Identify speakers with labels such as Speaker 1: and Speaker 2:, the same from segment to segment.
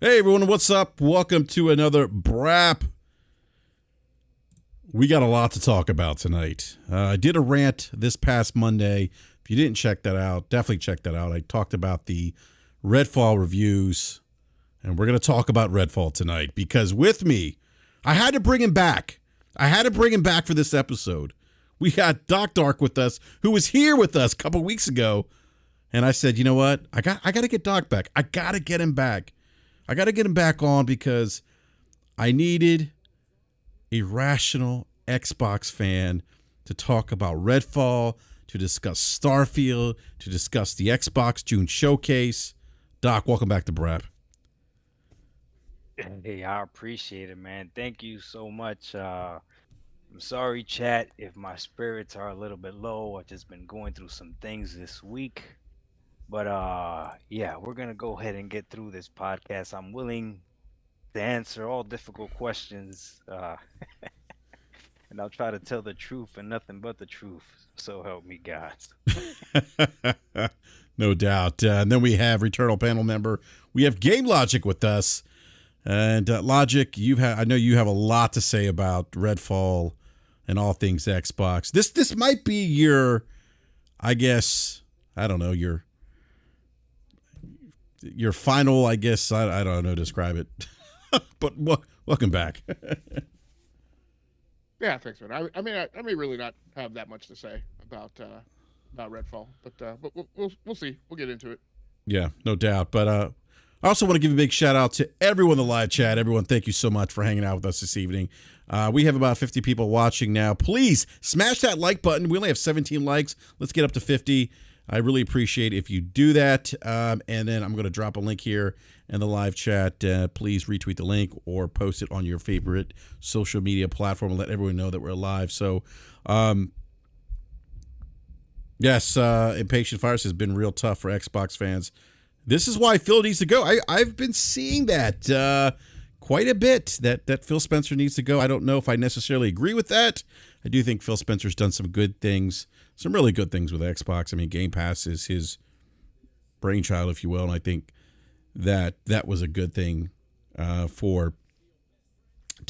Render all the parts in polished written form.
Speaker 1: Hey everyone, what's up? Welcome to another BRAP. We got a lot to talk about tonight. I did a rant this past Monday. If you didn't check that out, definitely check that out. I talked about the Redfall reviews, and we're going to talk about Redfall tonight because with me, I had to bring him back. I had to bring him back for this episode. We got Doc Dark with us, who was here with us a couple weeks ago, and I said, you know what? I got to get Doc back. I got to get him back. I got to get him back on because I needed a rational Xbox fan to talk about Redfall, to discuss Starfield, to discuss the Xbox June showcase. Doc, welcome back to BRAP.
Speaker 2: Hey, I appreciate it, man. Thank you so much. I'm sorry, chat, if my spirits are a little bit low. I've just been going through some things this week. But yeah, we're gonna go ahead and get through this podcast. I'm willing to answer all difficult questions, and I'll try to tell the truth and nothing but the truth. So help me God.
Speaker 1: No doubt. And then we have Returnal panel member. We have Game Logic with us. And Logic, I know you have a lot to say about Redfall and all things Xbox. This might be your, I guess, I don't know, your final, I guess, I don't know, describe it. But welcome back.
Speaker 3: Yeah, thanks, man. I mean, I may really not have that much to say about Redfall, but we'll see. We'll get into it.
Speaker 1: Yeah, no doubt. But I also want to give a big shout out to everyone in the live chat. Everyone, thank you so much for hanging out with us this evening. We have about 50 people watching now. Please smash that like button. We only have 17 likes. Let's get up to 50. I really appreciate if you do that. And then I'm going to drop a link here in the live chat. Please retweet the link or post it on your favorite social media platform and let everyone know that we're live. So, yes, Impatient Fires has been real tough for Xbox fans. This is why Phil needs to go. I've been seeing that quite a bit, that Phil Spencer needs to go. I don't know if I necessarily agree with that. I do think Phil Spencer's done some good things, some really good things with Xbox. I mean, Game Pass is his brainchild, if you will, and I think that was a good thing to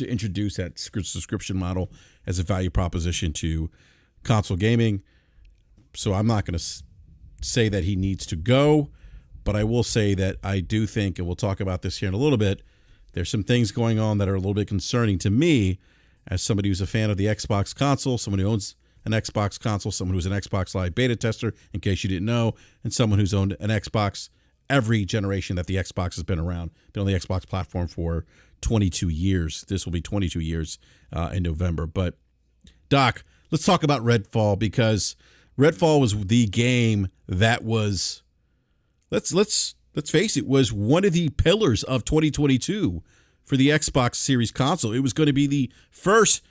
Speaker 1: introduce that subscription model as a value proposition to console gaming. So I'm not going to say that he needs to go, but I will say that I do think, and we'll talk about this here in a little bit, there's some things going on that are a little bit concerning to me as somebody who's a fan of the Xbox console, someone who owns an Xbox console, someone who's an Xbox Live beta tester, in case you didn't know, and someone who's owned an Xbox every generation that the Xbox has been around. Been on the Xbox platform for 22 years. This will be 22 years in November. But Doc, let's talk about Redfall, because Redfall was the game that was, let's face it, was one of the pillars of 2022 for the Xbox Series console. It was going to be the first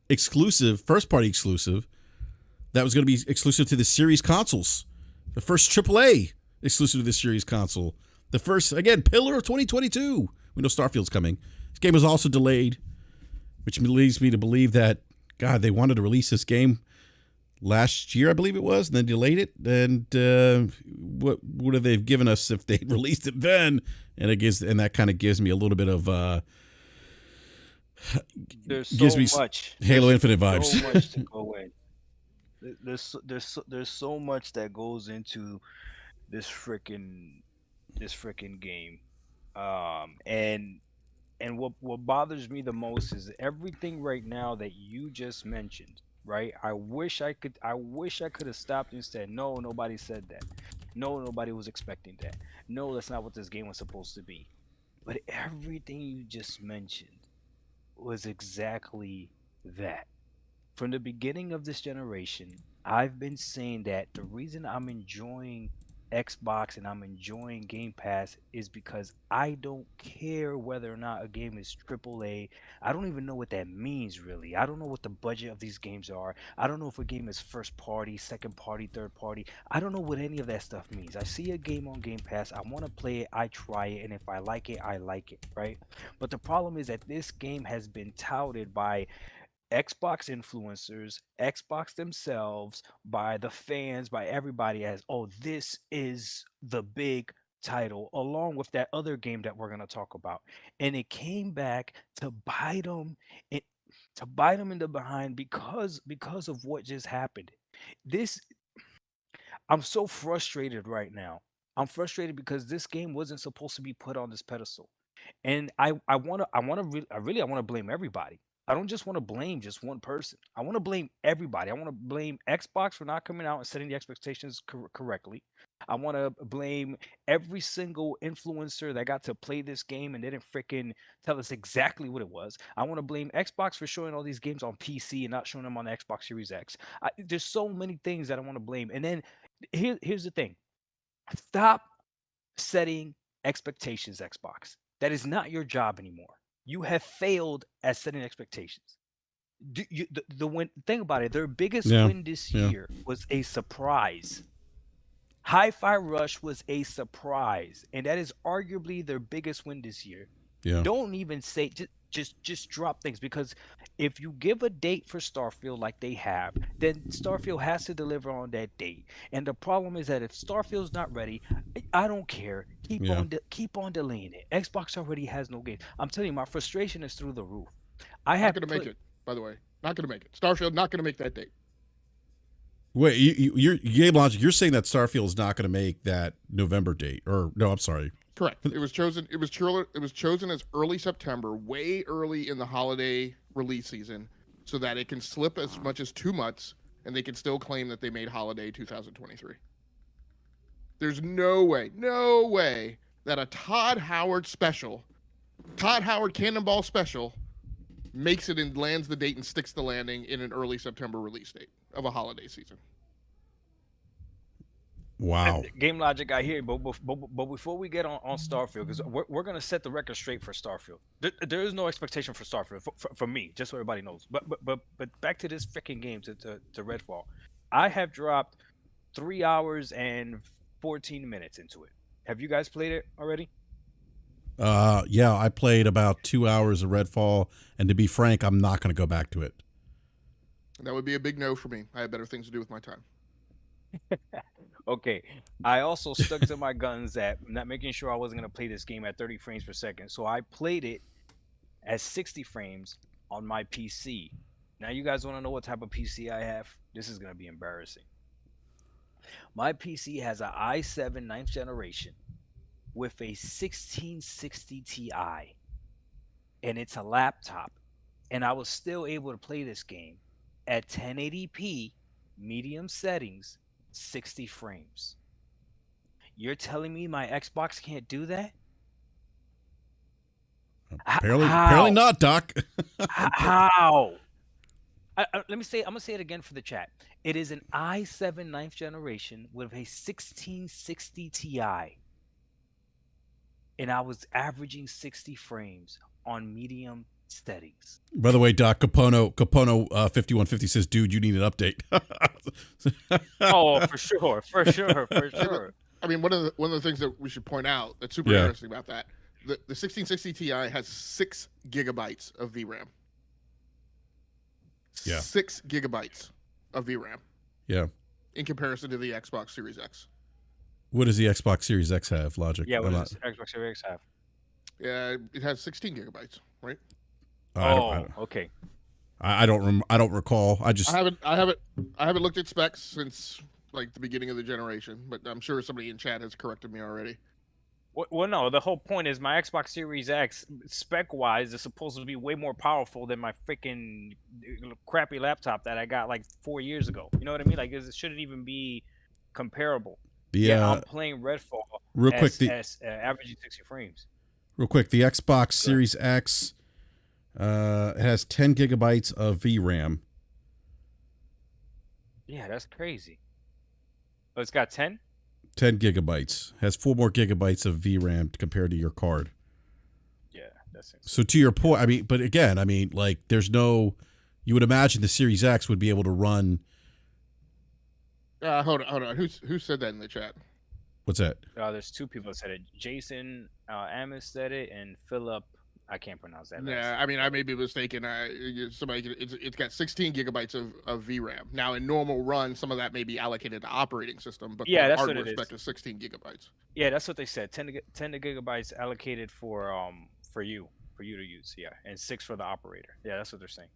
Speaker 1: exclusive, first party exclusive that was going to be exclusive to the Series consoles. The first AAA exclusive to the Series console. The first, again, pillar of 2022. We know Starfield's coming. This game was also delayed, which leads me to believe that, God, they wanted to release this game last year, I believe it was, and then delayed it. And what would have they given us if they'd released it then? And that kind of gives me a little bit of
Speaker 2: There's
Speaker 1: gives
Speaker 2: so
Speaker 1: me
Speaker 2: much.
Speaker 1: Halo
Speaker 2: There's
Speaker 1: Infinite vibes.
Speaker 2: so much to go in. There's so much that goes into this freaking game. And what bothers me the most is everything right now that you just mentioned, right? I wish I could have stopped and said, no, nobody said that. No, nobody was expecting that. No, that's not what this game was supposed to be. But everything you just mentioned was exactly that. From the beginning of this generation, I've been saying that the reason I'm enjoying Xbox and I'm enjoying Game Pass is because I don't care whether or not a game is AAA. I don't even know what that means really. I don't know what the budget of these games are. I don't know if a game is first party, second party, third party. I don't know what any of that stuff means. I see a game on Game Pass, I want to play it, I try it, and if I like it, I like it, right? But the problem is that this game has been touted by Xbox influencers, Xbox themselves, by the fans, by everybody as, oh, this is the big title, along with that other game that we're gonna talk about. And it came back to bite them, it to bite them in the behind because of what just happened. This I'm so frustrated right now. I'm frustrated because this game wasn't supposed to be put on this pedestal. And I want to blame everybody. I don't just want to blame just one person. I want to blame everybody. I want to blame Xbox for not coming out and setting the expectations correctly. I want to blame every single influencer that got to play this game and didn't freaking tell us exactly what it was. I want to blame Xbox for showing all these games on PC and not showing them on the Xbox Series X. There's so many things that I want to blame. And then here's the thing: stop setting expectations, Xbox. That is not your job anymore. You have failed at setting expectations. The win, think about it. Their biggest
Speaker 1: Yeah.
Speaker 2: win this
Speaker 1: Yeah.
Speaker 2: year was a surprise. Hi-Fi Rush was a surprise, and that is arguably their biggest win this year.
Speaker 1: Yeah.
Speaker 2: Don't even say, just drop things, because if you give a date for Starfield like they have, then Starfield has to deliver on that date. And the problem is that if Starfield's not ready, I don't care.
Speaker 1: Yeah.
Speaker 2: Keep on delaying it. Xbox already has no game. I'm telling you, my frustration is through the roof. I
Speaker 3: Not
Speaker 2: have
Speaker 3: going to make it, by the way. Not going to make it. Starfield not going to make that date.
Speaker 1: Wait, you're Game Logic. You're saying that Starfield is not going to make that November date, or no? I'm sorry.
Speaker 3: Correct. It was chosen. It was chosen as early September, way early in the holiday release season, so that it can slip as much as 2 months, and they can still claim that they made holiday 2023. There's no way that a Todd Howard Cannonball special, makes it and lands the date and sticks the landing in an early September release date of a holiday season.
Speaker 1: Wow.
Speaker 2: Game Logic, I hear you, but before we get on Starfield, because we're going to set the record straight for Starfield. There is no expectation for Starfield for me, just so everybody knows. But back to this freaking game, to Redfall. I have dropped 3 hours and 14 minutes into it. Have you guys played it already?
Speaker 1: Yeah, I played about 2 hours of Redfall, and to be frank, I'm not going to go back to it.
Speaker 3: That would be a big no for me. I have better things to do with my time.
Speaker 2: Okay. I also stuck to my guns at not making sure I wasn't going to play this game at 30 frames per second. So I played it at 60 frames on my PC. Now you guys want to know what type of PC I have? This is going to be embarrassing. My PC has an i7 9th generation with a 1660 Ti, and it's a laptop, and I was still able to play this game at 1080p medium settings, 60 frames. You're telling me my Xbox can't do that?
Speaker 1: Apparently not, Doc.
Speaker 2: How? I'm gonna say it again for the chat. It is an i7 9th generation with a 1660 Ti, and I was averaging 60 frames on medium settings.
Speaker 1: By the way, Doc, Capono 5150 says, "Dude, you need an update."
Speaker 2: Oh, for sure.
Speaker 3: I mean, one of the things that we should point out that's super interesting about that, the 1660 Ti has 6 gigabytes of VRAM.
Speaker 1: Yeah.
Speaker 3: 6 gigabytes of VRAM.
Speaker 1: Yeah.
Speaker 3: In comparison to the Xbox Series X.
Speaker 1: What does the Xbox Series X have, Logic?
Speaker 2: Yeah, what does Xbox Series X have?
Speaker 3: Yeah, it has 16 gigabytes, right?
Speaker 2: Okay.
Speaker 1: I don't recall. I
Speaker 3: haven't looked at specs since like the beginning of the generation, but I'm sure somebody in chat has corrected me already.
Speaker 2: Well, no. The whole point is my Xbox Series X, spec-wise, is supposed to be way more powerful than my freaking crappy laptop that I got like 4 years ago. You know what I mean? Like, it shouldn't even be comparable. I'm playing Redfall averaging 60 frames.
Speaker 1: Real quick, the Xbox Series X has 10 gigabytes of VRAM.
Speaker 2: Yeah, that's crazy. Oh, it's got 10?
Speaker 1: 10 gigabytes. Has 4 more gigabytes of VRAM compared to your card.
Speaker 2: Yeah, that's insane. So
Speaker 1: to your point, I mean, but again, I mean, like, there's no... You would imagine the Series X would be able to run...
Speaker 3: Hold on. Who said that in the chat?
Speaker 1: What's that?
Speaker 2: There's 2 people that said it. Jason Amos said it, and Philip I can't pronounce that.
Speaker 3: Yeah, I mean, I may be mistaken. It's got 16 gigabytes of VRAM. Now, in normal run, some of that may be allocated to operating system, but
Speaker 2: Yeah,
Speaker 3: the
Speaker 2: that's what
Speaker 3: hardware
Speaker 2: it is.
Speaker 3: spec is 16 gigabytes.
Speaker 2: Yeah, that's what they said. 10 gigabytes allocated for you to use. Yeah, and 6 for the operator. Yeah, that's what they're saying.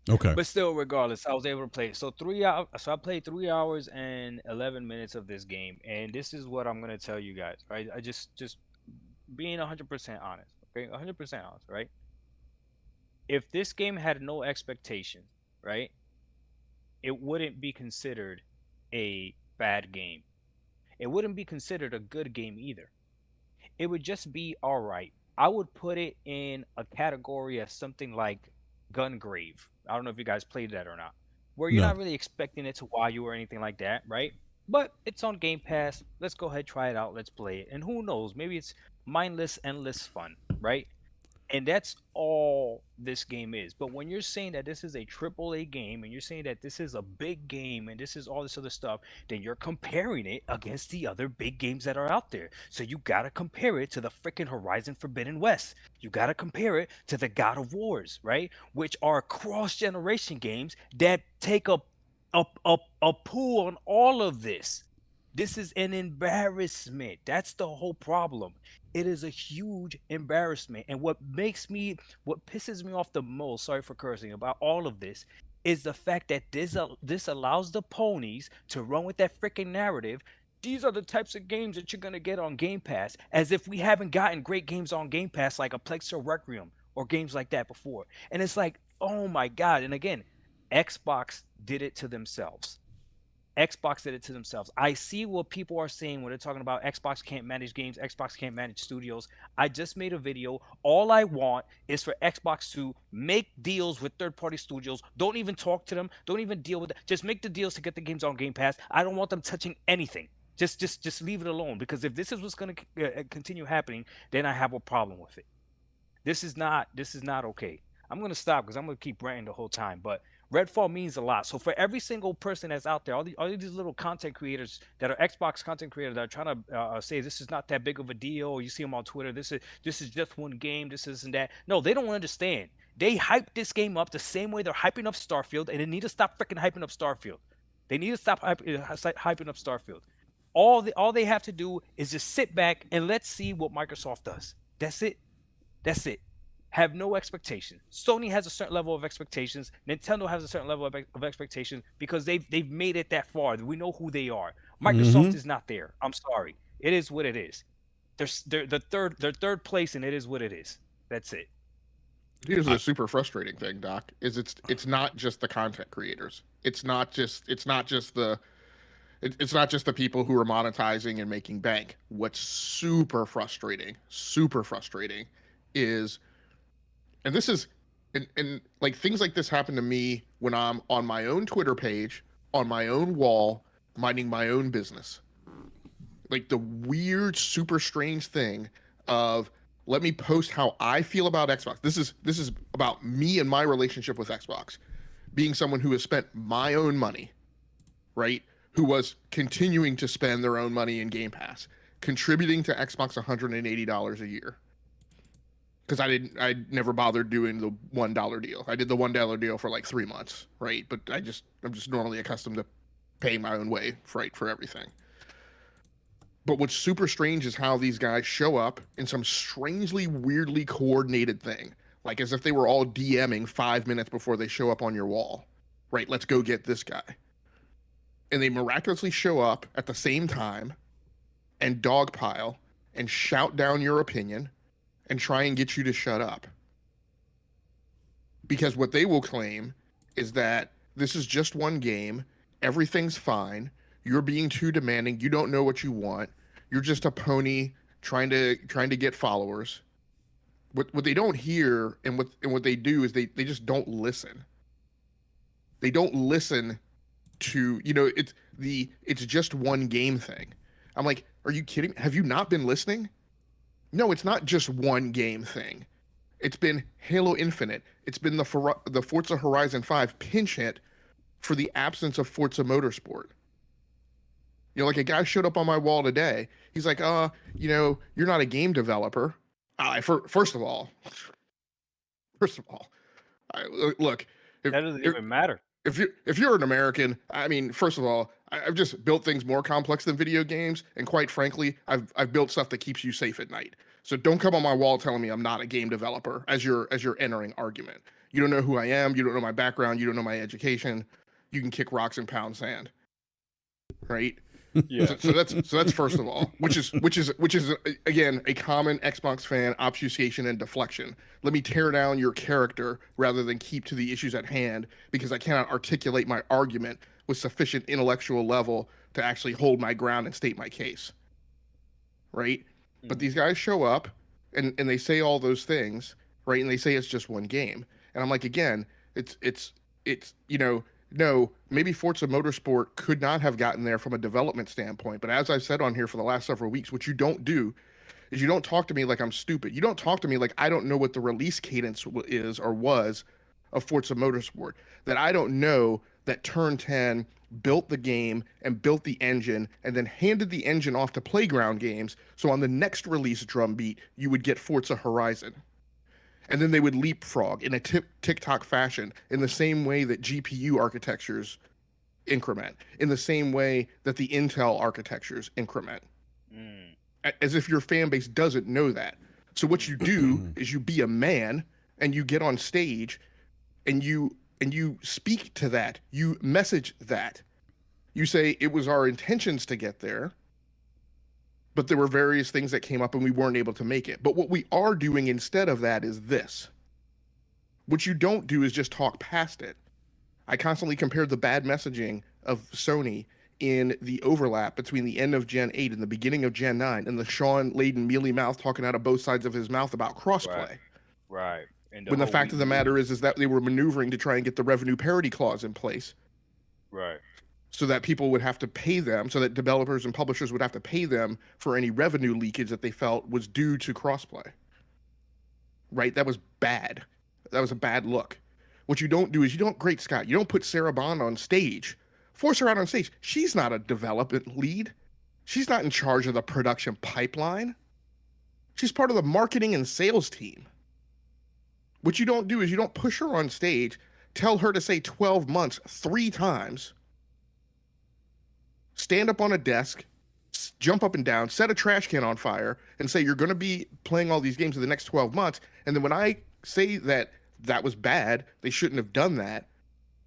Speaker 1: Okay.
Speaker 2: But still, regardless, I was able to play. So 3 hours. So I played 3 hours and 11 minutes of this game, and this is what I'm gonna tell you guys. Right? I just being 100% honest. Okay, 100% honest. Right? If this game had no expectations, right, it wouldn't be considered a bad game. It wouldn't be considered a good game either. It would just be all right. I would put it in a category as something like Gungrave. I don't know if you guys played that or not, where you're
Speaker 1: No.
Speaker 2: not really expecting it to wow you or anything like that, right? But it's on Game Pass. Let's go ahead, try it out. Let's play it. And who knows? Maybe it's mindless, endless fun, right? And that's all this game is. But when you're saying that this is a AAA game and you're saying that this is a big game and this is all this other stuff, then you're comparing it against the other big games that are out there. So you got to compare it to the freaking Horizon Forbidden West. You got to compare it to the God of Wars, right? Which are cross-generation games that take a pull on all of this. This is an embarrassment. That's the whole problem. It is a huge embarrassment. And what pisses me off the most, sorry for cursing, about all of this is the fact that this allows the ponies to run with that freaking narrative. These are the types of games that you're going to get on Game Pass, as if we haven't gotten great games on Game Pass like a Plague Tale Requiem or games like that before. And it's like, oh my God. And again, Xbox did it to themselves. Xbox did it to themselves. I see what people are saying when they're talking about Xbox can't manage games, Xbox can't manage studios. I just made a video. All I want is for Xbox to make deals with third-party studios. Don't even talk to them. Don't even deal with it. Just make the deals to get the games on Game Pass. I don't want them touching anything. Just leave it alone, because if this is what's going to continue happening, then I have a problem with it. This is not okay. I'm going to stop because I'm going to keep ranting the whole time, but Redfall means a lot. So for every single person that's out there, all these little content creators that are Xbox content creators that are trying to say this is not that big of a deal, or you see them on Twitter, this is just one game, this isn't that. No, they don't understand. They hype this game up the same way they're hyping up Starfield, and they need to stop freaking hyping up Starfield. They need to stop hyping up Starfield. All they have to do is just sit back and let's see what Microsoft does. That's it. That's it. Have no expectation. Sony has a certain level of expectations. Nintendo has a certain level of expectation because they've made it that far. We know who they are. Microsoft is not there. I'm sorry. It is what it is. They're third place, and it is what it is. That's it.
Speaker 3: Here's the super frustrating thing, Doc. Is it's not just the content creators. It's not just the people who are monetizing and making bank. What's super frustrating is, and this is, and like things like this happen to me when I'm on my own Twitter page, on my own wall, minding my own business. Like the weird, super strange thing of, let me post how I feel about Xbox. This is about me and my relationship with Xbox, being someone who has spent my own money, right? Who was continuing to spend their own money in Game Pass, contributing to Xbox $180 a year. Because I never bothered doing the $1 deal. I did the $1 deal for like 3 months, right? But I'm just normally accustomed to paying my own way, right, for everything. But what's super strange is how these guys show up in some strangely, weirdly coordinated thing, like as if they were all DMing 5 minutes before they show up on your wall, right? Let's go get this guy. And they miraculously show up at the same time and dogpile and shout down your opinion and try and get you to shut up. Because what they will claim is that this is just one game, everything's fine, you're being too demanding, you don't know what you want, you're just a pony trying to get followers. What they don't hear and what they do is they just don't listen. They don't listen to, it's just one game thing. I'm like, are you kidding? Have you not been listening? No, it's not just one game thing. It's been Halo Infinite. It's been the Forza Horizon 5 pinch hit for the absence of Forza Motorsport. Like a guy showed up on my wall today. He's like, you're not a game developer. First of all, look, if
Speaker 2: That doesn't
Speaker 3: if
Speaker 2: even matter.
Speaker 3: if you're an American, I mean, first of all, I've just built things more complex than video games, and quite frankly, I've built stuff that keeps you safe at night. So don't come on my wall telling me I'm not a game developer as you're entering argument. You don't know who I am. You don't know my background. You don't know my education. You can kick rocks and pound sand, right?
Speaker 2: Yeah.
Speaker 3: So that's first of all, which is again a common Xbox fan obfuscation and deflection. Let me tear down your character rather than keep to the issues at hand because I cannot articulate my argument with sufficient intellectual level to actually hold my ground and state my case. Right? But these guys show up and they say all those things, right? And they say it's just one game. And I'm like, again, it's no, maybe Forza Motorsport could not have gotten there from a development standpoint. But as I've said on here for the last several weeks, what you don't do is you don't talk to me like I'm stupid. You don't talk to me like I don't know what the release cadence is or was of Forza Motorsport. That I don't know that Turn 10 built the game and built the engine and then handed the engine off to Playground Games. So on the next release drumbeat, you would get Forza Horizon. And then they would leapfrog in a TikTok fashion in the same way that GPU architectures increment, in the same way that the Intel architectures increment. As if your fan base doesn't know that. So what you do is you be a man and you get on stage and you speak to that. You message that. You say it was our intentions to get there, but there were various things that came up and we weren't able to make it. But what we are doing instead of that is this. What you don't do is just talk past it. I constantly compared the bad messaging of Sony in the overlap between the end of Gen 8 and the beginning of Gen 9 and the Sean Layden mealy mouth talking out of both sides of his mouth about crossplay.
Speaker 2: Right. And
Speaker 3: when the fact of the matter is that they were maneuvering to try and get the revenue parity clause in place.
Speaker 2: Right.
Speaker 3: So that people would have to pay them, so that developers and publishers would have to pay them for any revenue leakage that they felt was due to crossplay. Right? That was bad. That was a bad look. What you don't do is great Scott, you don't put Sarah Bond on stage. Force her out on stage. She's not a development lead. She's not in charge of the production pipeline. She's part of the marketing and sales team. What you don't do is you don't push her on stage, tell her to say 12 months 3 times, stand up on a desk, jump up and down, set a trash can on fire, and say you're going to be playing all these games in the next 12 months. And then when I say that was bad, they shouldn't have done that,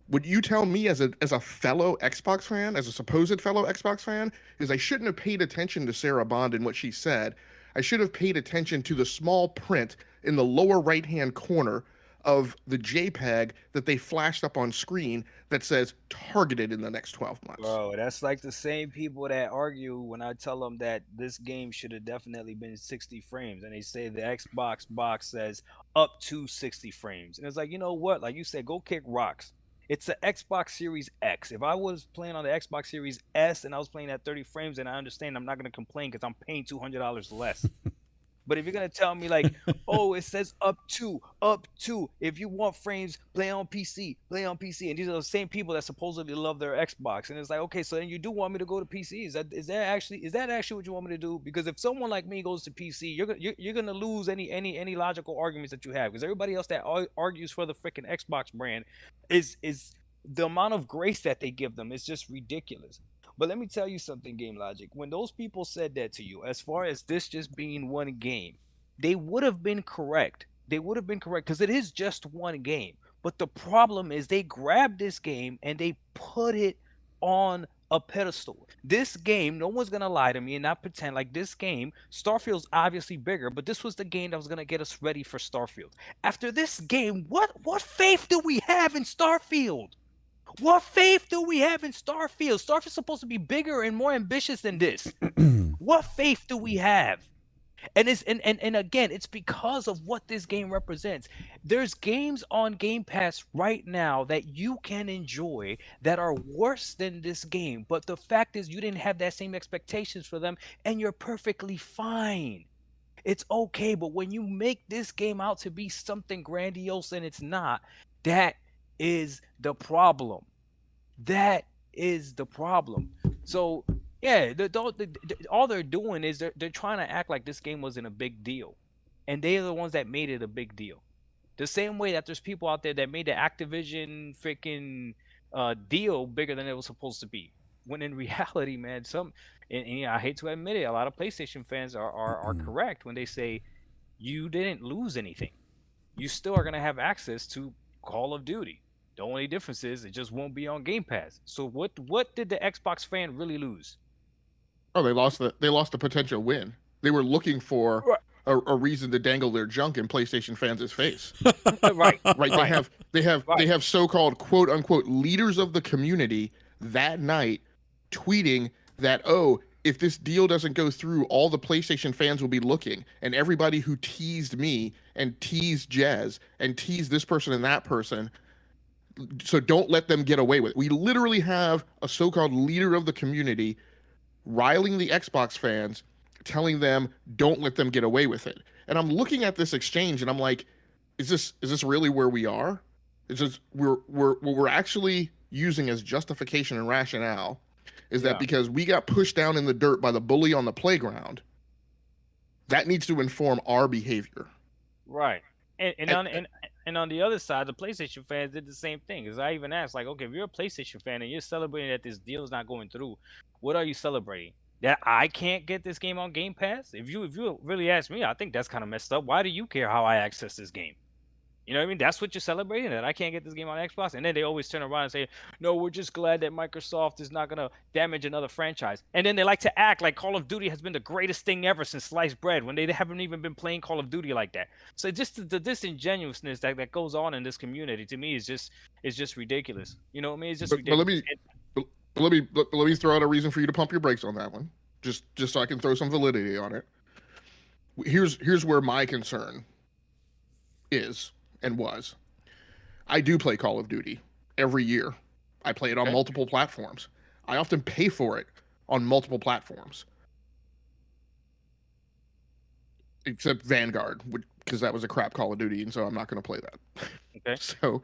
Speaker 3: would you tell me as a fellow Xbox fan, as a supposed fellow Xbox fan, is I shouldn't have paid attention to Sarah Bond and what she said. I should have paid attention to the small print in the lower right-hand corner of the JPEG that they flashed up on screen that says targeted in the next 12 months.
Speaker 2: Bro, that's like the same people that argue when I tell them that this game should have definitely been 60 frames. And they say the Xbox box says up to 60 frames. And it's like, you know what? Like you said, go kick rocks. It's the Xbox Series X. If I was playing on the Xbox Series S and I was playing at 30 frames, and I understand I'm not going to complain because I'm paying $200 less. But if you're going to tell me like, oh, it says up to, if you want frames, play on PC. And these are the same people that supposedly love their Xbox. And it's like, okay, so then you do want me to go to PC. Is that actually what you want me to do? Because if someone like me goes to PC, you're going to lose any logical arguments that you have. Because everybody else that argues for the freaking Xbox brand is the amount of grace that they give them is just ridiculous. But let me tell you something, Game Logic. When those people said that to you, as far as this just being one game, they would have been correct. They would have been correct because it is just one game. But the problem is they grabbed this game and they put it on a pedestal. This game, no one's going to lie to me and not pretend like this game, Starfield's obviously bigger, but this was the game that was going to get us ready for Starfield. After this game, what faith do we have in Starfield? What faith do we have in Starfield? Starfield's supposed to be bigger and more ambitious than this. What faith do we have? And it's and again, it's because of what this game represents. There's games on Game Pass right now that you can enjoy that are worse than this game. But the fact is you didn't have that same expectations for them, and you're perfectly fine. It's okay, but when you make this game out to be something grandiose and it's not, that is the problem. That is the problem. So yeah, all they're doing is they're trying to act like this game wasn't a big deal. and they are the ones that made it a big deal. The same way that there's people out there that made the Activision freaking deal bigger than it was supposed to be. When in reality, man, and I hate to admit it, a lot of PlayStation fans are correct when they say you didn't lose anything. You still are gonna have access to Call of Duty. The only difference is it just won't be on Game Pass. So what did the Xbox fan really lose?
Speaker 3: Oh, they lost the potential win. They were looking for
Speaker 2: Right,
Speaker 3: a reason to dangle their junk in PlayStation fans' face.
Speaker 2: right,
Speaker 3: Right?
Speaker 2: right,
Speaker 3: They
Speaker 2: right.
Speaker 3: have so-called quote unquote leaders of the community that night tweeting that, oh, if this deal doesn't go through, all the PlayStation fans will be looking, and everybody who teased me and teased Jez and teased this person and that person, so don't let them get away with it. We literally have a so-called leader of the community riling the Xbox fans, telling them don't let them get away with it. And I'm looking at this exchange and I'm like, is this really where we are? Is this what we're actually using as justification and rationale is that
Speaker 2: Yeah,
Speaker 3: because we got pushed down in the dirt by the bully on the playground, that needs to inform our behavior.
Speaker 2: right. And and
Speaker 3: And,
Speaker 2: on and, and on the other side, the PlayStation fans did the same thing. As I even asked, like, okay, if you're a PlayStation fan and you're celebrating that this deal is not going through, what are you celebrating? That I can't get this game on Game Pass? If you really ask me, I think that's kind of messed up. Why do you care how I access this game? You know what I mean? That's what you're celebrating, that I can't get this game on Xbox. And then they always turn around and say, no, we're just glad that Microsoft is not going to damage another franchise. And then they like to act like Call of Duty has been the greatest thing ever since sliced bread when they haven't even been playing Call of Duty like that. So just the disingenuousness that goes on in this community to me is just ridiculous. You know what I mean? It's just
Speaker 3: but
Speaker 2: ridiculous.
Speaker 3: but let me throw out a reason for you to pump your brakes on that one, just so I can throw some validity on it. Here's where my concern is and was. I do play Call of Duty every year. I play it on
Speaker 2: Okay.
Speaker 3: multiple platforms. I often pay for it on multiple platforms, except Vanguard, because that was a crap Call of Duty, and so I'm not going to play that.
Speaker 2: Okay.
Speaker 3: So,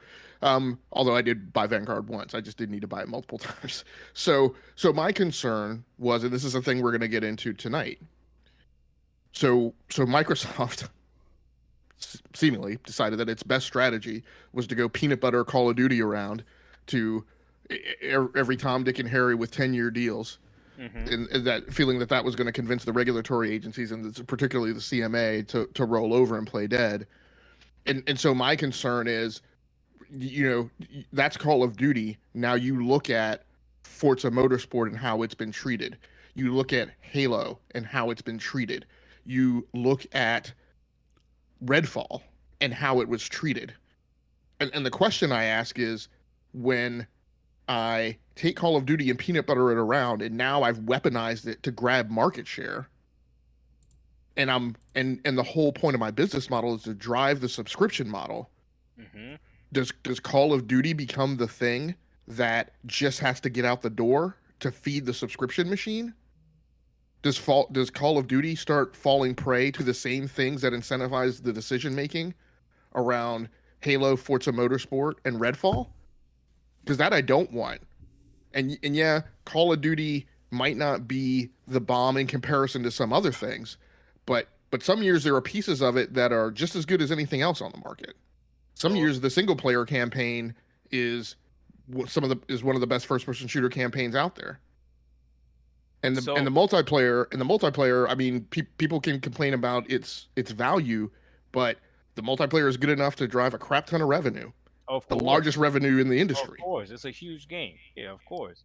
Speaker 3: although I did buy Vanguard once, I just didn't need to buy it multiple times. So my concern was, and this is a thing we're going to get into tonight. So Microsoft seemingly decided that its best strategy was to go peanut butter Call of Duty around to every Tom, Dick, and Harry with 10-year deals,
Speaker 2: Mm-hmm.
Speaker 3: and that feeling that was going to convince the regulatory agencies and particularly the CMA to roll over and play dead. And so my concern is, that's Call of Duty. Now you look at Forza Motorsport and how it's been treated. You look at Halo and how it's been treated. You look at Redfall and how it was treated. And the question I ask is, when I take Call of Duty and peanut butter it around, and now I've weaponized it to grab market share, and the whole point of my business model is to drive the subscription model.
Speaker 2: Mm-hmm.
Speaker 3: Does Call of Duty become the thing that just has to get out the door to feed the subscription machine? Does Call of Duty start falling prey to the same things that incentivize the decision making around Halo, Forza Motorsport, and Redfall? Because that I don't want. And yeah, Call of Duty might not be the bomb in comparison to some other things, but some years there are pieces of it that are just as good as anything else on the market. Some
Speaker 2: So
Speaker 3: years the single player campaign is one of the best first person shooter campaigns out there. And the
Speaker 2: so
Speaker 3: multiplayer, I mean, people can complain about its value, but the multiplayer is good enough to drive a crap ton of revenue,
Speaker 2: of
Speaker 3: the
Speaker 2: course,
Speaker 3: largest revenue in the
Speaker 2: of
Speaker 3: industry.
Speaker 2: course, it's a huge game. Yeah, of course.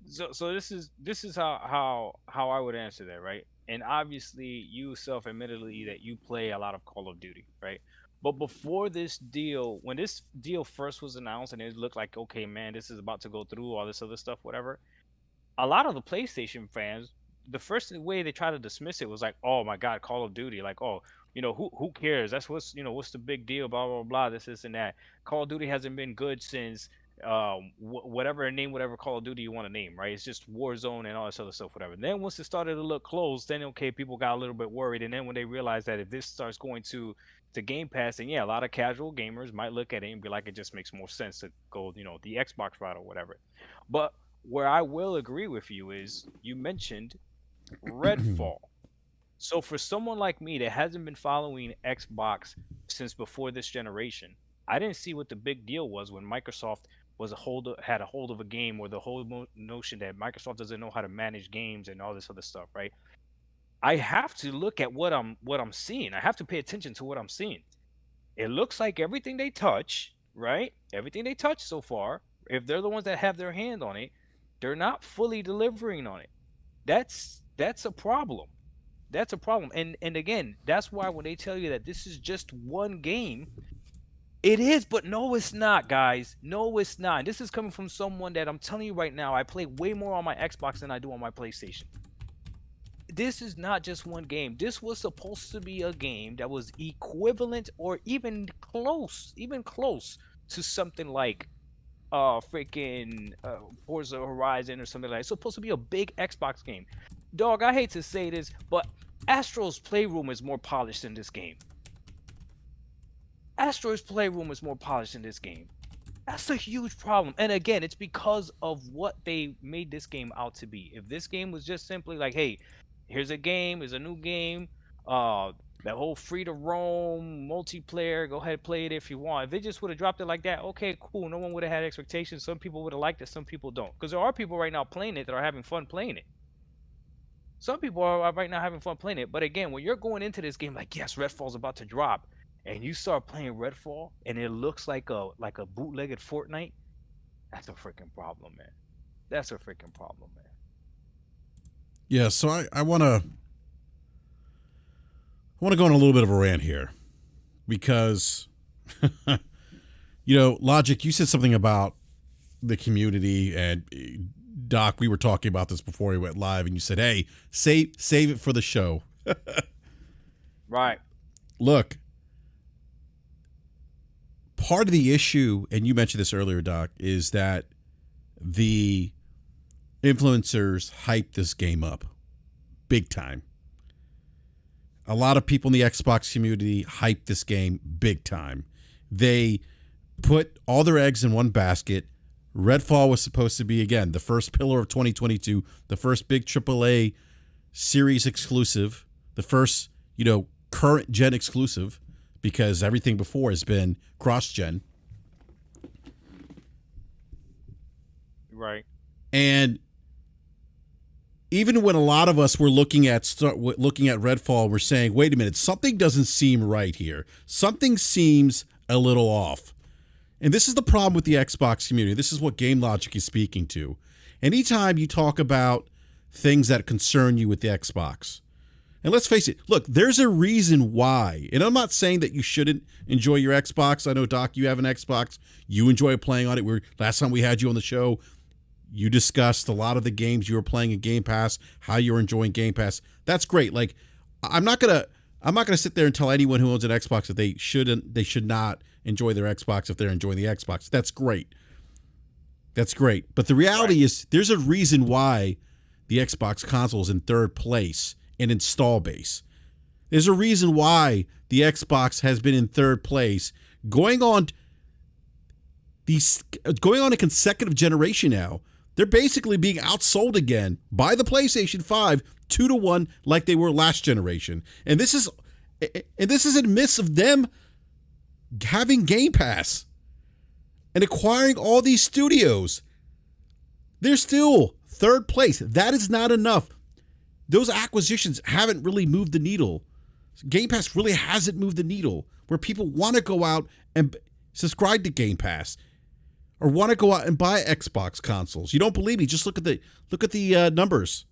Speaker 2: So this is how I would answer that, right? And obviously you self admittedly that you play a lot of Call of Duty, right? But before this deal, when this deal first was announced and it looked like, okay, man, this is about to go through all this other stuff, whatever, a lot of the PlayStation fans, the first way they try to dismiss it was like, "Oh my God, Call of Duty!" Like, "Oh, who cares? That's what's the big deal?" Blah blah blah. This and that. Call of Duty hasn't been good since whatever Call of Duty you want to name, right? It's just Warzone and all this other stuff, whatever. Then once it started to look close, then okay, people got a little bit worried, and then when they realized that if this starts going to Game Pass, and yeah, a lot of casual gamers might look at it and be like, it just makes more sense to go, the Xbox route or whatever. But where I will agree with you is you mentioned Redfall. So for someone like me that hasn't been following Xbox since before this generation, I didn't see what the big deal was when Microsoft had a hold of a game, or the whole notion that Microsoft doesn't know how to manage games and all this other stuff, right? I have to look at what I'm seeing. I have to pay attention to what I'm seeing. It looks like everything they touch, right? Everything they touch so far, if they're the ones that have their hand on it, they're not fully delivering on it. That's a problem. That's a problem. And again, that's why when they tell you that this is just one game, it is, but no, it's not, guys. No, it's not. This is coming from someone that I'm telling you right now, I play way more on my Xbox than I do on my PlayStation. This is not just one game. This was supposed to be a game that was equivalent or even close to something like freaking Forza Horizon or something like that. It's supposed to be a big Xbox game. Dog, I hate to say this, but Astro's Playroom is more polished than this game. Astro's Playroom is more polished than this game. That's a huge problem. And again, it's because of what they made this game out to be. If this game was just simply like, hey, here's a game, here's a new game, that whole free to roam multiplayer, go ahead, play it if you want. If they just would have dropped it like that, okay, cool. No one would have had expectations. Some people would have liked it, some people don't. Because there are people right now playing it that are having fun playing it. Some people are right now having fun playing it. But again, when you're going into this game like, yes, Redfall's about to drop, and you start playing Redfall and it looks like a bootlegged Fortnite, that's a freaking problem, man. That's a freaking problem, man.
Speaker 1: Yeah, so I want to go on a little bit of a rant here because, Logic, you said something about the community, and Doc, we were talking about this before we went live, and you said, hey, save it for the show.
Speaker 2: Right.
Speaker 1: Look, part of the issue, and you mentioned this earlier, Doc, is that the influencers hype this game up big time. A lot of people in the Xbox community hype this game big time. They put all their eggs in one basket. Redfall was supposed to be, again, the first pillar of 2022, the first big AAA series exclusive, the first, current gen exclusive, because everything before has been cross-gen.
Speaker 2: Right.
Speaker 1: And even when a lot of us were looking at Redfall, we're saying, wait a minute, something doesn't seem right here. Something seems a little off. And this is the problem with the Xbox community. This is what Game Logic is speaking to. Anytime you talk about things that concern you with the Xbox, and let's face it, look, there's a reason why. And I'm not saying that you shouldn't enjoy your Xbox. I know, Doc, you have an Xbox. You enjoy playing on it. Last time we had you on the show, you discussed a lot of the games you were playing in Game Pass, how you're enjoying Game Pass. That's great. Like, I'm not gonna sit there and tell anyone who owns an Xbox that they should not enjoy their Xbox if they're enjoying the Xbox. That's great. That's great. But the reality is, there's a reason why the Xbox console is in third place in install base. There's a reason why the Xbox has been in third place, going on a consecutive generation now. They're basically being outsold again by the PlayStation 5 2-1 like they were last generation. And this is in the midst of them having Game Pass and acquiring all these studios. They're still third place. That is not enough. Those acquisitions haven't really moved the needle. Game Pass really hasn't moved the needle where people want to go out and subscribe to Game Pass or want to go out and buy Xbox consoles. You don't believe me? Just look at the numbers.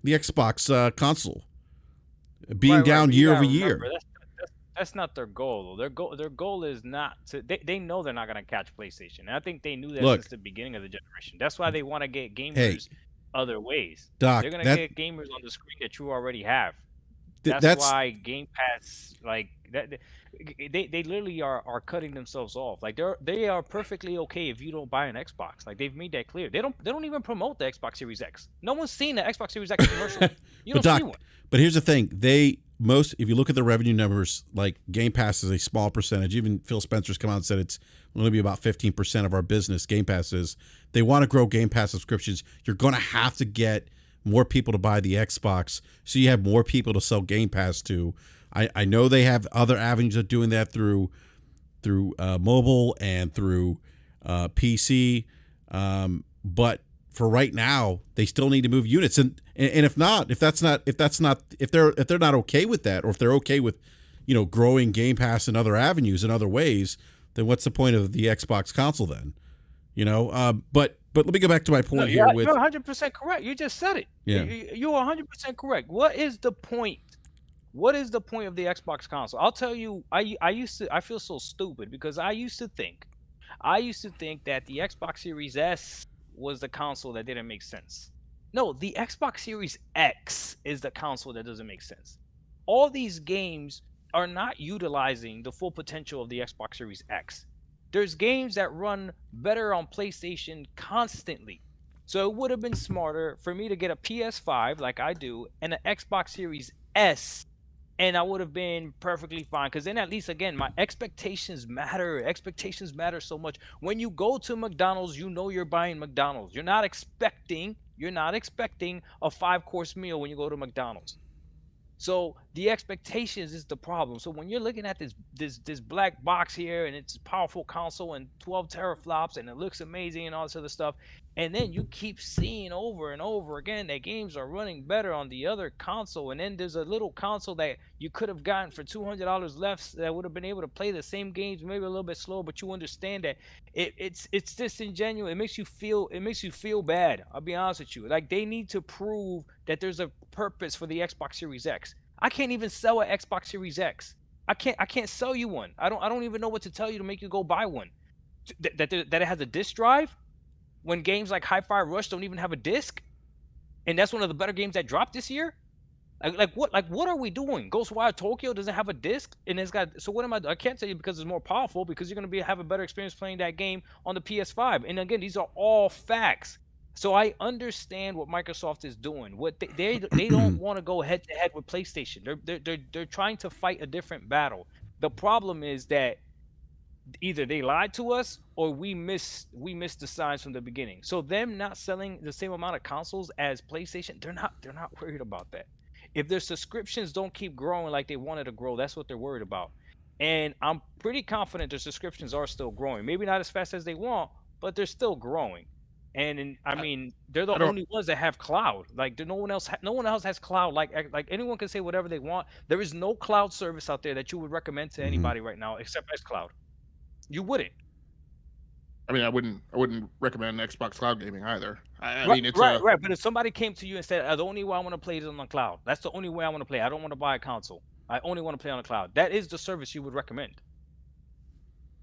Speaker 1: The Xbox console being down year over year.
Speaker 2: That's not their goal. Their goal is not to. They know they're not going to catch PlayStation. And I think they knew that since the beginning of the generation. That's why they want to get gamers other ways.
Speaker 1: Doc,
Speaker 2: they're going to get gamers on the screen that you already have. That's why Game Pass, like that, they literally are cutting themselves off. Like they are perfectly okay if you don't buy an Xbox. Like they've made that clear. They don't even promote the Xbox Series X. No one's seen the Xbox Series X commercial. You don't see one.
Speaker 1: But here's the thing: if you look at the revenue numbers, like Game Pass is a small percentage. Even Phil Spencer's come out and said it's going to be about 15% of our business. Game Pass is. They want to grow Game Pass subscriptions. You're going to have to get more people to buy the Xbox, so you have more people to sell Game Pass to. I know they have other avenues of doing that through mobile and through PC, but for right now, they still need to move units, and if they're not okay with that, or if they're okay with, growing Game Pass in other avenues in other ways, then what's the point of the Xbox console then? But let me go back to my point here.
Speaker 2: You're 100% correct. You just said it.
Speaker 1: Yeah.
Speaker 2: You're 100% correct. What is the point? What is the point of the Xbox console? I'll tell you. I feel so stupid because I used to think that the Xbox Series S was the console that didn't make sense. No, the Xbox Series X is the console that doesn't make sense. All these games are not utilizing the full potential of the Xbox Series X. There's games that run better on PlayStation constantly. So it would have been smarter for me to get a PS5 like I do and an Xbox Series S, and I would have been perfectly fine. Because then at least, again, my expectations matter. Expectations matter so much. When you go to McDonald's, you're buying McDonald's. You're not expecting a 5-course meal when you go to McDonald's. So the expectations is the problem. So when you're looking at this black box here, and it's a powerful console and 12 teraflops and it looks amazing and all this other stuff, and then you keep seeing over and over again that games are running better on the other console, and then there's a little console that you could have gotten for $200 less that would have been able to play the same games, maybe a little bit slower, but you understand that it's disingenuous. It makes you feel bad. I'll be honest with you. Like, they need to prove that there's a purpose for the Xbox Series X. I can't even sell an Xbox Series X. I can't sell you one. I don't even know what to tell you to make you go buy one. That it has a disc drive, when games like Hi-Fi Rush don't even have a disc, and that's one of the better games that dropped this year. What are we doing? Ghostwire Tokyo doesn't have a disc, and it's got. So what am I can't tell you because it's more powerful, because you're gonna have a better experience playing that game on the PS5. And again, these are all facts. So I understand what Microsoft is doing. What they don't want to go head to head with PlayStation. They're trying to fight a different battle. The problem is that either they lied to us or we missed the signs from the beginning. So them not selling the same amount of consoles as PlayStation, they're not worried about that. If their subscriptions don't keep growing like they wanted to grow, that's what they're worried about. And I'm pretty confident their subscriptions are still growing. Maybe not as fast as they want, but they're still growing. And they're the only ones that have cloud. Like, no one else has cloud. Like anyone can say whatever they want. There is no cloud service out there that you would recommend to anybody right now except xCloud. You wouldn't.
Speaker 3: I mean, I wouldn't recommend Xbox Cloud Gaming either. I
Speaker 2: Right,
Speaker 3: mean, it's
Speaker 2: right. But if somebody came to you and said, the only way I want to play is on the cloud. That's the only way I want to play. I don't want to buy a console. I only want to play on the cloud. That is the service you would recommend.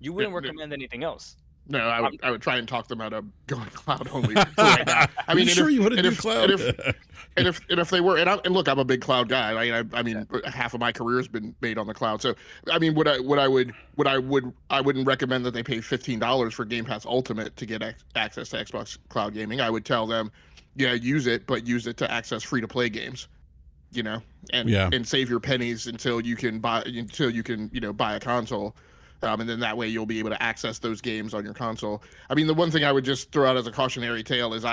Speaker 2: You wouldn't recommend anything else.
Speaker 3: No, I would try and talk them out of going cloud only for right now. I mean,
Speaker 1: you want to do cloud?
Speaker 3: And if they were, and look, I'm a big cloud guy. I mean, half of my career has been made on the cloud. So, I mean, I wouldn't recommend that they pay $15 for Game Pass Ultimate to get access to Xbox Cloud Gaming. I would tell them, use it, but use it to access free to play games. And save your pennies until you can buy a console. And then that way you'll be able to access those games on your console. I mean, the one thing I would just throw out as a cautionary tale is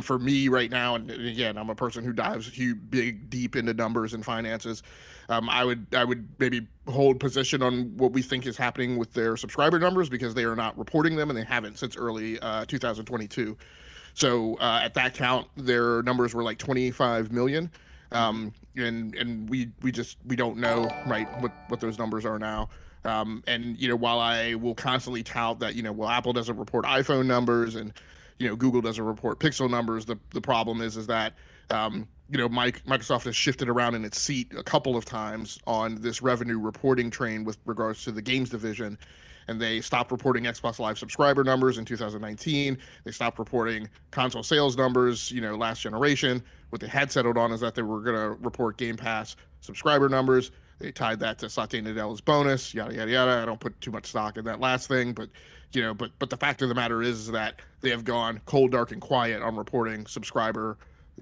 Speaker 3: for me right now, and again, I'm a person who dives deep into numbers and finances. I would maybe hold position on what we think is happening with their subscriber numbers, because they are not reporting them, and they haven't since early 2022. So at that count, their numbers were like 25 million. And we don't know, right, what those numbers are now. And while I will constantly tout that Apple doesn't report iPhone numbers, and Google doesn't report Pixel numbers, the problem is that Microsoft has shifted around in its seat a couple of times on this revenue reporting train with regards to the games division. And they stopped reporting Xbox Live subscriber numbers in 2019. They stopped reporting console sales numbers, last generation. What they had settled on is that they were going to report Game Pass subscriber numbers. They tied that to Satya Nadella's bonus, yada, yada, yada. I don't put too much stock in that last thing, but the fact of the matter is that they have gone cold, dark, and quiet on reporting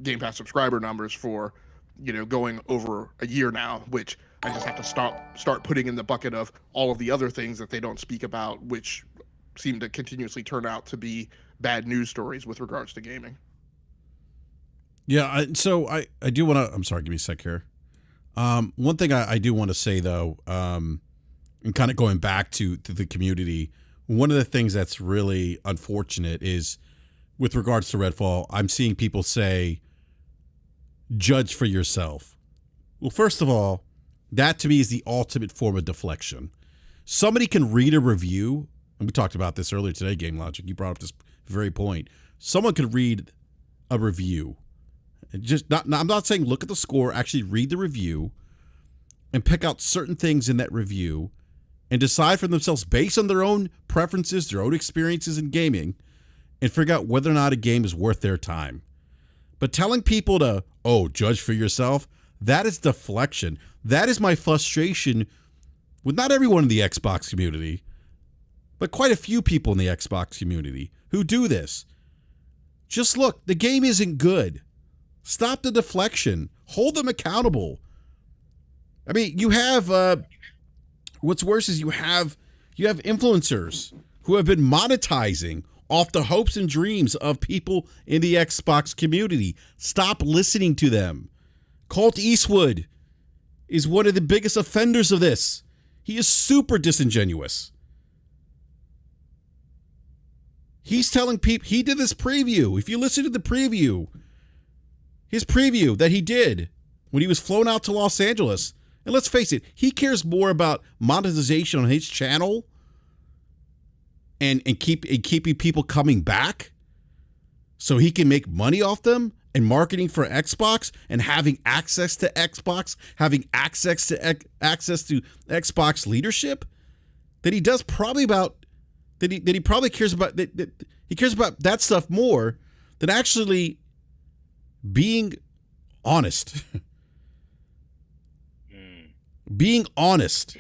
Speaker 3: Game Pass subscriber numbers for, going over a year now, which I just have to start putting in the bucket of all of the other things that they don't speak about, which seem to continuously turn out to be bad news stories with regards to gaming.
Speaker 1: Yeah, I do want to. I'm sorry, give me a sec here. One thing I do want to say though, and kind of going back to the community, one of the things that's really unfortunate is with regards to Redfall, I'm seeing people say, "Judge for yourself." Well, first of all, that to me is the ultimate form of deflection. Somebody can read a review, and we talked about this earlier today, Game Logic. You brought up this very point. Someone could read a review. I'm not saying look at the score, actually read the review and pick out certain things in that review and decide for themselves based on their own preferences, their own experiences in gaming, and figure out whether or not a game is worth their time. But telling people to, judge for yourself, that is deflection. That is my frustration with not everyone in the Xbox community, but quite a few people in the Xbox community who do this. Just look, the game isn't good. Stop the deflection. Hold them accountable. I mean, you have what's worse is you have influencers who have been monetizing off the hopes and dreams of people in the Xbox community. Stop listening to them. Colt Eastwood is one of the biggest offenders of this. He is super disingenuous. He's telling people, he did this preview. If you listen to the preview, his preview that he did when he was flown out to Los Angeles, and let's face it, he cares more about monetization on his channel and keeping people coming back so he can make money off them and marketing for Xbox and having access to Xbox, having access to Xbox leadership that he does probably about that he probably cares about that he cares about that stuff more than actually being honest. Being honest.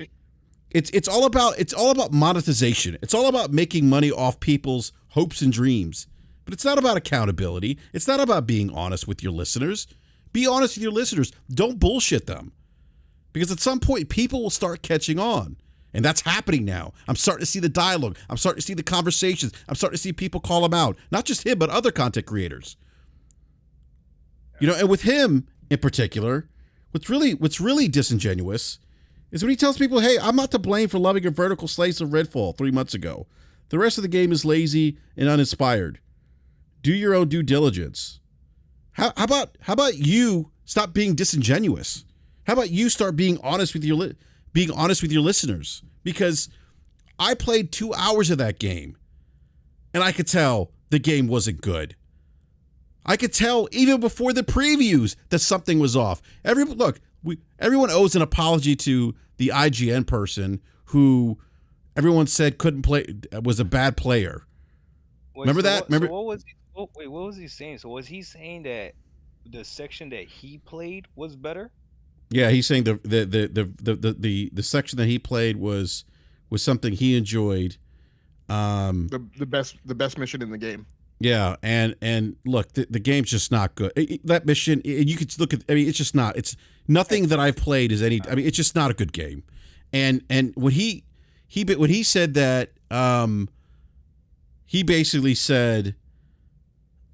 Speaker 1: It's all about monetization. It's all about making money off people's hopes and dreams. But it's not about accountability. It's not about being honest with your listeners. Be honest with your listeners. Don't bullshit them. Because at some point, people will start catching on. And that's happening now. I'm starting to see the dialogue. I'm starting to see the conversations. I'm starting to see people call him out. Not just him, but other content creators. You know, and with him in particular, what's really disingenuous is when he tells people, hey, I'm not to blame for loving a vertical slice of Redfall 3 months ago. The rest of the game is lazy and uninspired. Do your own due diligence. How about you stop being disingenuous? How about you start being honest with your listeners? Because I played 2 hours of that game, and I could tell the game wasn't good. I could tell even before the previews that something was off. Everyone owes an apology to the IGN person who everyone said couldn't play, was a bad player. Remember that?
Speaker 2: What was he saying? So was he saying that the section that he played was better?
Speaker 1: Yeah, he's saying the section that he played was something he enjoyed.
Speaker 3: The best mission in the game.
Speaker 1: Yeah, and look, the game's just not good. That mission, you could look at. I mean, it's just not. It's nothing that I've played is any. I mean, it's just not a good game. And when he said that, he basically said,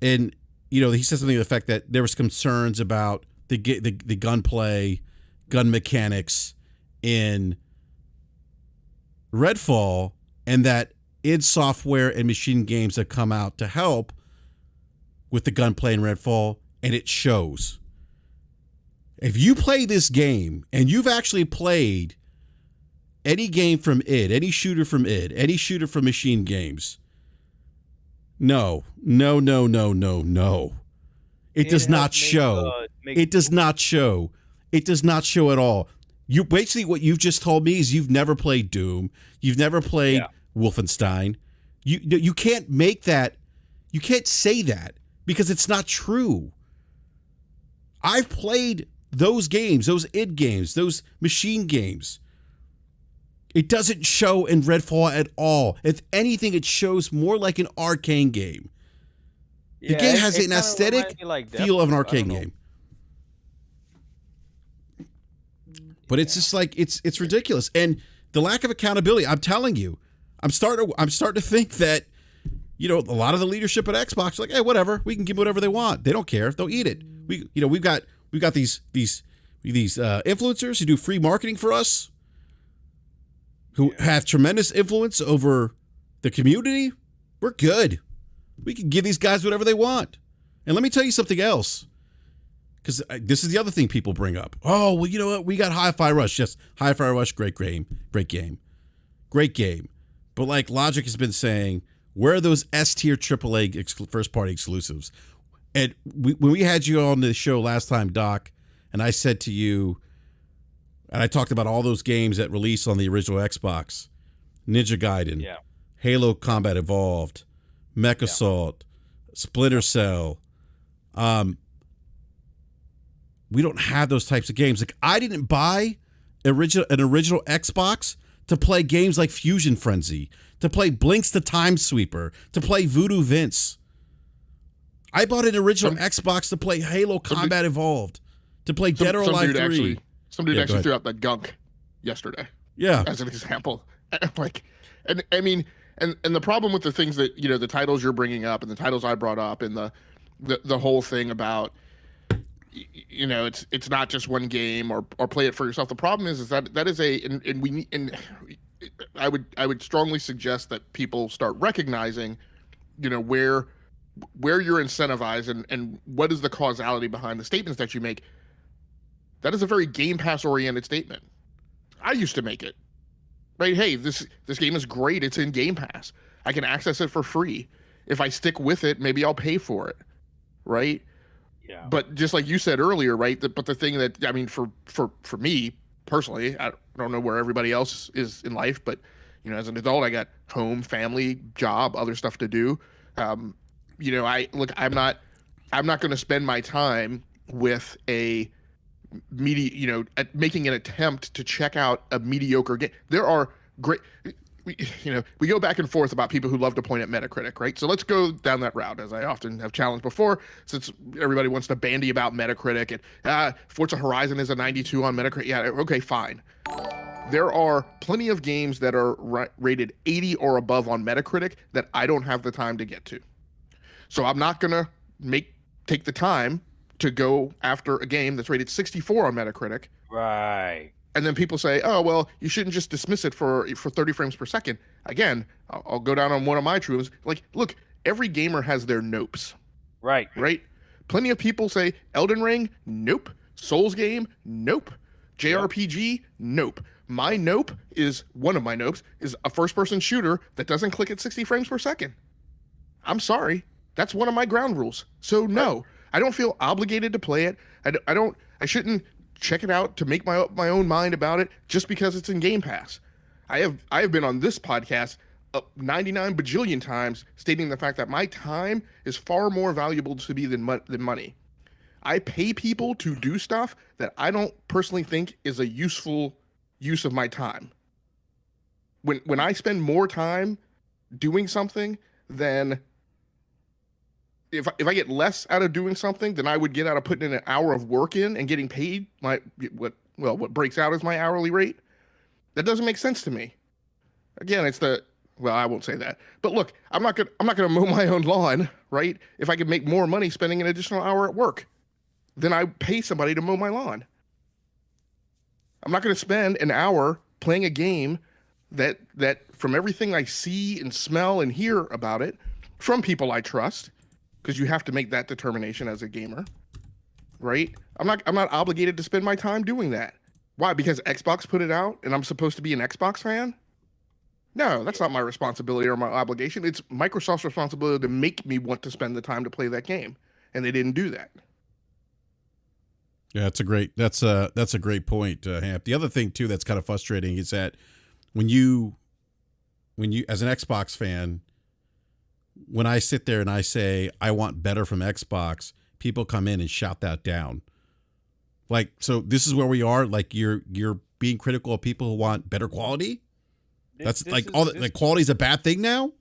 Speaker 1: and he said something to the effect that there was concerns about the gunplay, gun mechanics in Redfall, and that id Software and Machine Games have come out to help with the gunplay in Redfall, and it shows. If you play this game and you've actually played any game from id, any shooter from id, any shooter from Machine Games, no. It does not show. It does not show. It does not show at all. You basically, what you've just told me is you've never played Doom. You've never played Wolfenstein. You can't make that. You can't say that because it's not true. I've played those games, those id games, those Machine Games. It doesn't show in Redfall at all. If anything, it shows more like an arcane game. The game has an aesthetic feel of an arcane game. But it's just like it's ridiculous. And the lack of accountability, I'm telling you, I'm starting to think that, a lot of the leadership at Xbox are like, hey, whatever, we can give whatever they want. They don't care. They'll eat it. we've got these influencers who do free marketing for us, who have tremendous influence over the community. We're good. We can give these guys whatever they want. And let me tell you something else, because this is the other thing people bring up. Oh, well, you know what? We got Hi-Fi Rush. Yes, Hi-Fi Rush, great game. But like Logic has been saying, where are those S Tier AAA first-party exclusives? And when we had you on the show last time, Doc, and I said to you, and I talked about all those games that released on the original Xbox, Ninja Gaiden, Halo Combat Evolved, Mech Assault, Splinter Cell. We don't have those types of games. Like, I didn't buy an original Xbox to play games like Fusion Frenzy, to play Blinks the Time Sweeper, to play Voodoo Vince. I bought an original Xbox to play Halo Combat Evolved, to play Dead or Alive 3.
Speaker 3: Some dude actually threw out that gunk yesterday.
Speaker 1: Yeah.
Speaker 3: As an example. Like, and I mean, and the problem with the things that, you know, the titles you're bringing up and the titles I brought up and the whole thing about, you know, it's not just one game or play it for yourself. The problem is that is I would strongly suggest that people start recognizing, you know, where you're incentivized and what is the causality behind the statements that you make. That is a very Game Pass oriented statement. I used to make it. Right? Hey, this game is great. It's in Game Pass. I can access it for free. If I stick with it, maybe I'll pay for it. Right?
Speaker 2: Yeah.
Speaker 3: But just like you said earlier, right? But the thing that, I mean, for me personally, I don't know where everybody else is in life, but, you know, as an adult, I got home, family, job, other stuff to do. You know, I'm not going to spend my time with a you know, at making an attempt to check out a mediocre game. There are great, you know, we go back and forth about people who love to point at Metacritic, right? So let's go down that route, as I often have challenged before, since everybody wants to bandy about Metacritic and Forza Horizon is a 92 on Metacritic. Yeah, okay, fine. There are plenty of games that are rated 80 or above on Metacritic that I don't have the time to get to. So I'm not going to take the time to go after a game that's rated 64 on Metacritic.
Speaker 2: Right.
Speaker 3: And then people say, oh, well, you shouldn't just dismiss it for 30 frames per second. Again, I'll go down on one of my truths. Like, look, every gamer has their nopes.
Speaker 2: Right.
Speaker 3: Right? Plenty of people say Elden Ring, nope. Souls game, nope. JRPG, nope. My nope is, one of my nopes, is a first-person shooter that doesn't click at 60 frames per second. I'm sorry. That's one of my ground rules. So, no. Right. I don't feel obligated to play it. I shouldn't check it out to make my own mind about it just because it's in Game Pass. I have been on this podcast 99 bajillion times stating the fact that my time is far more valuable to me than money. I pay people to do stuff that I don't personally think is a useful use of my time. When I spend more time doing something than if I get less out of doing something than I would get out of putting in an hour of work in and getting paid what breaks out as my hourly rate, that doesn't make sense to me. Again, I won't say that. But look, I'm not gonna mow my own lawn, right? If I could make more money spending an additional hour at work, then I pay somebody to mow my lawn. I'm not gonna spend an hour playing a game that from everything I see and smell and hear about it from people I trust, because you have to make that determination as a gamer, right? I'm not obligated to spend my time doing that. Why? Because Xbox put it out and I'm supposed to be an Xbox fan? No, that's not my responsibility or my obligation. It's Microsoft's responsibility to make me want to spend the time to play that game, and they didn't do that.
Speaker 1: Yeah, that's a great point, Hamp. The other thing too that's kind of frustrating is that when you as an Xbox fan, when I sit there and I say I want better from Xbox, people come in and shout that down. Like, so this is where we are. Like, you're being critical of people who want better quality. That's quality is a bad thing now.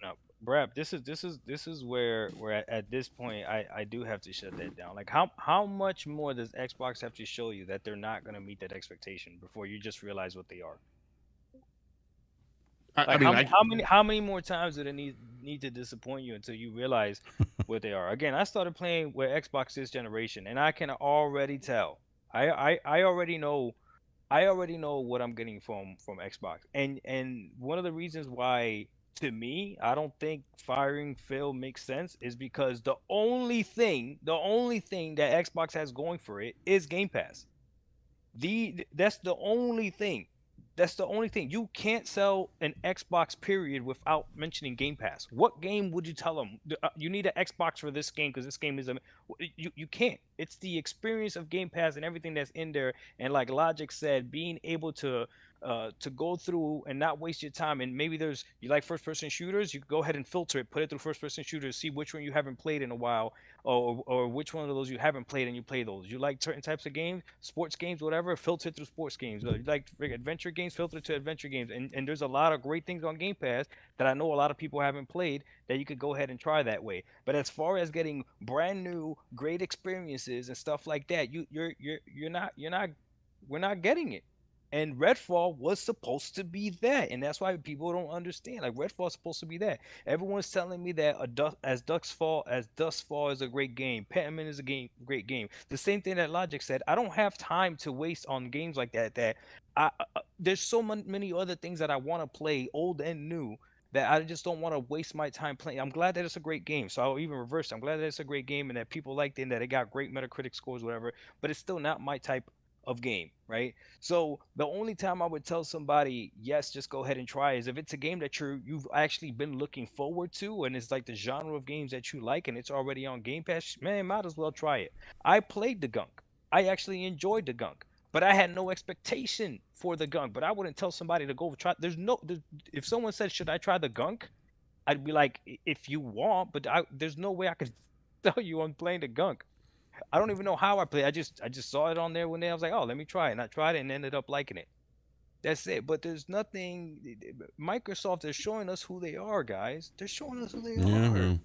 Speaker 2: No, BRAP, this is where at this point I do have to shut that down. Like, how much more does Xbox have to show you that they're not going to meet that expectation before you just realize what they are? How many more times do they need need to disappoint you until you realize what they are. Again, I started playing with Xbox this generation, and I can already tell. I already know. I already know what I'm getting from Xbox, and one of the reasons why, to me, I don't think firing Phil makes sense is because the only thing that Xbox has going for it is Game Pass. That's the only thing. That's the only thing. You can't sell an Xbox period without mentioning Game Pass. What game would you tell them? You need an Xbox for this game because this game is a. You can't. It's the experience of Game Pass and everything that's in there. And like Logic said, being able to go through and not waste your time. And maybe you like first person shooters, you go ahead and filter it, put it through first person shooters, see which one you haven't played in a while, or which one of those you haven't played and you play those. You like certain types of games, sports games, whatever, filter it through sports games. You like adventure games, filter it to adventure games. And there's a lot of great things on Game Pass that I know a lot of people haven't played that you could go ahead and try that way. But as far as getting brand new great experiences and stuff like that, we're not getting it. And Redfall was supposed to be that, and that's why people don't understand. Like Redfall is supposed to be that. Everyone's telling me that as Dusk Fall is a great game. Pentiment is a great game. The same thing that Logic said. I don't have time to waste on games like that. There's so many other things that I want to play, old and new, that I just don't want to waste my time playing. I'm glad that it's a great game. So I'll even reverse it. I'm glad that it's a great game and that people liked it and that it got great Metacritic scores, whatever. But it's still not my type of game, right? So the only time I would tell somebody, yes, just go ahead and try, is if it's a game that you've actually been looking forward to and it's like the genre of games that you like and it's already on Game Pass, man, might as well try it. I played the gunk. I actually enjoyed the gunk, but I had no expectation for the gunk. But I wouldn't tell somebody to go try. If someone said, should I try the gunk? I'd be like, if you want, but there's no way I could tell you I'm playing the gunk. I don't even know how I played. I just saw it on there one day. I was like, oh, let me try it. And I tried it and ended up liking it. That's it. But there's nothing. Microsoft is showing us who they are, guys. They're showing us who they are.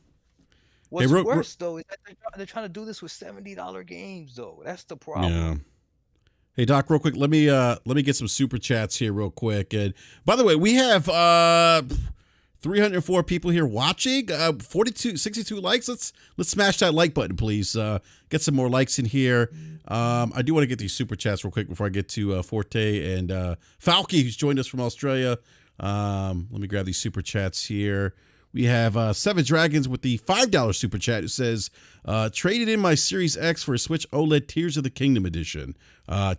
Speaker 2: What's worse, though, is that they're trying to do this with $70 games, though. That's the problem. Yeah.
Speaker 1: Hey, Doc, real quick, let me get some super chats here real quick. And by the way, we have 304 people here watching, 62 likes. Let's smash that like button, please. Get some more likes in here. I do want to get these super chats real quick before I get to Forte and Falky, who's joined us from Australia. Let me grab these super chats here. We have Seven Dragons with the $5 super chat. It says, traded in my Series X for a Switch OLED Tears of the Kingdom edition.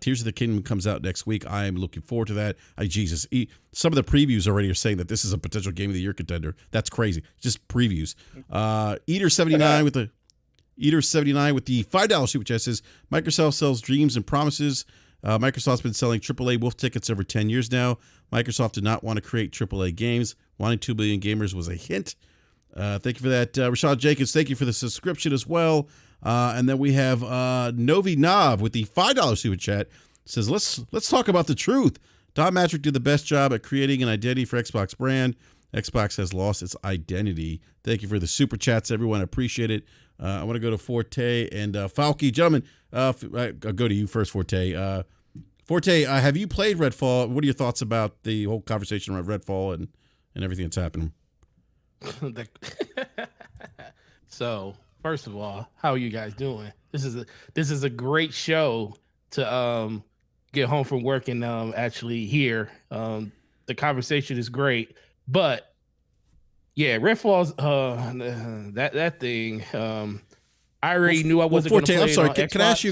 Speaker 1: Tears of the Kingdom comes out next week. I am looking forward to that. Jesus, some of the previews already are saying that this is a potential Game of the Year contender. That's crazy. Just previews. Eater79 with the $5 super chat says, Microsoft sells dreams and promises. Microsoft's been selling AAA Wolf tickets over 10 years now. Microsoft did not want to create AAA games. Wanting 2 billion gamers was a hint. Thank you for that. Rashad Jacobs, thank you for the subscription as well. And then we have Novi Nav with the $5 super chat. Says, let's talk about the truth. Don Matrick did the best job at creating an identity for Xbox brand. Xbox has lost its identity. Thank you for the super chats, everyone. I appreciate it. I want to go to Forte and Falky. Gentlemen, I'll go to you first, Forte. Forte, have you played Redfall? What are your thoughts about the whole conversation around Redfall and everything that's happening?
Speaker 4: So, first of all, how are you guys doing? This is a great show to get home from work and actually hear. The conversation is great, but yeah, Redfall's that thing. I already knew I wasn't going to play.
Speaker 1: I'm sorry.
Speaker 4: Can
Speaker 1: I ask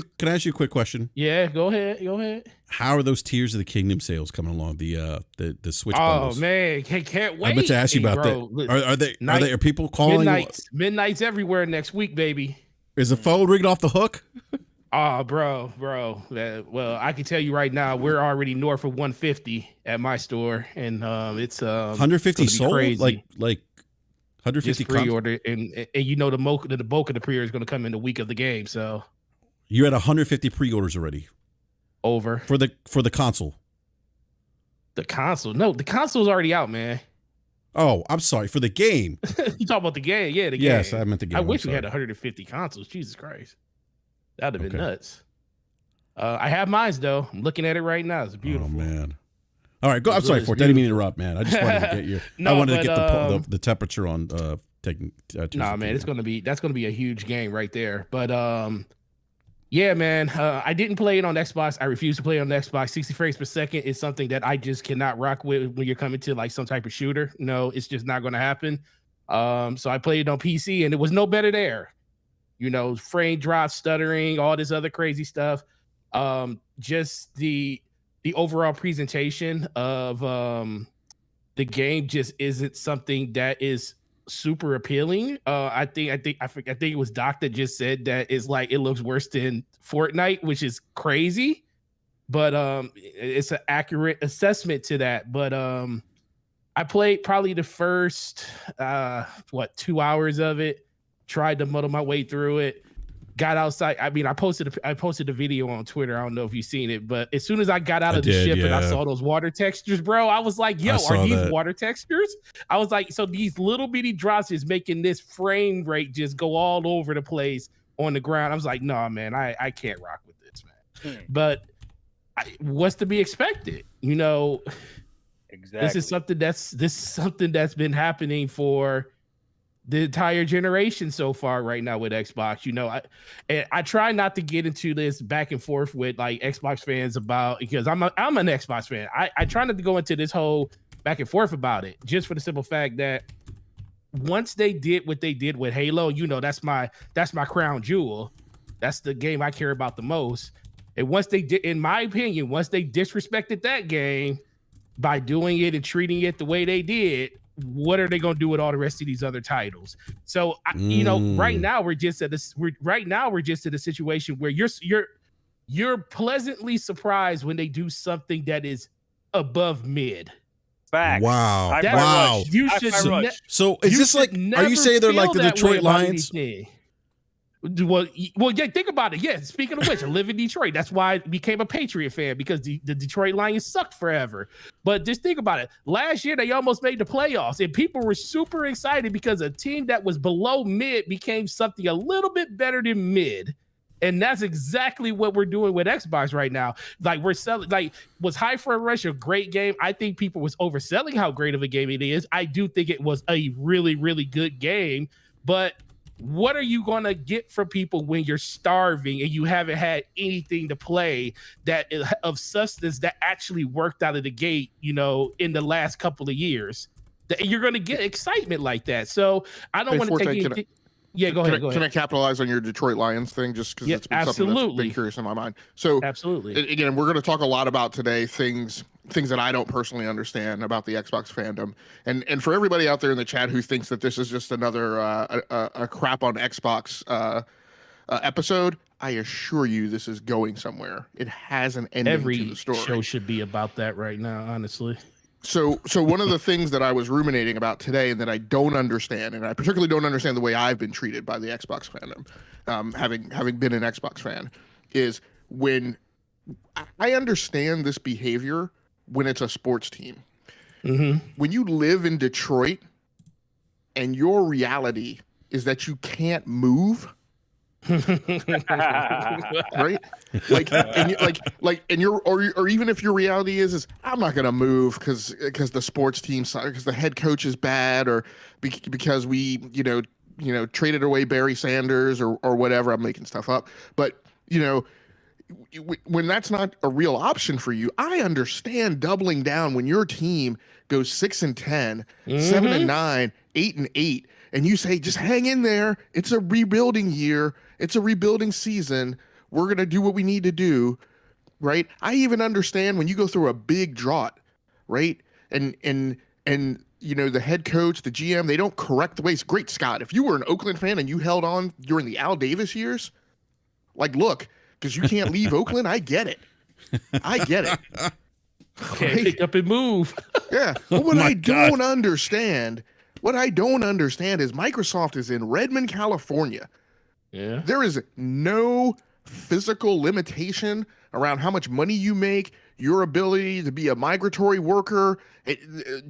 Speaker 1: you a quick question?
Speaker 4: Yeah, go ahead.
Speaker 1: How are those Tears of the Kingdom sales coming along? The Switch bundles.
Speaker 4: Oh man, can't wait.
Speaker 1: I meant to ask you about that. Are people calling?
Speaker 4: Midnights everywhere next week, baby.
Speaker 1: Is the phone ringing off the hook?
Speaker 4: Oh, bro. Well, I can tell you right now, we're already north of 150 at my store, and it's
Speaker 1: 150 sold.
Speaker 4: Crazy.
Speaker 1: Like 150
Speaker 4: pre-order, and you know the bulk of the pre-order is going to come in the week of the game. So
Speaker 1: you're at 150 pre-orders already.
Speaker 4: Over
Speaker 1: for the console.
Speaker 4: The console? No, the console's already out, man.
Speaker 1: Oh, I'm sorry. For the game.
Speaker 4: You talk about the game? Yeah, the game.
Speaker 1: Yes, I meant the game.
Speaker 4: I wish we had 150 consoles. Jesus Christ, that'd have been nuts. I have mine though. I'm looking at it right now. It's beautiful.
Speaker 1: Oh man. All right, go. I'm sorry, Fort. I didn't mean to interrupt, man. I just wanted to get your.
Speaker 4: No,
Speaker 1: I wanted
Speaker 4: but,
Speaker 1: to get the temperature on taking.
Speaker 4: Nah, man, that's gonna be a huge game right there. But yeah, man, I didn't play it on Xbox. I refuse to play it on Xbox. 60 frames per second is something that I just cannot rock with when you're coming to like some type of shooter. No, it's just not gonna happen. So I played it on PC and it was no better there. You know, frame drop, stuttering, all this other crazy stuff. Just the overall presentation of the game just isn't something that is super appealing. I think it was Doc that just said that it's like it looks worse than Fortnite, which is crazy. But it's an accurate assessment to that. But I played probably the first 2 hours of it, tried to muddle my way through it, got outside. I mean, I posted a video on Twitter. I don't know if you've seen it, but as soon as I got out of the ship and I saw those water textures, bro, I was like, yo, are these water textures? I was like, so these little bitty drops is making this frame rate just go all over the place on the ground. I was like, no, man, I can't rock with this, man. But what's to be expected? You know, exactly. This is something that's been happening for the entire generation so far right now with Xbox. You know, I try not to get into this back and forth with like Xbox fans about, because I'm an Xbox fan. I try not to go into this whole back and forth about it, just for the simple fact that once they did what they did with Halo, you know, that's my crown jewel. That's the game I care about the most. And once they did, in my opinion, once they disrespected that game by doing it and treating it the way they did, what are they going to do with all the rest of these other titles? So, you know, right now we're just at a situation where you're pleasantly surprised when they do something that is above mid.
Speaker 2: Facts.
Speaker 1: Wow. Wow.
Speaker 4: You should.
Speaker 1: So is this like? Are you saying they're like the Detroit Lions?
Speaker 4: Well, yeah. Think about it. Yeah. Speaking of which, I live in Detroit. That's why I became a Patriot fan, because the Detroit Lions sucked forever. But just think about it. Last year, they almost made the playoffs, and people were super excited because a team that was below mid became something a little bit better than mid. And that's exactly what we're doing with Xbox right now. Like, we're selling, like, was High for Rush a great game? I think people was overselling how great of a game it is. I do think it was a really, really good game, but what are you going to get from people when you're starving and you haven't had anything to play that of substance that actually worked out of the gate, you know, in the last couple of years? You're going to get excitement like that. So I don't want to take anything. Yeah, go ahead.
Speaker 3: Can I capitalize on your Detroit Lions thing, just because it's been something that's been curious in my mind? So
Speaker 4: absolutely.
Speaker 3: Again, we're going to talk a lot about today things that I don't personally understand about the Xbox fandom, and for everybody out there in the chat who thinks that this is just another a crap on Xbox episode, I assure you this is going somewhere. It has an ending to the story.
Speaker 4: Every show should be about that right now, honestly.
Speaker 3: So one of the things that I was ruminating about today and that I don't understand, and I particularly don't understand the way I've been treated by the Xbox fandom, having been an Xbox fan, is when I understand this behavior when it's a sports team.
Speaker 4: Mm-hmm.
Speaker 3: When you live in Detroit and your reality is that you can't move, right? Or even if your reality is I'm not gonna move because the sports team, because the head coach is bad, or because we traded away Barry Sanders or whatever. I'm making stuff up, but when that's not a real option for you, I understand doubling down when your team goes 6-10, 7-9, 8-8, and you say, just hang in there. It's a rebuilding year. It's a rebuilding season. We're going to do what we need to do, right? I even understand when you go through a big drought, right? And the head coach, the GM, they don't correct the ways. Great, Scott. If you were an Oakland fan and you held on during the Al Davis years, like, look, because you can't leave Oakland, I get it.
Speaker 4: Can't pick up and move.
Speaker 3: Yeah. But what I don't understand is Microsoft is in Redmond, California.
Speaker 4: Yeah.
Speaker 3: There is no physical limitation around how much money you make, your ability to be a migratory worker,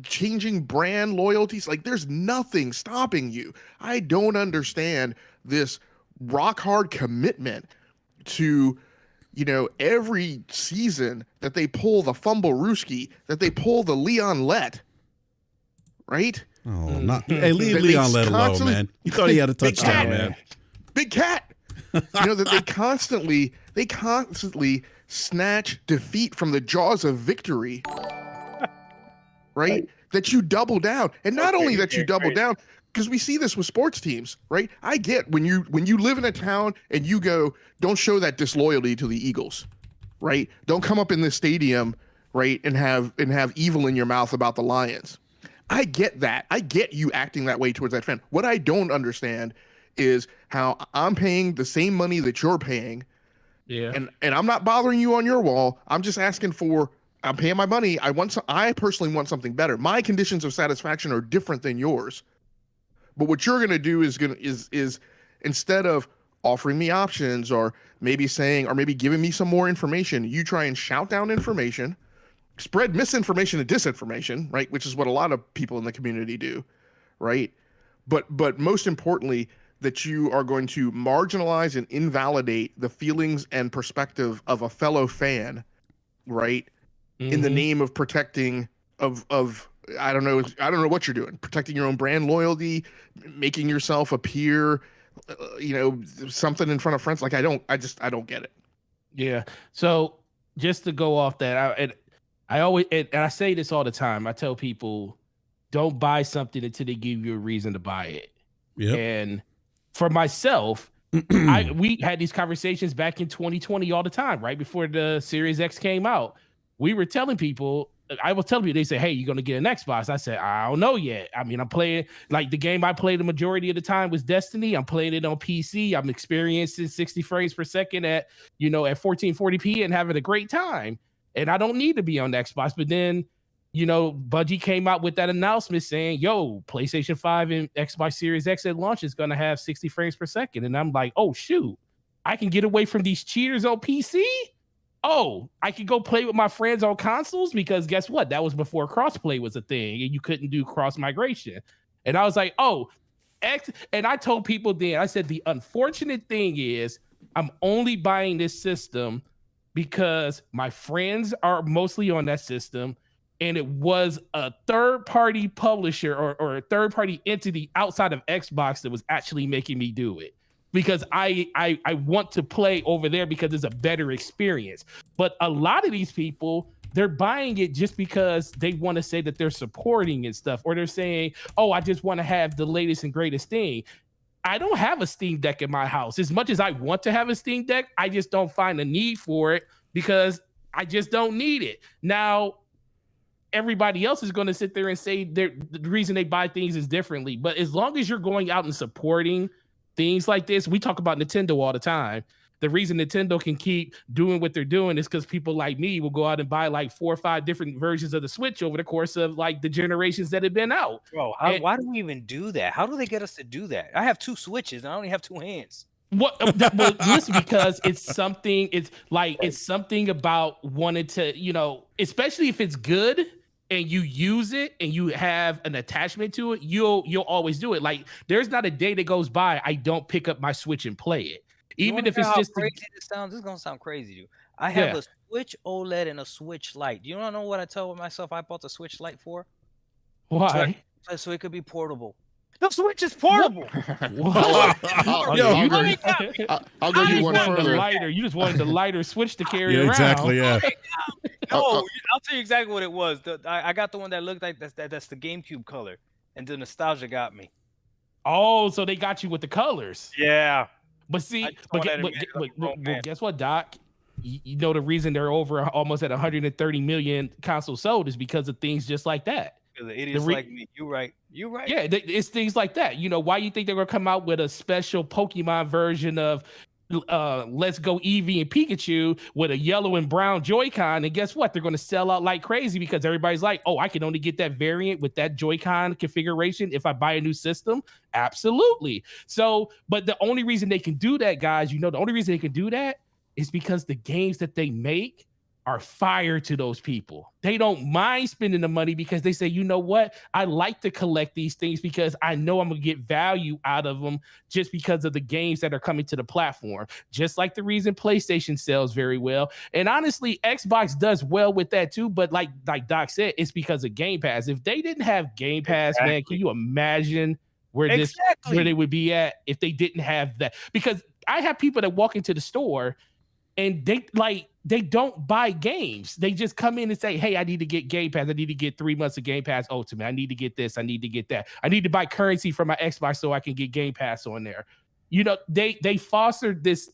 Speaker 3: changing brand loyalties. Like, there's nothing stopping you. I don't understand this rock hard commitment to every season that they pull the fumble Rooski, that they pull the Leon Let, right?
Speaker 1: Oh, not hey, leave
Speaker 3: That they
Speaker 1: Leon let alone,
Speaker 3: constantly-
Speaker 1: man. He thought he had a
Speaker 3: Big
Speaker 1: touchdown,
Speaker 3: cat.
Speaker 1: man.
Speaker 3: Big cat. That they constantly snatch defeat from the jaws of victory, right? That you double down, and not only that you double down, because we see this with sports teams, right? I get when you live in a town and you go, don't show that disloyalty to the Eagles, right? Don't come up in this stadium, right, and have evil in your mouth about the Lions. I get that. I get you acting that way towards that fan. What I don't understand is how I'm paying the same money that you're paying, and I'm not bothering you on your wall. I'm just asking I'm paying my money. I personally want something better. My conditions of satisfaction are different than yours. But what you're gonna do is instead of offering me options or maybe giving me some more information, you try and shout down information, spread misinformation and disinformation, right? Which is what a lot of people in the community do, right? But most importantly, that you are going to marginalize and invalidate the feelings and perspective of a fellow fan, right? In the name of protecting of I don't know what you're doing, protecting your own brand loyalty, making yourself appear, something in front of friends. Like I don't get it.
Speaker 4: Yeah. So just to go off that, I always I say this all the time. I tell people, don't buy something until they give you a reason to buy it.
Speaker 1: Yep.
Speaker 4: And for myself, we had these conversations back in 2020 all the time, right before the Series X came out. We were telling people, I was telling people, they say, hey, you're going to get an Xbox. I said, I don't know yet. I mean, I'm playing, like the game I played the majority of the time was Destiny. I'm playing it on PC. I'm experiencing 60 frames per second at 1440p and having a great time. And I don't need to be on Xbox. But then, Bungie came out with that announcement saying, yo, PlayStation 5 and Xbox Series X at launch is going to have 60 frames per second. And I'm like, oh, shoot, I can get away from these cheaters on PC? Oh, I could go play with my friends on consoles, because guess what? That was before crossplay was a thing and you couldn't do cross migration. And I was like, and I told people then, I said, the unfortunate thing is I'm only buying this system because my friends are mostly on that system. And it was a third-party publisher or a third-party entity outside of Xbox that was actually making me do it. Because I want to play over there because it's a better experience. But a lot of these people, they're buying it just because they want to say that they're supporting and stuff. Or they're saying, oh, I just want to have the latest and greatest thing. I don't have a Steam Deck in my house. As much as I want to have a Steam Deck, I just don't find a need for it because I just don't need it. Now, everybody else is going to sit there and say the reason they buy things is differently. But as long as you're going out and supporting things like this, we talk about Nintendo all the time. The reason Nintendo can keep doing what they're doing is because people like me will go out and buy like 4 or 5 different versions of the Switch over the course of like the generations that have been out.
Speaker 2: Bro, why do we even do that? How do they get us to do that? I have 2 Switches and I only have 2 hands.
Speaker 4: Well, listen, because it's something about wanting to, especially if it's good and you use it and you have an attachment to it, you'll always do it. Like there's not a day that goes by I don't pick up my Switch and play it. Even if it's just
Speaker 2: crazy this sounds. This is gonna sound crazy, dude. I have a Switch OLED and a Switch Lite. Do you want to know what I told myself I bought the Switch Lite for?
Speaker 4: Why?
Speaker 2: So it could be portable. The Switch is portable.
Speaker 3: I'll go you one further.
Speaker 4: You just wanted the lighter Switch to carry around.
Speaker 1: Exactly. Yeah.
Speaker 2: No, I'll tell you exactly what it was. I got the one that looked like that's the GameCube color, and the nostalgia got me.
Speaker 4: Oh, so they got you with the colors.
Speaker 2: Yeah.
Speaker 4: But see, but guess what, Doc? You know the reason they're over almost at 130 million consoles sold is because of things just like that.
Speaker 2: The idiots like me. You're right.
Speaker 4: Yeah, it's things like that. Why you think they're gonna come out with a special Pokemon version of Let's Go Eevee and Pikachu with a yellow and brown Joy-Con? And guess what? They're gonna sell out like crazy because everybody's like, oh, I can only get that variant with that Joy-Con configuration if I buy a new system. Absolutely. So, but the only reason they can do that, guys, the only reason they can do that is because the games that they make are fire to those people. They don't mind spending the money because they say, you know what? I like to collect these things because I know I'm going to get value out of them just because of the games that are coming to the platform. Just like the reason PlayStation sells very well. And honestly, Xbox does well with that too. But like Doc said, it's because of Game Pass. If they didn't have Game Pass, man, can you imagine where they would be at if they didn't have that? Because I have people that walk into the store and they don't buy games. They just come in and say, hey, I need to get Game Pass. I need to get 3 months of Game Pass Ultimate. I need to get this. I need to get that. I need to buy currency for my Xbox so I can get Game Pass on there. You know, they fostered this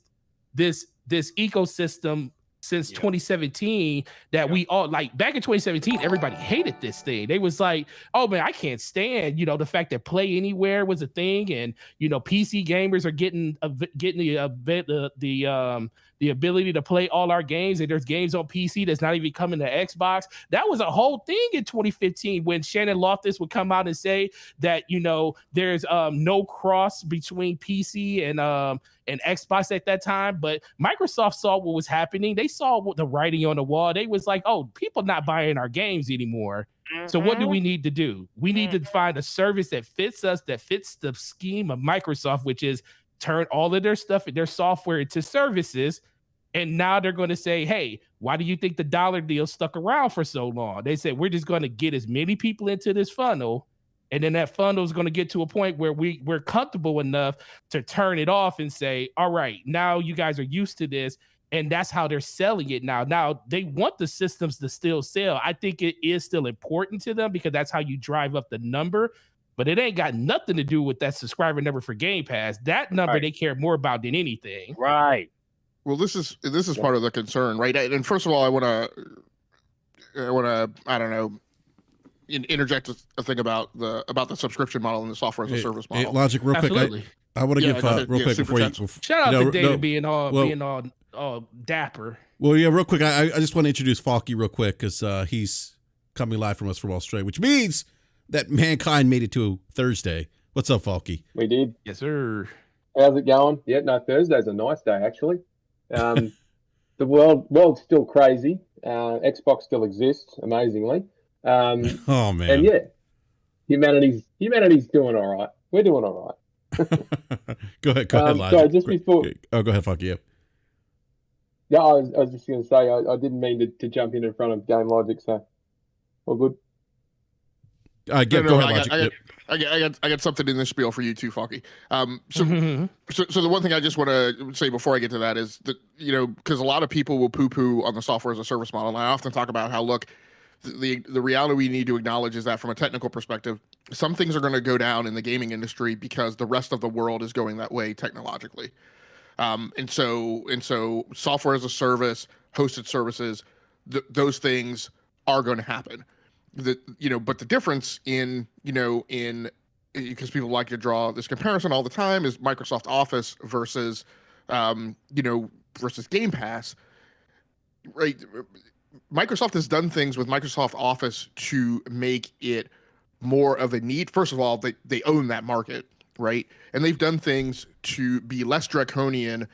Speaker 4: ecosystem since 2017 that we all like. Back in 2017, everybody hated this thing. They was like, oh man, I can't stand, you know, the fact that Play Anywhere was a thing, and you know, PC gamers are getting the ability to play all our games, and there's games on PC that's not even coming to Xbox. That was a whole thing in 2015 when Shannon Loftus would come out and say that, you know, there's no cross between PC and Xbox at that time. But Microsoft saw what was happening. They saw the writing on the wall. They was like, oh, people not buying our games anymore. So what do we need to do? We need to find a service that fits us, that fits the scheme of Microsoft, which is turn all of their stuff, their software into services. And now they're going to say, hey, why do you think the dollar deal stuck around for so long? They said, we're just going to get as many people into this funnel. And then that funnel is going to get to a point where we're comfortable enough to turn it off and say, all right, now you guys are used to this. And that's how they're selling it now. Now, they want the systems to still sell. I think it is still important to them because that's how you drive up the number. But it ain't got nothing to do with that subscriber number for Game Pass. That number they care more about than anything.
Speaker 2: Right.
Speaker 3: Well, this is part of the concern, right? And first of all, I want to I don't know, interject a thing about the subscription model and the software as a service model.
Speaker 1: Logic, real
Speaker 4: Absolutely.
Speaker 1: quick. I want to give real quick before you.
Speaker 4: Shout out to Data being all dapper.
Speaker 1: Well, yeah, real quick. I just want to introduce Falky real quick because he's coming live from us from Australia, which means that Mankind made it to Thursday. What's up, Falky?
Speaker 5: We did.
Speaker 4: Yes, sir.
Speaker 5: How's it going? Yeah, no, Thursday's a nice day, actually. The world's still crazy. Xbox still exists, amazingly.
Speaker 1: Oh, man.
Speaker 5: And yeah, humanity's doing all right. We're doing all right.
Speaker 1: Go ahead, Logic.
Speaker 5: So just before...
Speaker 1: Oh, go ahead, Falky.
Speaker 5: Yeah, I was just going to say, I didn't mean to jump in front of Game Logic, so all good.
Speaker 1: Go ahead, Logic.
Speaker 3: I got something in this spiel for you too, Falky. So the one thing I just want to say before I get to that is that, you know, because a lot of people will poo-poo on the software as a service model, and I often talk about how, look, the reality we need to acknowledge is that from a technical perspective, some things are going to go down in the gaming industry because the rest of the world is going that way technologically. And so software as a service, hosted services, those things are going to happen. But the difference because people like to draw this comparison all the time is Microsoft Office versus Game Pass, right? Microsoft has done things with Microsoft Office to make it more of a need. First of all, they own that market, right? And they've done things to be less draconian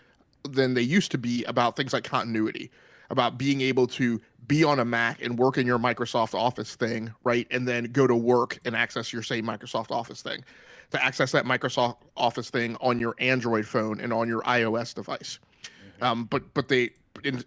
Speaker 3: than they used to be about things like continuity, about being able to be on a Mac and work in your Microsoft Office thing, right? And then go to work and access your same Microsoft Office thing. To access that Microsoft Office thing on your Android phone and on your iOS device.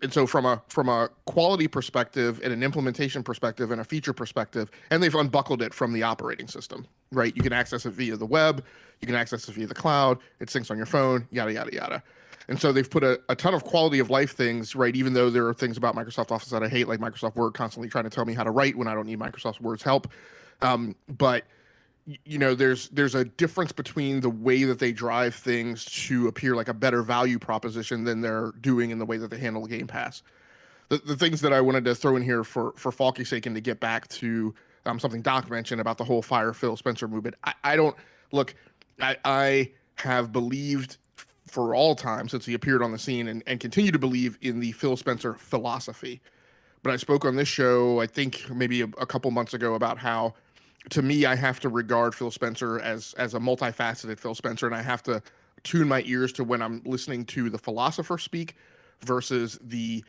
Speaker 3: So from a quality perspective and an implementation perspective and a feature perspective, and they've unbuckled it from the operating system, right? You can access it via the web, you can access it via the cloud, it syncs on your phone, yada, yada, yada. And so they've put a ton of quality of life things, right? Even though there are things about Microsoft Office that I hate, like Microsoft Word constantly trying to tell me how to write when I don't need Microsoft Word's help. But there's a difference between the way that they drive things to appear like a better value proposition than they're doing in the way that they handle Game Pass. The things that I wanted to throw in here for Falky's sake and to get back to something Doc mentioned about the whole fire Phil Spencer movement. I have believed for all time since he appeared on the scene and continue to believe in the Phil Spencer philosophy. But I spoke on this show, I think maybe a couple months ago, about how, to me, I have to regard Phil Spencer as a multifaceted Phil Spencer, and I have to tune my ears to when I'm listening to the philosopher speak versus the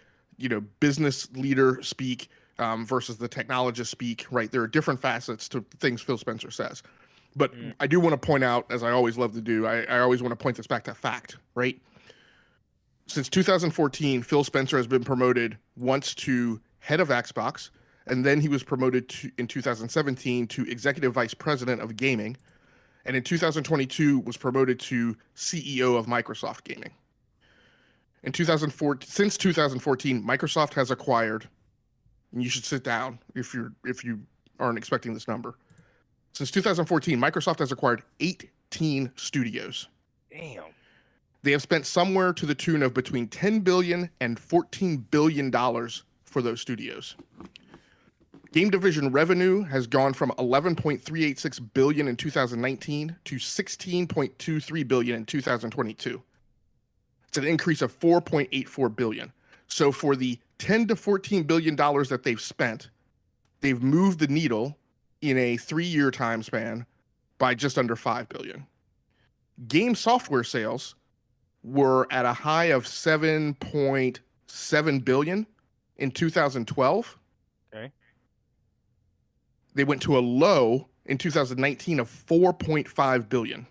Speaker 3: business leader speak versus the technologist speak, right? There are different facets to things Phil Spencer says. But I do want to point out, as I always love to do, I always want to point this back to fact, right? Since 2014, Phil Spencer has been promoted once to head of Xbox, and then he was promoted in 2017 to executive vice president of gaming, and in 2022 was promoted to CEO of Microsoft Gaming. Since 2014, Microsoft has acquired, and you should sit down if you aren't expecting this number. Since 2014, Microsoft has acquired 18 studios.
Speaker 2: Damn.
Speaker 3: They have spent somewhere to the tune of between $10 billion and $14 billion for those studios. Game division revenue has gone from $11.386 billion in 2019 to $16.23 billion in 2022. It's an increase of $4.84 billion. So for the $10 to $14 billion that they've spent, they've moved the needle in a 3-year time span by just under $5 billion. Game software sales were at a high of $7.7 billion in 2012.
Speaker 2: Okay.
Speaker 3: They went to a low in 2019 of $4.5 billion.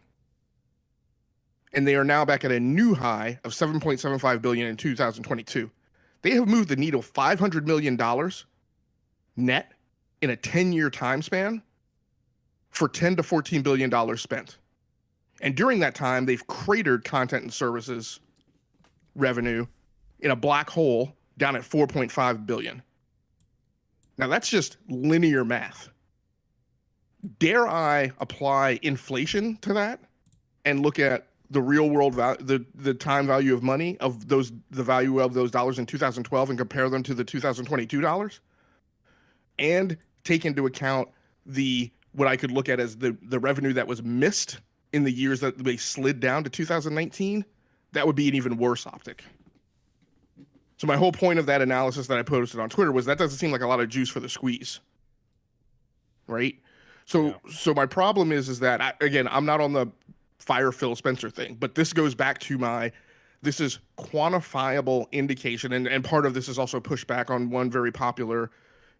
Speaker 3: And they are now back at a new high of $7.75 billion in 2022. They have moved the needle $500 million net in a 10-year time span for $10 to $14 billion spent. And during that time, they've cratered content and services revenue in a black hole down at $4.5 billion. Now, that's just linear math. Dare I apply inflation to that and look at the real world value, the time value of money of the value of those dollars in 2012 and compare them to the 2022 dollars, and take into account what I could look at as the revenue that was missed in the years that they slid down to 2019, that would be an even worse optic. So my whole point of that analysis that I posted on Twitter was that doesn't seem like a lot of juice for the squeeze, right? So my problem is that, I'm not on the fire Phil Spencer thing, but this goes back to this is quantifiable indication, and part of this is also pushed back on one very popular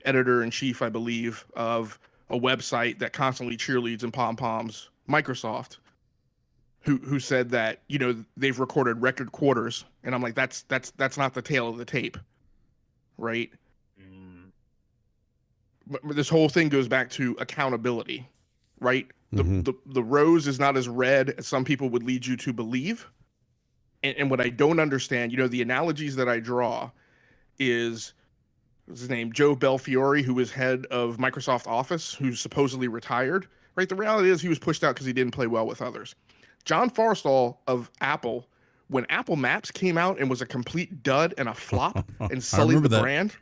Speaker 3: editor-in-chief, I believe, of a website that constantly cheerleads and pom-poms Microsoft, who said that, they've recorded record quarters, and I'm like, that's not the tail of the tape, right? But this whole thing goes back to accountability, right? The rose is not as red as some people would lead you to believe, and what I don't understand, the analogies that I draw is, what's his name, Joe Belfiore, who was head of Microsoft Office, who's supposedly retired. Right, the reality is he was pushed out because he didn't play well with others. John Forstall of Apple, when Apple Maps came out and was a complete dud and a flop and sullied the brand,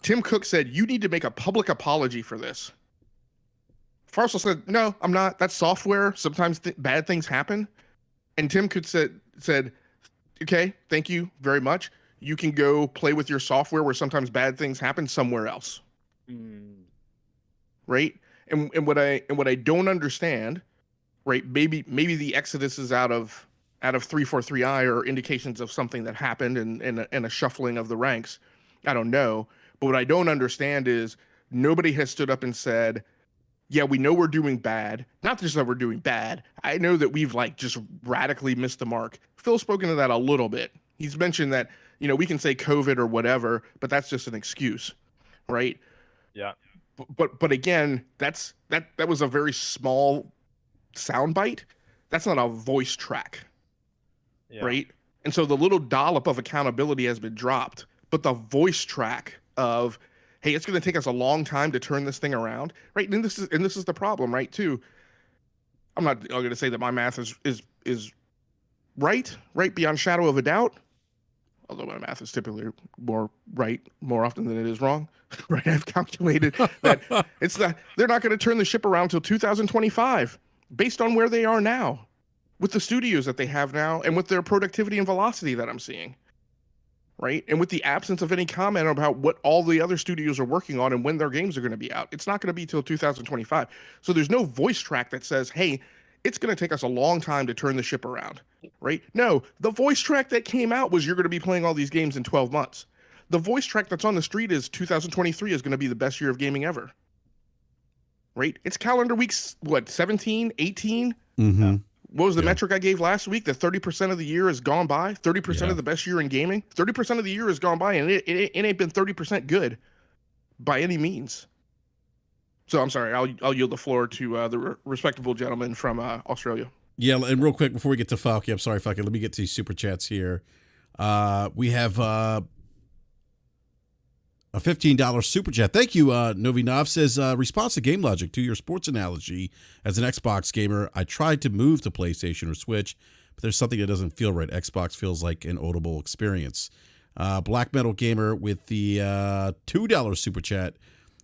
Speaker 3: Tim Cook said, "You need to make a public apology for this." Forstall said, "No, I'm not. That's software. Sometimes bad things happen." And Tim Cook said, "Okay, thank you very much. You can go play with your software where sometimes bad things happen somewhere else." Right? And what I don't understand, right? Maybe the exodus is out of 343i or indications of something that happened and a shuffling of the ranks. I don't know. But what I don't understand is nobody has stood up and said, "Yeah, we know we're doing bad. Not just that we're doing bad. I know that we've just radically missed the mark." Phil's spoken to that a little bit. He's mentioned that, we can say COVID or whatever, but that's just an excuse, right?
Speaker 2: Yeah.
Speaker 3: But again, that was a very small soundbite. That's not a voice track, right? And so the little dollop of accountability has been dropped, but the voice track of, hey, it's going to take us a long time to turn this thing around, right? And this is the problem, right? Too. I'm not going to say that my math is right beyond shadow of a doubt. Although my math is typically more right more often than it is wrong, right? I've calculated that they're not going to turn the ship around till 2025, based on where they are now, with the studios that they have now, and with their productivity and velocity that I'm seeing, right? And with the absence of any comment about what all the other studios are working on and when their games are going to be out, it's not going to be till 2025. So there's no voice track that says, "Hey, it's going to take us a long time to turn the ship around," right? No, the voice track that came out was, "You're going to be playing all these games in 12 months. the voice track that's on the street is 2023 is going to be the best year of gaming ever. Right? It's calendar weeks, 17, 18?
Speaker 1: Mm-hmm.
Speaker 3: What was the metric I gave last week? That 30% of the year has gone by? 30% of the best year in gaming? 30% of the year has gone by, and it ain't been 30% good by any means. So I'm sorry, I'll yield the floor to the respectable gentleman from Australia.
Speaker 1: Yeah, and real quick before we get to Falky, I'm sorry, Falky, let me get to these super chats here. We have a $15 super chat. Thank you, Novinov says, response to Game Logic, to your sports analogy, as an Xbox gamer, I tried to move to PlayStation or Switch, but there's something that doesn't feel right. Xbox feels like an audible experience. Black Metal Gamer with the $2 super chat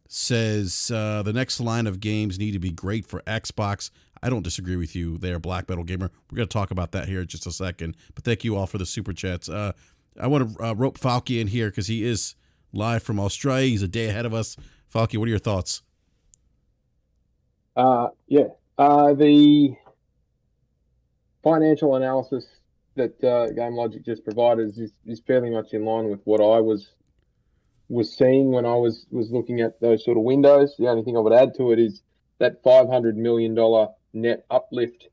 Speaker 1: says, the next line of games need to be great for Xbox. I don't disagree with you there, Black Metal Gamer. We're going to talk about that here in just a second, but thank you all for the super chats. I want to rope Falky in here because he is live from Australia. He's a day ahead of us. Falky, what are your thoughts?
Speaker 5: The financial analysis that Game Logic just provided is fairly much in line with what I was seeing when I was looking at those sort of windows. The only thing I would add to it is that $500 million net uplift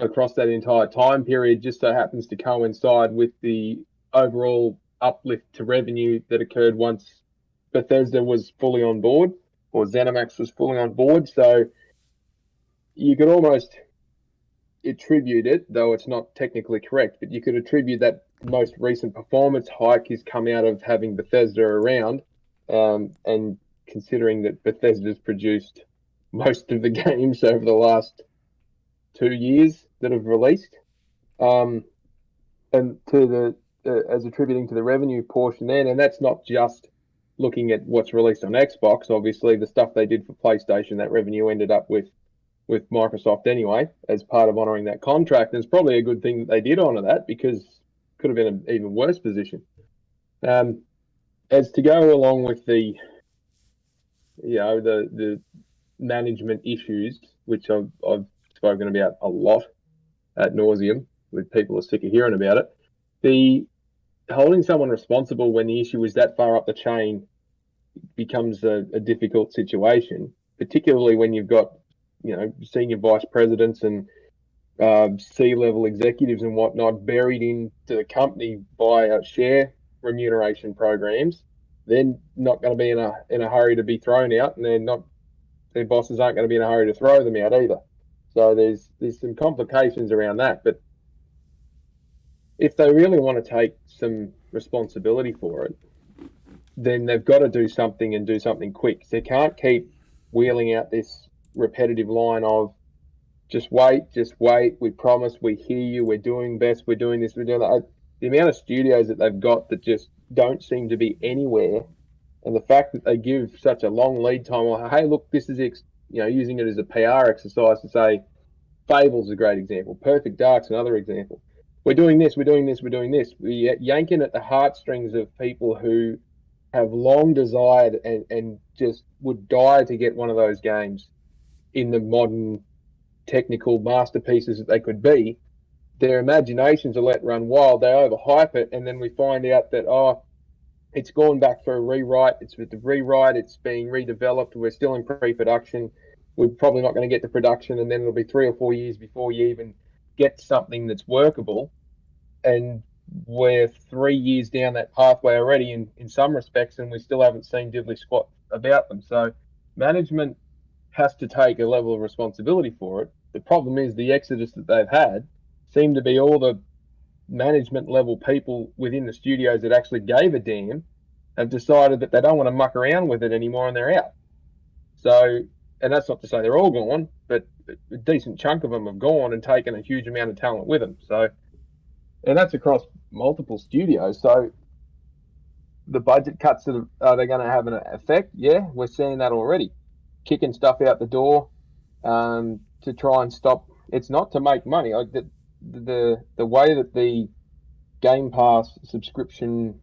Speaker 5: across that entire time period just so happens to coincide with the overall uplift to revenue that occurred once Bethesda was fully on board, or ZeniMax was fully on board. So you could almost attribute it, though it's not technically correct, but you could attribute that most recent performance hike has come out of having Bethesda around, and considering that Bethesda's produced most of the games over the last 2 years that have released, and to the as attributing to the revenue portion then, and that's not just looking at what's released on Xbox. Obviously, the stuff they did for PlayStation, that revenue ended up with Microsoft anyway, as part of honouring that contract. And it's probably a good thing that they did honour that, because it could have been an even worse position. As to go along with the management issues, which I've spoken about a lot ad nauseum, with people are sick of hearing about it. The holding someone responsible when the issue is that far up the chain becomes a difficult situation, particularly when you've got senior vice presidents and C-level executives and whatnot buried into the company via share remuneration programs. They're not going to be in a hurry to be thrown out, and their bosses aren't going to be in a hurry to throw them out either. So there's some complications around that. But if they really want to take some responsibility for it, then they've got to do something, and do something quick. They can't keep wheeling out this repetitive line of just wait, we promise, we hear you, we're doing best, we're doing this, we're doing that. The amount of studios that they've got that just don't seem to be anywhere, and the fact that they give such a long lead time, or hey, look, this is using it as a PR exercise to say Fable's a great example, Perfect Dark's another example. We're doing this, we're doing this, we're doing this. We're yanking at the heartstrings of people who have long desired and just would die to get one of those games in the modern technical masterpieces that they could be. Their imaginations are let run wild. They overhype it, and then we find out that it's gone back for a rewrite. It's with the rewrite. It's being redeveloped. We're still in pre-production. We're probably not going to get to production, and then it'll be 3 or 4 years before you even get something that's workable. And we're 3 years down that pathway already in some respects, and we still haven't seen diddly squat about them. So management has to take a level of responsibility for it. The problem is the exodus that they've had seem to be all the management level people within the studios that actually gave a damn have decided that they don't want to muck around with it anymore, and they're out. So, and that's not to say they're all gone, but a decent chunk of them have gone and taken a huge amount of talent with them. So, and that's across multiple studios. So the budget cuts are they going to have an effect? Yeah, we're seeing that already. Kicking stuff out the door to try and stop. It's not to make money. Like the way that the Game Pass subscription,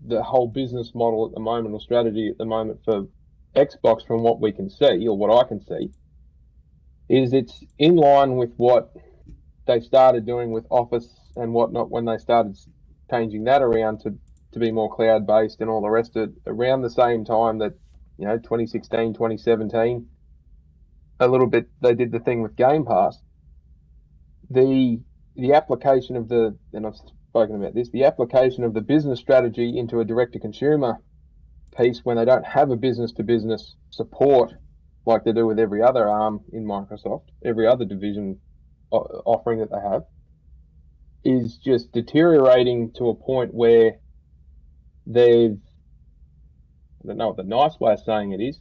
Speaker 5: the whole business model at the moment, or strategy at the moment for Xbox, from what we can see, or what I can see, is it's in line with what they started doing with Office and whatnot when they started changing that around to to be more cloud based and all the rest of it, around the same time that 2016, 2017, a little bit they did the thing with Game Pass. The application of and I've spoken about this, the application of the business strategy into a direct to consumer piece when they don't have a business to business support like they do with every other arm in Microsoft, every other division offering that they have, is just deteriorating to a point where they've, I don't know what the nice way of saying it is,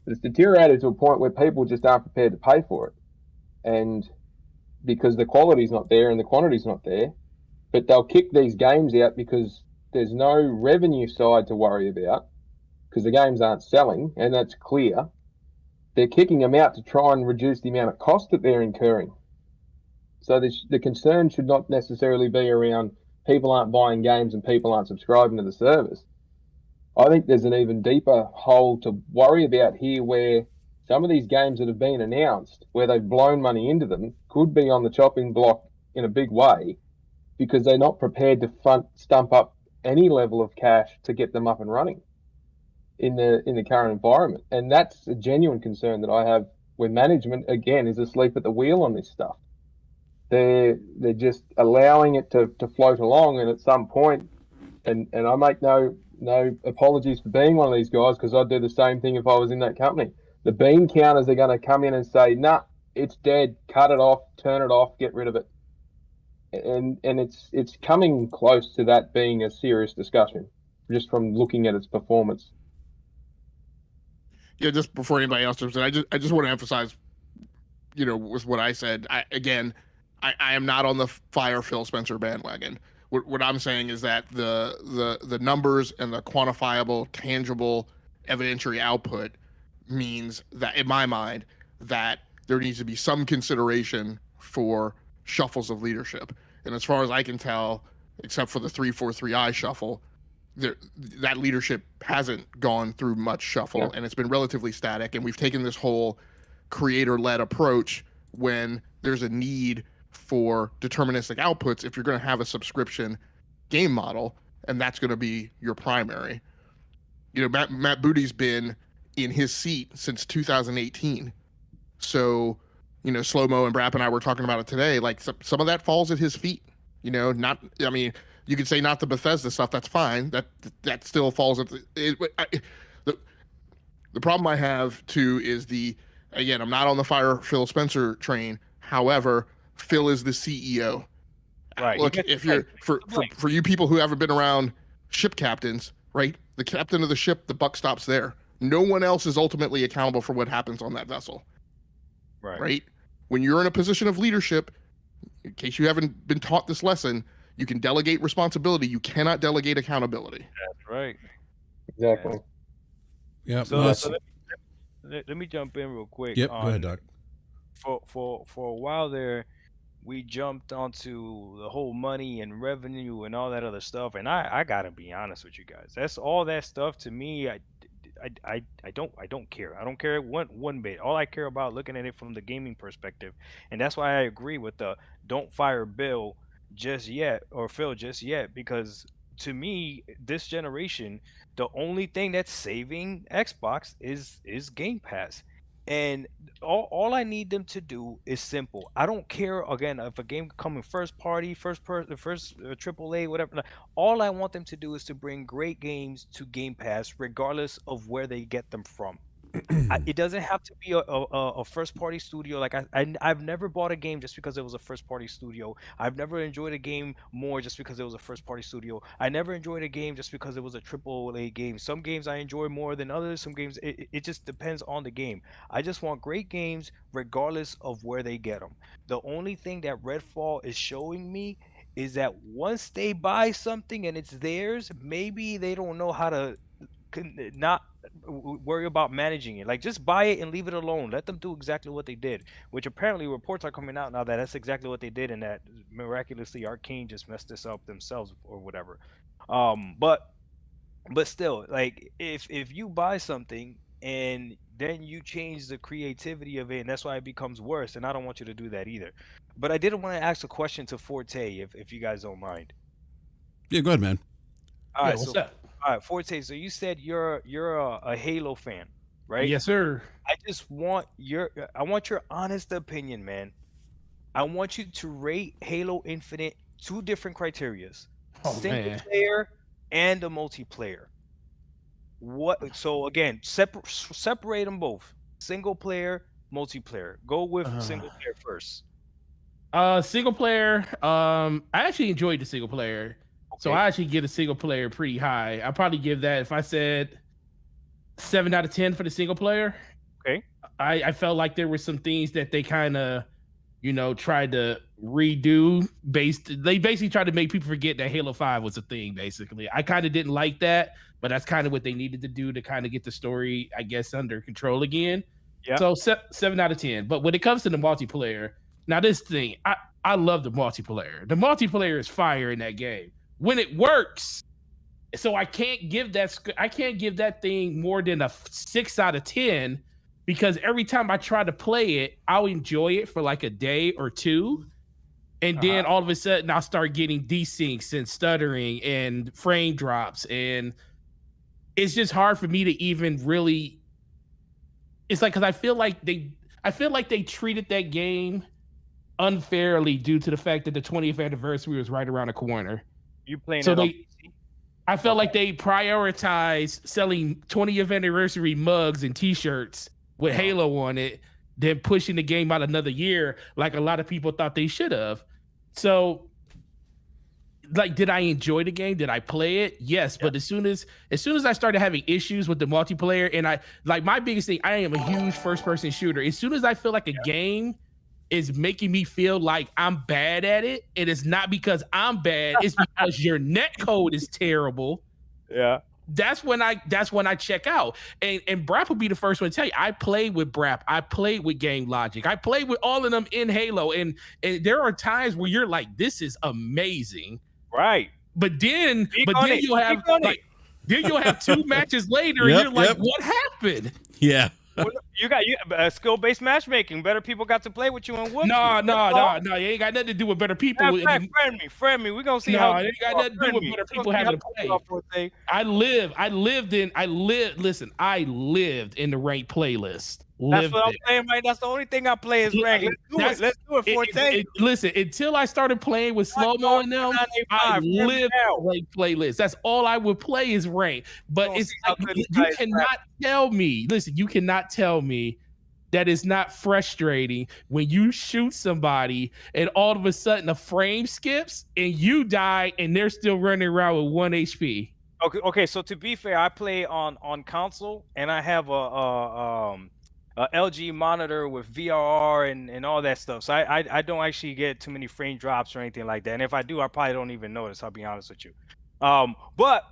Speaker 5: but it's deteriorated to a point where people just aren't prepared to pay for it. And because the quality's not there and the quantity's not there, but they'll kick these games out because there's no revenue side to worry about because the games aren't selling, and that's clear. They're kicking them out to try and reduce the amount of cost that they're incurring. So the concern should not necessarily be around people aren't buying games and people aren't subscribing to the service. I think there's an even deeper hole to worry about here where some of these games that have been announced, where they've blown money into them, could be on the chopping block in a big way because they're not prepared to stump up any level of cash to get them up and running in the current environment. And that's a genuine concern that I have with management, again, is asleep at the wheel on this stuff. They're just allowing it to float along, and at some point, and I make no apologies for being one of these guys because I'd do the same thing if I was in that company. The bean counters are going to come in and say, nah, it's dead, cut it off, turn it off, get rid of it. And it's coming close to that being a serious discussion just from looking at its performance.
Speaker 3: Yeah, just before anybody else jumps in, I just want to emphasize, with what I said. I am not on the fire Phil Spencer bandwagon. What I'm saying is that the numbers and the quantifiable, tangible evidentiary output means that, in my mind, that there needs to be some consideration for shuffles of leadership. And as far as I can tell, except for the 3-4-3-I shuffle, that leadership hasn't gone through much shuffle, and it's been relatively static. And we've taken this whole creator-led approach when there's a need for deterministic outputs if you're going to have a subscription game model, and that's going to be your primary. Matt Booty's been in his seat since 2018. So, Slow-Mo and BRAP and I were talking about it today. Like, some of that falls at his feet. You could say not the Bethesda stuff. That's fine. That still falls at the problem I have too is again, I'm not on the fire Phil Spencer train. However, Phil is the CEO.
Speaker 2: Right.
Speaker 3: Look, if you're for you people who haven't been around ship captains, right? The captain of the ship, the buck stops there. No one else is ultimately accountable for what happens on that vessel. Right? When you're in a position of leadership, in case you haven't been taught this lesson, you can delegate responsibility. You cannot delegate accountability.
Speaker 2: That's right.
Speaker 5: Exactly.
Speaker 1: Yeah.
Speaker 2: So let me jump in real quick.
Speaker 1: Yep. Go ahead, Doc.
Speaker 2: For a while there, we jumped onto the whole money and revenue and all that other stuff, and I gotta be honest with you guys. That's all that stuff to me. I don't care. I don't care one bit. All I care about looking at it from the gaming perspective, and that's why I agree with the don't fire Bill just yet or Phil just yet, because to me this generation the only thing that's saving Xbox is Game Pass, and all I need them to do is simple. I don't care again if a game coming first party, first AAA, whatever. All I want them to do is to bring great games to Game Pass regardless of where they get them from. It doesn't have to be a first party studio. Like I've never bought a game just because it was a first party studio. I've never enjoyed a game more just because it was a first party studio. I never enjoyed a game just because it was a AAA game. Some games I enjoy more than others. Some games it just depends on the game. I just want great games regardless of where they get them. The only thing that Redfall is showing me is that once they buy something and it's theirs, maybe they don't know how to not worry about managing it. Like, just buy it and leave it alone. Let them do exactly what they did, which apparently reports are coming out now that that's exactly what they did, and that miraculously Arcane just messed this up themselves or whatever. But still, like, if you buy something and then you change the creativity of it, and that's why it becomes worse, and I don't want you to do that either. But I didn't want to ask a question to Forte, if you guys don't mind.
Speaker 1: Yeah, go ahead, man.
Speaker 2: All
Speaker 4: Yeah,
Speaker 2: right,
Speaker 4: what's
Speaker 2: so
Speaker 4: up?
Speaker 2: all right, Forte. So you said you're a Halo fan, right?
Speaker 4: Yes, sir.
Speaker 2: I want your honest opinion, man. I want you to rate Halo Infinite two different criterias:
Speaker 4: Oh
Speaker 2: single
Speaker 4: man.
Speaker 2: player and a multiplayer. What? So again, separate them both: single player, multiplayer. Go with
Speaker 4: Uh,
Speaker 2: single player first.
Speaker 4: Single player. I actually enjoyed the single player, so
Speaker 2: Okay.
Speaker 4: I actually give the single player pretty high. I probably give that if I said 7 out of 10 for the single player.
Speaker 2: Okay.
Speaker 4: I felt like there were some things that they kind of, tried to redo. They basically tried to make people forget that Halo 5 was a thing. Basically, I kind of didn't like that, but that's kind of what they needed to do to kind of get the story, I guess, under control again.
Speaker 2: Yeah.
Speaker 4: So 7 out of 10. But when it comes to the multiplayer, now this thing, I love the multiplayer. The multiplayer is fire in that game when it works. So I can't give that thing more than a 6 out of 10 because every time I try to play it, I'll enjoy it for like a day or two. And then all of a sudden I'll start getting desyncs and stuttering and frame drops. And it's just hard for me to even really. It's like, cause I feel like they treated that game unfairly due to the fact that the 20th anniversary was right around the corner.
Speaker 2: You playing
Speaker 4: So
Speaker 2: it on
Speaker 4: they,
Speaker 2: PC?
Speaker 4: I felt like they prioritized selling 20th anniversary mugs and T-shirts with Halo on it than pushing the game out another year, like a lot of people thought they should have. So, like, did I enjoy the game? Did I play it? Yes, but as soon as I started having issues with the multiplayer, and my biggest thing, I am a huge first-person shooter. As soon as I feel like a game is making me feel like I'm bad at it, and it's not because I'm bad, it's because your net code is terrible.
Speaker 2: Yeah.
Speaker 4: That's when I check out. And BRAP will be the first one to tell you, I played with BRAP, I played with Game Logic, I played with all of them in Halo, and there are times where you're like, this is amazing.
Speaker 2: Right.
Speaker 4: But then you'll have two matches later, and
Speaker 1: Yep,
Speaker 4: you're like,
Speaker 1: yep.
Speaker 4: what happened?
Speaker 1: Yeah.
Speaker 2: Well, you got skill-based matchmaking. Better people got to play with you and whoop
Speaker 4: No,
Speaker 2: you.
Speaker 4: You ain't got nothing to do with better people.
Speaker 2: Friend me. We're gonna see
Speaker 4: No,
Speaker 2: how
Speaker 4: it ain't got nothing to do with better people having to play. I lived in the ranked playlist.
Speaker 2: That's what I'm saying, right? That's the only thing I play is ranked. Let's do it, Forte.
Speaker 4: Listen, until I started playing with slow-mo in them, I lived ranked playlists. That's all I would play is ranked. But it's like, you cannot tell me. Listen, you cannot tell me that it's not frustrating when you shoot somebody and all of a sudden a frame skips and you die and they're still running around with 1 HP.
Speaker 2: Okay. So to be fair, I play on console and I have a LG monitor with VRR and all that stuff. So I don't actually get too many frame drops or anything like that. And if I do, I probably don't even notice. I'll be honest with you. But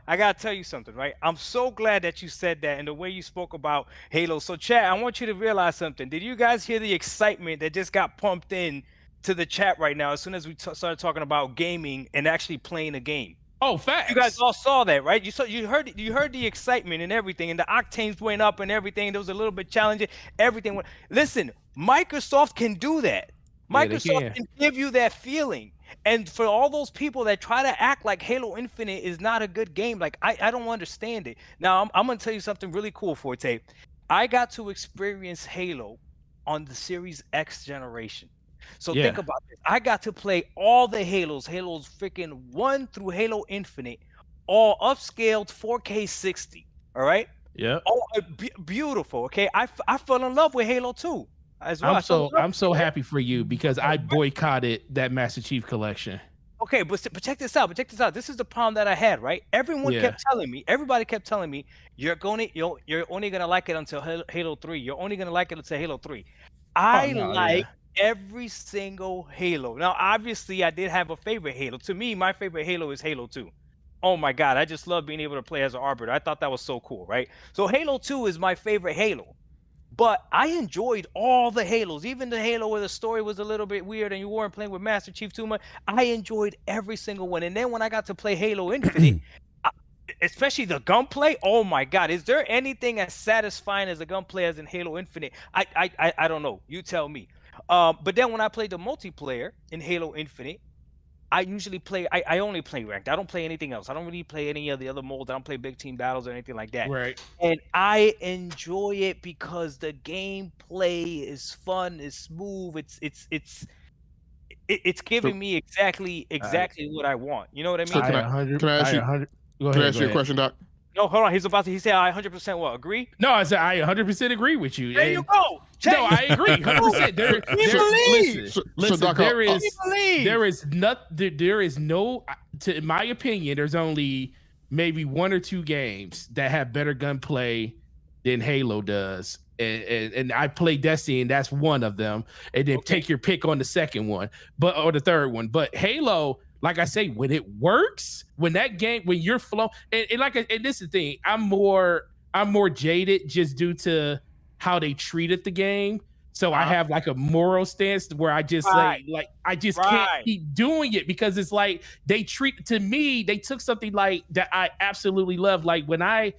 Speaker 2: I gotta tell you something, right? I'm so glad that you said that and the way you spoke about Halo. So chat, I want you to realize something. Did you guys hear the excitement that just got pumped in to the chat right now as soon as we started talking about gaming and actually playing a game?
Speaker 4: Oh, facts.
Speaker 2: You guys all saw that, right? You heard the excitement and everything, and the octanes went up and everything. There was a little bit challenging. Everything went. Listen, Microsoft can do that. Microsoft can give you that feeling. And for all those people that try to act like Halo Infinite is not a good game, like I don't understand it. Now I'm gonna tell you something really cool, Forte. I got to experience Halo on the Series X generation. So think about this. I got to play all the Halos freaking 1 through Halo Infinite, all upscaled 4K 60. All right.
Speaker 4: Yeah.
Speaker 2: Oh, beautiful. Okay. I fell in love with Halo 2 as well.
Speaker 4: I'm so happy for you because I boycotted that Master Chief collection.
Speaker 2: Okay, but check this out. This is the problem that I had, right? Everybody kept telling me, you're only gonna like it until Halo 3. You're only gonna like it until Halo 3. Every single Halo. Now, obviously, I did have a favorite Halo. To me, my favorite Halo is Halo 2. Oh my God, I just love being able to play as an Arbiter. I thought that was so cool, right? So Halo 2 is my favorite Halo. But I enjoyed all the Halos, even the Halo where the story was a little bit weird and you weren't playing with Master Chief too much. I enjoyed every single one. And then when I got to play Halo Infinite, especially the gunplay, oh my God, is there anything as satisfying as a gunplay as in Halo Infinite? I don't know. You tell me. But then when I played the multiplayer in Halo Infinite, I usually play. I only play ranked. I don't play anything else. I don't really play any of the other modes. I don't play big team battles or anything like that.
Speaker 4: Right.
Speaker 2: And I enjoy it because the gameplay is fun, it's smooth, it's giving me exactly what I want. You know what I mean?
Speaker 3: So can I ask you?
Speaker 4: Go
Speaker 3: Can I
Speaker 4: ahead,
Speaker 3: ask you a question, Doc?
Speaker 2: No, hold on. He said I 100% what? Agree?
Speaker 4: No, I said I 100% agree with you.
Speaker 2: There you go.
Speaker 4: No, I agree 100%. Listen,
Speaker 3: Doc,
Speaker 4: there is no, in my opinion, there's only maybe 1 or 2 games that have better gunplay than Halo does. And I play Destiny, and that's one of them. And then take your pick on the second one, or the third one. But Halo, like I say, when it works, when you're flowing, and this is the thing, I'm more jaded just due to how they treated the game. So I have like a moral stance where I just can't keep doing it, because it's like they took something like that I absolutely love. Like when I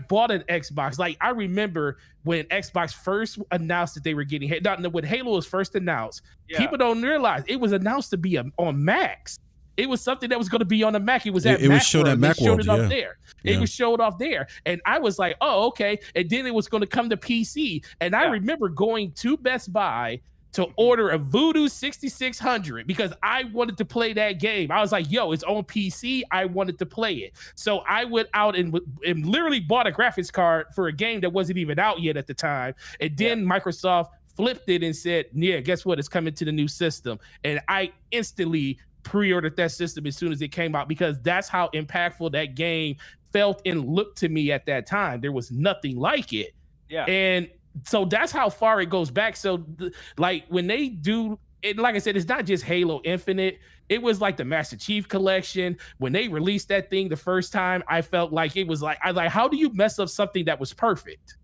Speaker 4: bought an Xbox. Like I remember when Xbox first announced that they were getting when Halo was first announced, people don't realize it was announced to be on Macs. It was something that was going to be on the Mac. It was at Macworld.
Speaker 1: Was shown at Macworld.
Speaker 4: It off there. It was showed off there. And I was like, oh, okay. And then it was going to come to PC. And I remember going to Best Buy to order a Voodoo 6600 because I wanted to play that game. I was like, yo, it's on PC. I wanted to play it. So I went out and literally bought a graphics card for a game that wasn't even out yet at the time. And then Microsoft flipped it and said, yeah, guess what? It's coming to the new system. And I instantly pre-ordered that system as soon as it came out, because that's how impactful that game felt and looked to me at that time. There was nothing like it. Yeah. And so that's how far it goes back. So like when they do it, like I said, it's not just Halo Infinite. It was like the Master Chief Collection. When they released that thing the first time, I felt like it was like, how do you mess up something that was perfect?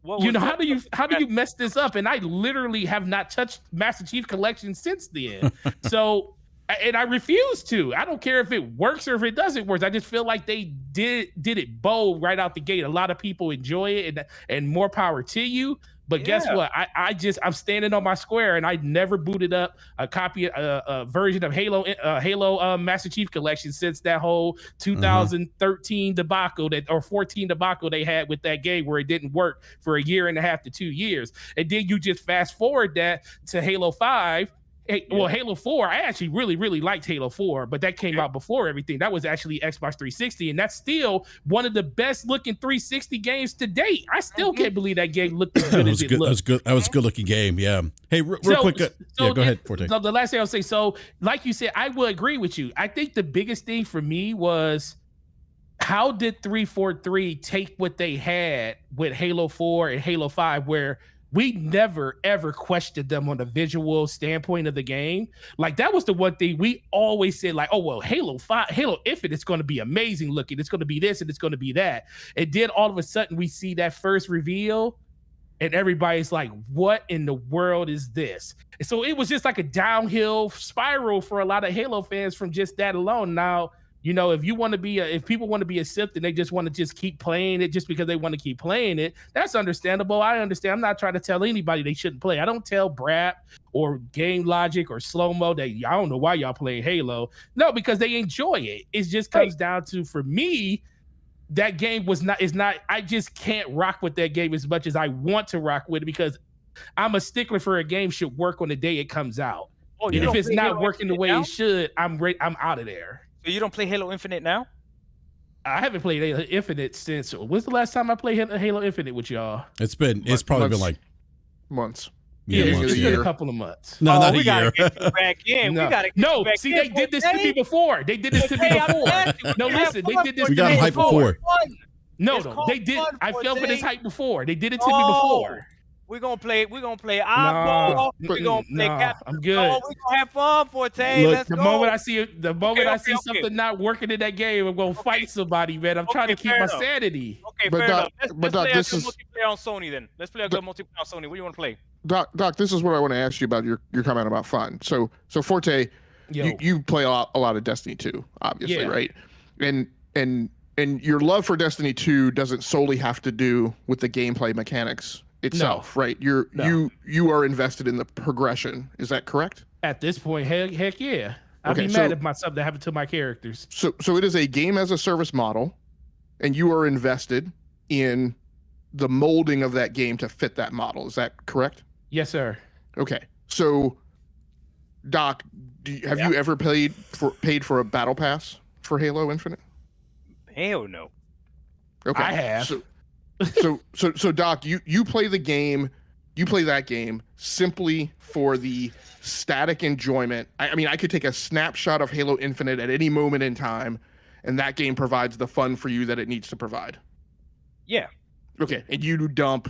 Speaker 4: How do you mess this up? And I literally have not touched Master Chief Collection since then. So, and I refuse to. I don't care if it works or if it doesn't work. I just feel like they did it bold right out the gate. A lot of people enjoy it, and more power to you. But guess what? I'm standing on my square, and I never booted up a version of Halo Master Chief Collection since that whole 2013 debacle or 14 debacle they had with that game, where it didn't work for a year and a half to 2 years. And then you just fast forward that to Halo 5. Well, Halo 4, I actually really, really liked Halo 4, but that came out before everything. That was actually Xbox 360, and that's still one of the best looking 360 games to date. I still can't believe that game looked as good as it looked.
Speaker 1: That was a good looking game, yeah. Hey, real quick. Go ahead, Forte.
Speaker 4: So the last thing I'll say, so like you said, I will agree with you. I think the biggest thing for me was, how did 343 take what they had with Halo 4 and Halo 5, where we never, ever questioned them on the visual standpoint of the game. Like, that was the one thing we always said, like, oh, well, Halo Infinite is going to be amazing looking. It's going to be this and it's going to be that. And then all of a sudden we see that first reveal and everybody's like, what in the world is this? And so it was just like a downhill spiral for a lot of Halo fans from just that alone. Now, if people want to be a sip and they just want to just keep playing it just because they want to keep playing it, that's understandable. I understand. I'm not trying to tell anybody they shouldn't play. I don't tell BRAP or Game Logic or Slow Mo that I don't know why y'all playing Halo. No, because they enjoy it. It just comes down to, for me, that game is not. I just can't rock with that game as much as I want to rock with it, because I'm a stickler for a game should work on the day it comes out. Oh, and if it's not working the way it should, I'm out of there.
Speaker 2: So you don't play Halo Infinite now?
Speaker 4: I haven't played Halo Infinite since. When's the last time I played Halo Infinite with y'all?
Speaker 1: It's probably been like
Speaker 3: months.
Speaker 4: Yeah, it's been a couple of months.
Speaker 1: No, not a
Speaker 2: year.
Speaker 1: Gotta
Speaker 2: get you back in.
Speaker 4: No.
Speaker 2: We gotta get you back
Speaker 4: see,
Speaker 2: in.
Speaker 4: they did this to me before. They did this to me before. No, listen, they did this to me before.
Speaker 1: We got them hyped before.
Speaker 4: No, they did. I fell for this hype before. They did it to me before.
Speaker 2: We're gonna play eyeball. We're gonna play Captain.
Speaker 4: I'm good.
Speaker 2: We're gonna have fun, Forte. Let's go.
Speaker 4: The moment I see something not working in that game, I'm gonna fight somebody, man. I'm trying to keep my sanity.
Speaker 2: Okay, fair enough. Let's play a good multiplayer on Sony then. Let's play a good multiplayer on Sony. What do you want to play?
Speaker 3: Doc, this is what I want to ask you about your comment about fun. So Forte, you play a lot of Destiny 2, obviously, right? And your love for Destiny 2 doesn't solely have to do with the gameplay mechanics itself, right? You are invested in the progression. Is that correct?
Speaker 4: At this point, heck yeah. I'd
Speaker 3: Okay,
Speaker 4: be mad if something happened to my characters.
Speaker 3: So it is a game as a service model, and you are invested in the molding of that game to fit that model. Is that correct?
Speaker 4: Yes, sir.
Speaker 3: Okay. So, Doc, have you ever paid for a battle pass for Halo Infinite?
Speaker 2: Hell no.
Speaker 3: Okay.
Speaker 4: I have.
Speaker 3: So Doc, you play the game, you play that game simply for the static enjoyment. I mean, I could take a snapshot of Halo Infinite at any moment in time, and that game provides the fun for you that it needs to provide.
Speaker 2: Yeah.
Speaker 3: Okay, and you dump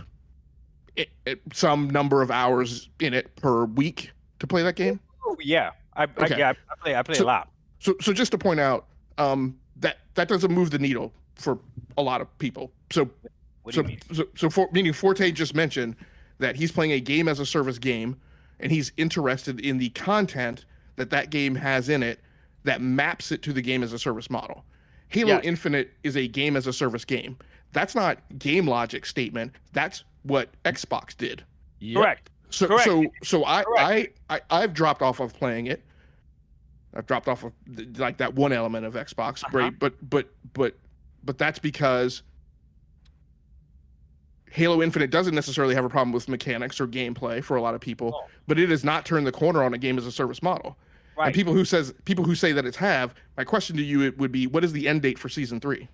Speaker 3: some number of hours in it per week to play that game?
Speaker 2: Oh, yeah. I play a lot.
Speaker 3: So just to point out, that doesn't move the needle for a lot of people. So
Speaker 2: What do you mean?
Speaker 3: meaning Forte just mentioned that he's playing a game as a service game, and he's interested in the content that game has in it that maps it to the game as a service model. Halo Infinite is a game as a service game. That's not game logic statement. That's what Xbox did.
Speaker 4: Yep.
Speaker 2: Correct.
Speaker 3: So I've dropped off of playing it. I've dropped off of like that one element of Xbox, right? But that's because Halo Infinite doesn't necessarily have a problem with mechanics or gameplay for a lot of people, but it has not turned the corner on a game as a service model. Right. And people who say that it's have, my question to you would be, what is the end date for season 3?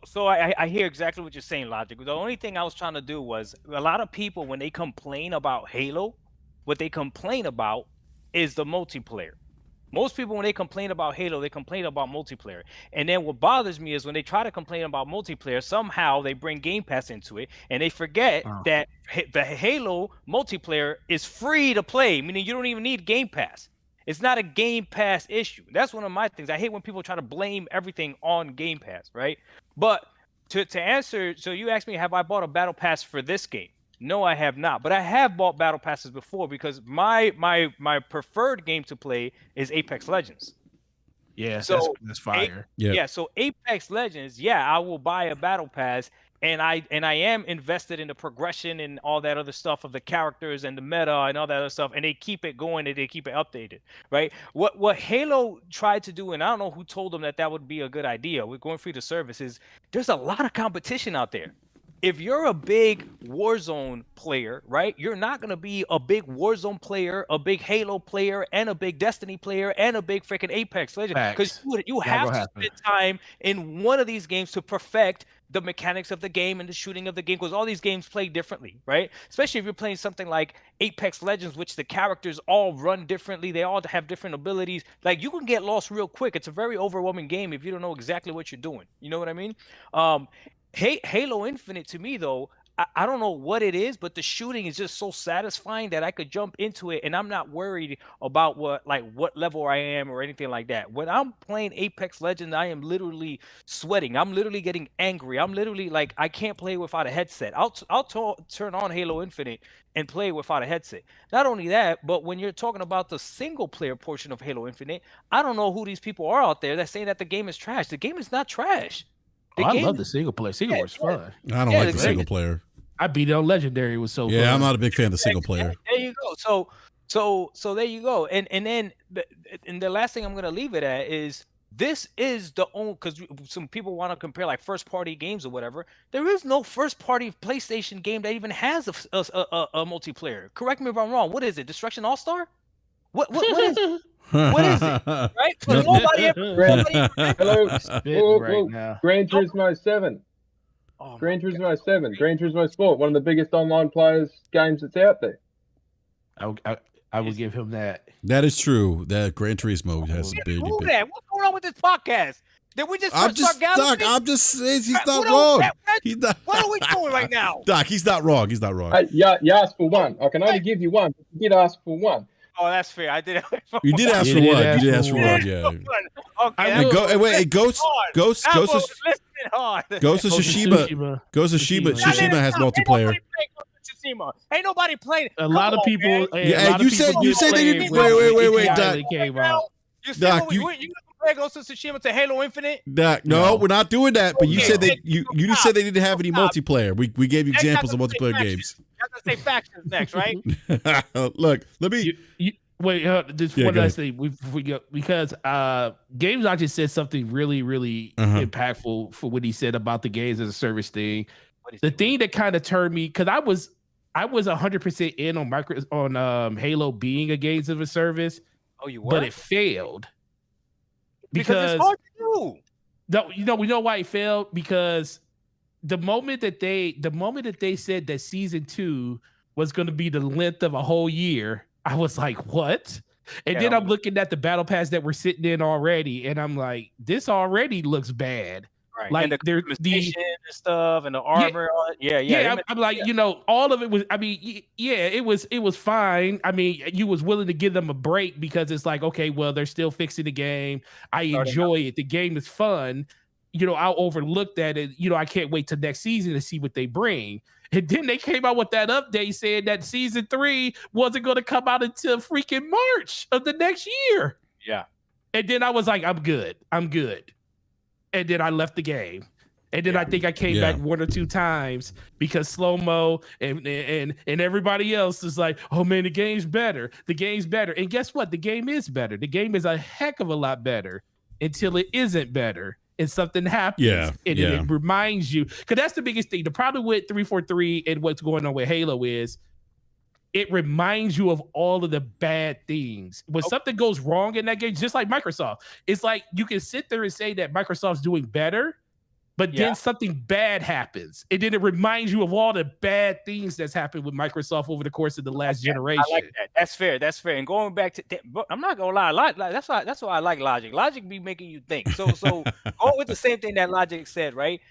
Speaker 2: So I hear exactly what you're saying, Logic. The only thing I was trying to do was, a lot of people, when they complain about Halo, what they complain about is the multiplayer. Most people, when they complain about Halo, they complain about multiplayer. And then what bothers me is when they try to complain about multiplayer, somehow they bring Game Pass into it, and they forget that the Halo multiplayer is free to play, meaning you don't even need Game Pass. It's not a Game Pass issue. That's one of my things. I hate when people try to blame everything on Game Pass, right? But to answer, so you asked me, have I bought a Battle Pass for this game? No, I have not. But I have bought Battle Passes before because my preferred game to play is Apex Legends.
Speaker 4: Yeah,
Speaker 2: so
Speaker 4: that's fire.
Speaker 2: Yeah, so Apex Legends, I will buy a Battle Pass, and I am invested in the progression and all that other stuff of the characters and the meta and all that other stuff, and they keep it going and they keep it updated, right? What Halo tried to do, and I don't know who told them that would be a good idea, we're going free to service, is there's a lot of competition out there. If you're a big Warzone player, right, you're not going to be a big Warzone player, a big Halo player, and a big Destiny player, and a big freaking Apex Legends. Because you have to spend time in one of these games to perfect the mechanics of the game and the shooting of the game, because all these games play differently, right? Especially if you're playing something like Apex Legends, which the characters all run differently. They all have different abilities. Like, you can get lost real quick. It's a very overwhelming game if you don't know exactly what you're doing. You know what I mean? Halo Infinite, to me, though, I don't know what it is, but the shooting is just so satisfying that I could jump into it, and I'm not worried about what level I am or anything like that. When I'm playing Apex Legends, I am literally sweating. I'm literally getting angry. I'm literally like, I can't play without a headset. I'll turn on Halo Infinite and play without a headset. Not only that, but when you're talking about the single player portion of Halo Infinite, I don't know who these people are out there that say that the game is trash. The game is not trash.
Speaker 4: I love the single player. Single player's fun.
Speaker 1: I don't like the single player.
Speaker 4: I beat it on Legendary. It was so fun.
Speaker 1: I'm not a big fan of the single player.
Speaker 2: There you go. So there you go. And then the last thing I'm gonna leave it at is, this is the only, because some people want to compare like first party games or whatever. There is no first party PlayStation game that even has a multiplayer. Correct me if I'm wrong. What is it? Destruction All Star? What is it? What is it? Right? Nobody
Speaker 5: Hello. Right now. Gran Turismo 7. Gran Turismo 7. Gran Turismo Sport. One of the biggest online players games that's out there.
Speaker 4: I will give him that.
Speaker 1: That is true. That Gran Turismo has a big.
Speaker 2: What's going on with this podcast? Did we just start
Speaker 1: Doc, I'm just saying he's not wrong. He's not.
Speaker 2: What are we doing right now?
Speaker 1: Doc, he's not wrong. He's not wrong.
Speaker 5: You asked for one. I can only give you one. But you did ask for one.
Speaker 2: Oh, that's fair. I did.
Speaker 1: You did ask for one. You did ask for one. Yeah.
Speaker 2: Okay.
Speaker 1: And Ghost to Tsushima. Tsushima has multiplayer.
Speaker 2: Ain't nobody playing.
Speaker 4: A lot of people.
Speaker 1: You said they didn't. Wait, Doc.
Speaker 2: Doc, you multiplayer Ghost of Tsushima to Halo Infinite?
Speaker 1: No, we're not doing that. But you
Speaker 2: Okay,
Speaker 1: said
Speaker 2: okay,
Speaker 1: that you
Speaker 2: so
Speaker 1: just
Speaker 2: stop.
Speaker 1: said they didn't have any
Speaker 2: Stop.
Speaker 1: multiplayer. We gave you
Speaker 2: Next,
Speaker 1: examples of
Speaker 2: y'all gonna say
Speaker 1: multiplayer games.
Speaker 2: Y'all gonna say factions next, right?
Speaker 1: Look, let me.
Speaker 4: Wait, just
Speaker 1: Yeah,
Speaker 4: one
Speaker 1: go
Speaker 4: last thing. We go because Games Logic said something really impactful for what he said about the games as a service thing. The thing that kind of turned me, because I was 100% in on Halo being a games as a service.
Speaker 2: Oh, you were?
Speaker 4: But it failed
Speaker 2: because it's hard to do.
Speaker 4: No, we know why it failed, because the moment that they said that season 2 was going to be the length of a whole year, I was like, what? And then I'm looking at the battle pass that we're sitting in already, and I'm like, this already looks bad.
Speaker 2: Right.
Speaker 4: Like
Speaker 2: and the customization and stuff and the armor.
Speaker 4: I'm like, all of it was, it was fine. I mean, you was willing to give them a break because it's like, okay, well, they're still fixing the game. I enjoy it. The game is fun. I'll overlook that, and I can't wait till next season to see what they bring. And then they came out with that update saying that season 3 wasn't going to come out until freaking March of the next year.
Speaker 2: Yeah.
Speaker 4: And then I was like, I'm good. And then I left the game. And then I think I came back 1 or 2 times because Slow-Mo and everybody else is like, oh man, the game's better. And guess what? The game is better. The game is a heck of a lot better until it isn't better. And something happens. And then it reminds you, because that's the biggest thing. The problem with 343 and what's going on with Halo is it reminds you of all of the bad things. When something goes wrong in that game, just like Microsoft, it's like you can sit there and say that Microsoft's doing better, but then something bad happens. And then it reminds you of all the bad things that's happened with Microsoft over the course of the last generation.
Speaker 2: I like that. That's fair. And going back to but I'm not gonna lie, that's why I like Logic. Logic be making you think. So going with the same thing that Logic said, right?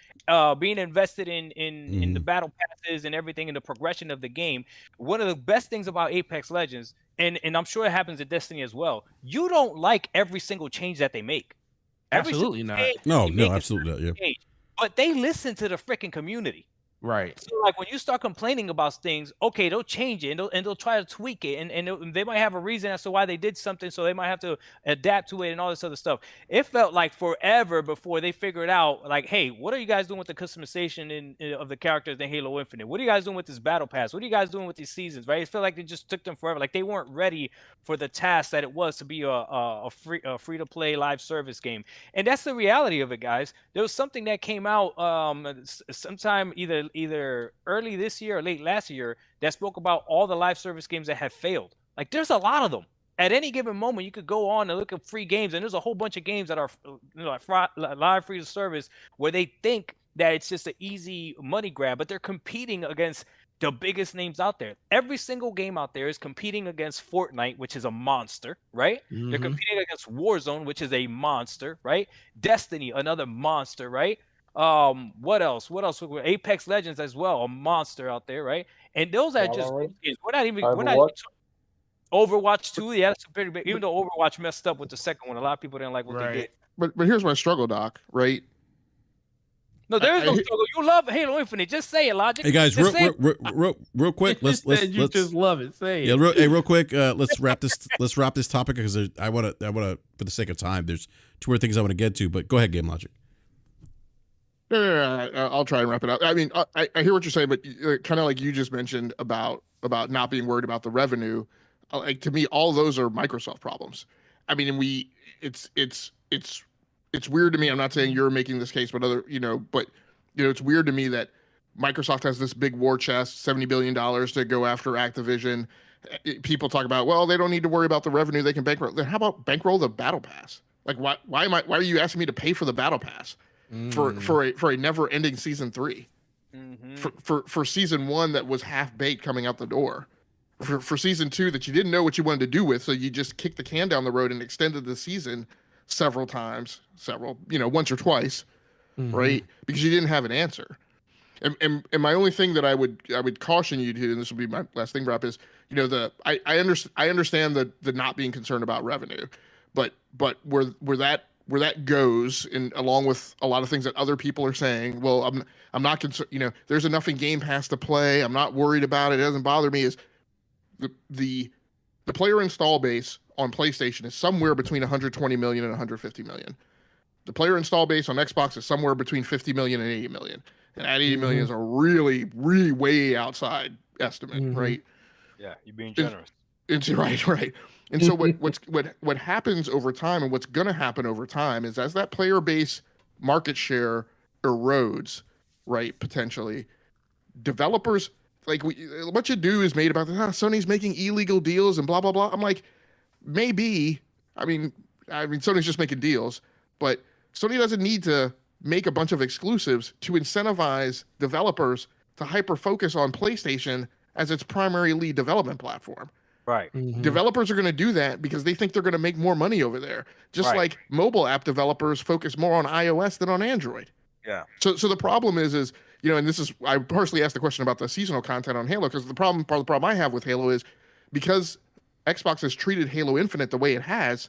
Speaker 2: Being invested in the battle passes and everything in the progression of the game. One of the best things about Apex Legends, and I'm sure it happens in Destiny as well, you don't like every single change that they make.
Speaker 4: Absolutely not.
Speaker 1: No, absolutely not. Yeah.
Speaker 2: But they listen to the freaking community.
Speaker 4: Right.
Speaker 2: So like when you start complaining about things, okay, they'll change it and they'll try to tweak it and they might have a reason as to why they did something, so they might have to adapt to it and all this other stuff. It felt like forever before they figured out, like, hey, what are you guys doing with the customization of the characters in Halo Infinite? What are you guys doing with this battle pass? What are you guys doing with these seasons? Right? It felt like it just took them forever. Like they weren't ready for the task that it was to be a free to play live service game. And that's the reality of it, guys. There was something that came out sometime either early this year or late last year that spoke about all the live service games that have failed. Like there's a lot of them. At any given moment, you could go on and look at free games, and there's a whole bunch of games that are live free to service where they think that it's just an easy money grab, but they're competing against the biggest names out there. Every single game out there is competing against Fortnite, which is a monster, right? Mm-hmm. They're competing against Warzone, which is a monster, right? Destiny, another monster, right? What else? Apex Legends as well, a monster out there, right? And those are just games. We're not even Overwatch 2. Yeah, that's a pretty big. Even though Overwatch messed up with the second one, a lot of people didn't like what they did.
Speaker 3: But here's my struggle, Doc. Right?
Speaker 2: No, there is no struggle. You love Halo Infinite. Just say it, Logic.
Speaker 1: Hey guys, real quick. Let's
Speaker 4: just love it. Say it.
Speaker 1: Yeah, real quick. Let's wrap this topic because I want to for the sake of time. There's 2 more things I want to get to, but go ahead, Game Logic.
Speaker 3: No, I'll try and wrap it up. I mean, I hear what you're saying, but kind of like you just mentioned about not being worried about the revenue. Like to me, all those are Microsoft problems. I mean, and it's weird to me. I'm not saying you're making this case, but it's weird to me that Microsoft has this big war chest, $70 billion to go after Activision. People talk about, well, they don't need to worry about the revenue; they can bankroll. Then how about bankroll the battle pass? Like, why are you asking me to pay for the battle pass? For a never-ending season 3, for season 1 that was half-baked coming out the door, for season 2 that you didn't know what you wanted to do with, so you just kicked the can down the road and extended the season several times, once or twice, right? Because you didn't have an answer. And my only thing that I would caution you to, and this will be my last thing, BRAP, is I understand the not being concerned about revenue, but where that goes, and along with a lot of things that other people are saying, well, I'm not concerned. There's enough in Game Pass to play. I'm not worried about it. It doesn't bother me. Is the the player install base on PlayStation is somewhere between 120 million and 150 million. The player install base on Xbox is somewhere between 50 million and 80 million. And that 80 million is a really, really way outside estimate, right?
Speaker 2: Yeah, you're being generous.
Speaker 3: It's right. And so what happens over time, and what's going to happen over time, is as that player base market share erodes, right? Potentially, developers what you do is made about Sony's making illegal deals and blah blah blah. I'm like, maybe. I mean, Sony's just making deals, but Sony doesn't need to make a bunch of exclusives to incentivize developers to hyper focus on PlayStation as its primary lead development platform.
Speaker 2: Right.
Speaker 3: Developers are going to do that because they think they're going to make more money over there. Just like mobile app developers focus more on iOS than on Android.
Speaker 2: Yeah.
Speaker 3: So the problem is, and this is, I personally asked the question about the seasonal content on Halo, because part of the problem I have with Halo is because Xbox has treated Halo Infinite the way it has,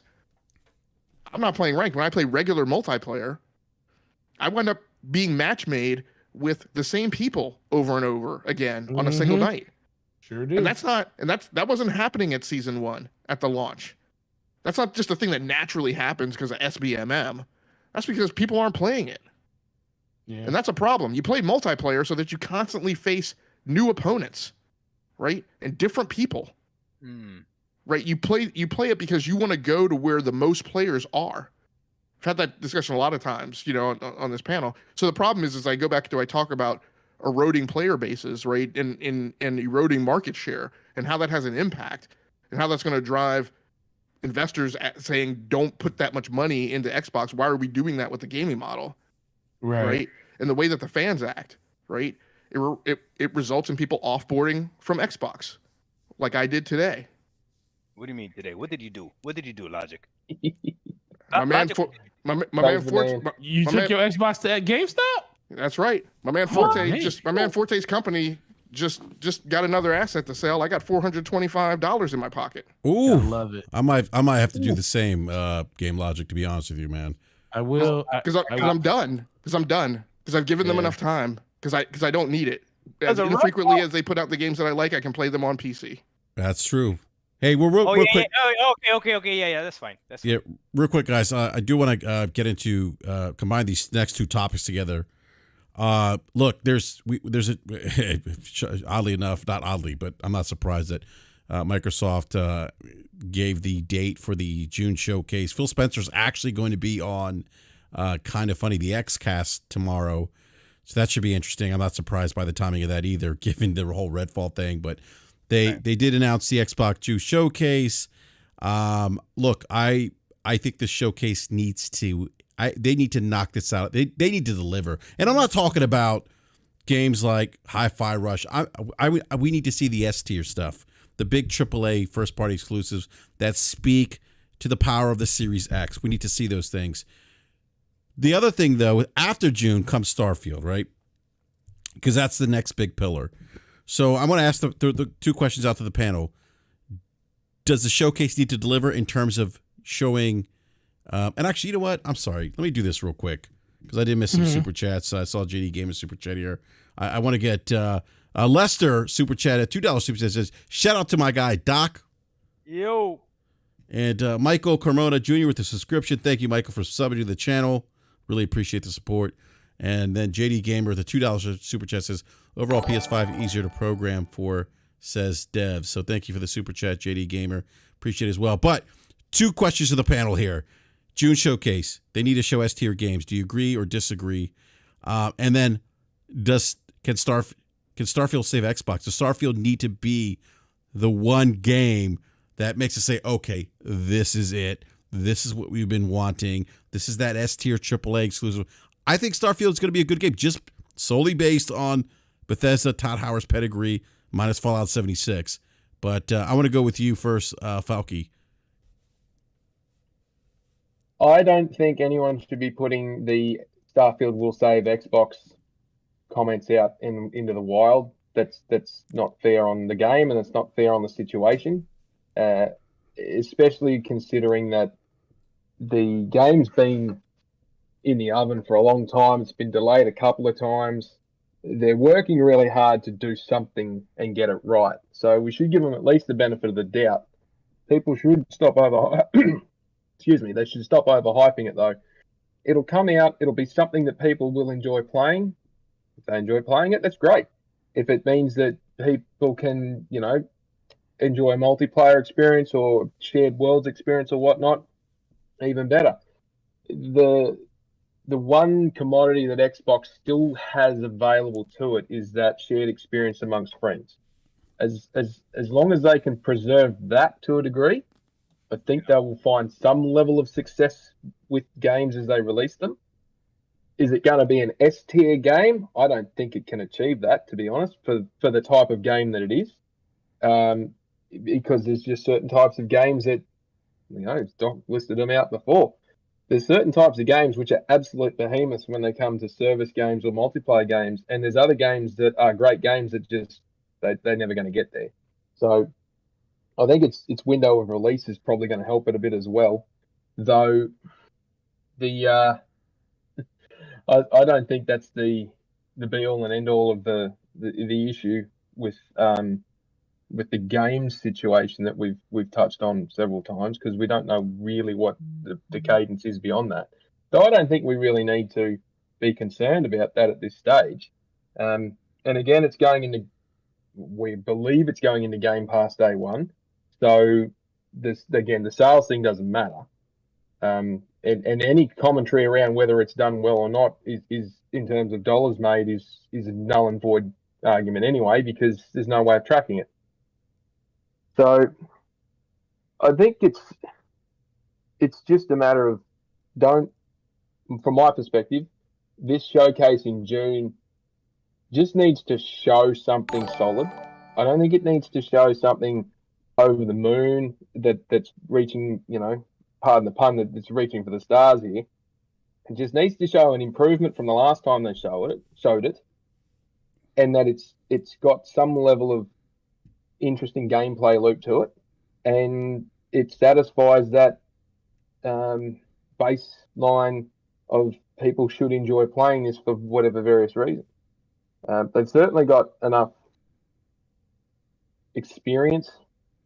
Speaker 3: I'm not playing ranked. When I play regular multiplayer, I wind up being match made with the same people over and over again on a single night.
Speaker 4: Sure do.
Speaker 3: And that wasn't happening at season 1 at the launch. That's not just a thing that naturally happens because of SBMM. That's because people aren't playing it. Yeah. And that's a problem. You play multiplayer so that you constantly face new opponents, right? And different people. Right? You play it because you want to go to where the most players are. I've had that discussion a lot of times, on this panel. So the problem is I go back to, I talk about eroding player bases, right? And eroding market share, and how that has an impact, and how that's going to drive investors saying, don't put that much money into Xbox. Why are we doing that with the gaming model? Right? And the way that the fans act, right? It results in people offboarding from Xbox, like I did today.
Speaker 2: What do you mean today? What did you do? What did you do, Logic?
Speaker 3: My man took your
Speaker 4: Xbox to GameStop?
Speaker 3: That's right. My man Forte's company just got another asset to sell. I got $425 in my pocket.
Speaker 1: Ooh,
Speaker 4: I love it.
Speaker 1: I might have to do the same, Game Logic, to be honest with you, man.
Speaker 4: I will,
Speaker 3: because I'm done. Because I've given them enough time. Because I don't need it. As infrequently as they put out the games that I like, I can play them on PC.
Speaker 1: That's true. Hey, real quick.
Speaker 2: Okay. Yeah, that's fine.
Speaker 1: Real quick, guys. I do want to get into combine these next two topics together. Look, there's oddly enough, not oddly, but I'm not surprised that Microsoft gave the date for the June showcase. Phil Spencer's actually going to be on Kind of Funny, the XCast tomorrow, so that should be interesting. I'm not surprised by the timing of that either, given the whole Redfall thing. But they did announce the Xbox June showcase. Look, I think the showcase needs to. They need to knock this out. They need to deliver. And I'm not talking about games like Hi-Fi Rush. We need to see the S tier stuff, the big AAA first-party exclusives that speak to the power of the Series X. We need to see those things. The other thing, though, after June comes Starfield, right? Because that's the next big pillar. So I want to ask the two questions out to the panel. Does the showcase need to deliver in terms of showing... and actually, you know what? I'm sorry. Let me do this real quick because I did miss some super chats. I saw JD Gamer super chat here. I want to get Lester super chat at $2 super chat. Says, shout out to my guy, Doc.
Speaker 2: Yo.
Speaker 1: And Michael Carmona Jr. with the subscription. Thank you, Michael, for subbing to the channel. Really appreciate the support. And then JD Gamer, the $2 super chat, says, overall PS5 easier to program for, says Dev. So thank you for the super chat, JD Gamer. Appreciate it as well. But two questions to the panel here. June showcase. They need to show S tier games. Do you agree or disagree? And then can Starfield save Xbox? Does Starfield need to be the one game that makes us say, okay, this is it. This is what we've been wanting. This is that S tier AAA exclusive. I think Starfield is going to be a good game, just solely based on Bethesda, Todd Howard's pedigree, minus Fallout 76. But I want to go with you first, Falky.
Speaker 5: I don't think anyone should be putting the Starfield will save Xbox comments out into the wild. That's not fair on the game, and it's not fair on the situation. Especially considering that the game's been in the oven for a long time. It's been delayed a couple of times. They're working really hard to do something and get it right. So we should give them at least the benefit of the doubt. People should stop over. Excuse me. They should stop overhyping it though. It'll come out. It'll be something that people will enjoy playing. If they enjoy playing it, that's great. If it means that people can, enjoy a multiplayer experience or shared worlds experience or whatnot, even better. The one commodity that Xbox still has available to it is that shared experience amongst friends. As long as they can preserve that to a degree, I think they will find some level of success with games as they release them. Is it going to be an S tier game? I don't think it can achieve that, to be honest, for the type of game that it is. Because there's just certain types of games that, Doc listed them out before. There's certain types of games which are absolute behemoths when they come to service games or multiplayer games, and there's other games that are great games that just they're never going to get there. So I think its window of release is probably going to help it a bit as well, though. I don't think that's the be all and end all of the issue with the game situation that we've touched on several times, because we don't know really what the cadence is beyond that. So I don't think we really need to be concerned about that at this stage. And again, we believe it's going into Game Pass day one. So the sales thing doesn't matter. And any commentary around whether it's done well or not is in terms of dollars made is a null and void argument anyway, because there's no way of tracking it. So I think it's just a matter of from my perspective, this showcase in June just needs to show something solid. I don't think it needs to show something over the moon that's reaching, pardon the pun, that's reaching for the stars here. It just needs to show an improvement from the last time they showed it, and that it's got some level of interesting gameplay loop to it, and it satisfies that baseline of people should enjoy playing this for whatever various reasons. They've certainly got enough experience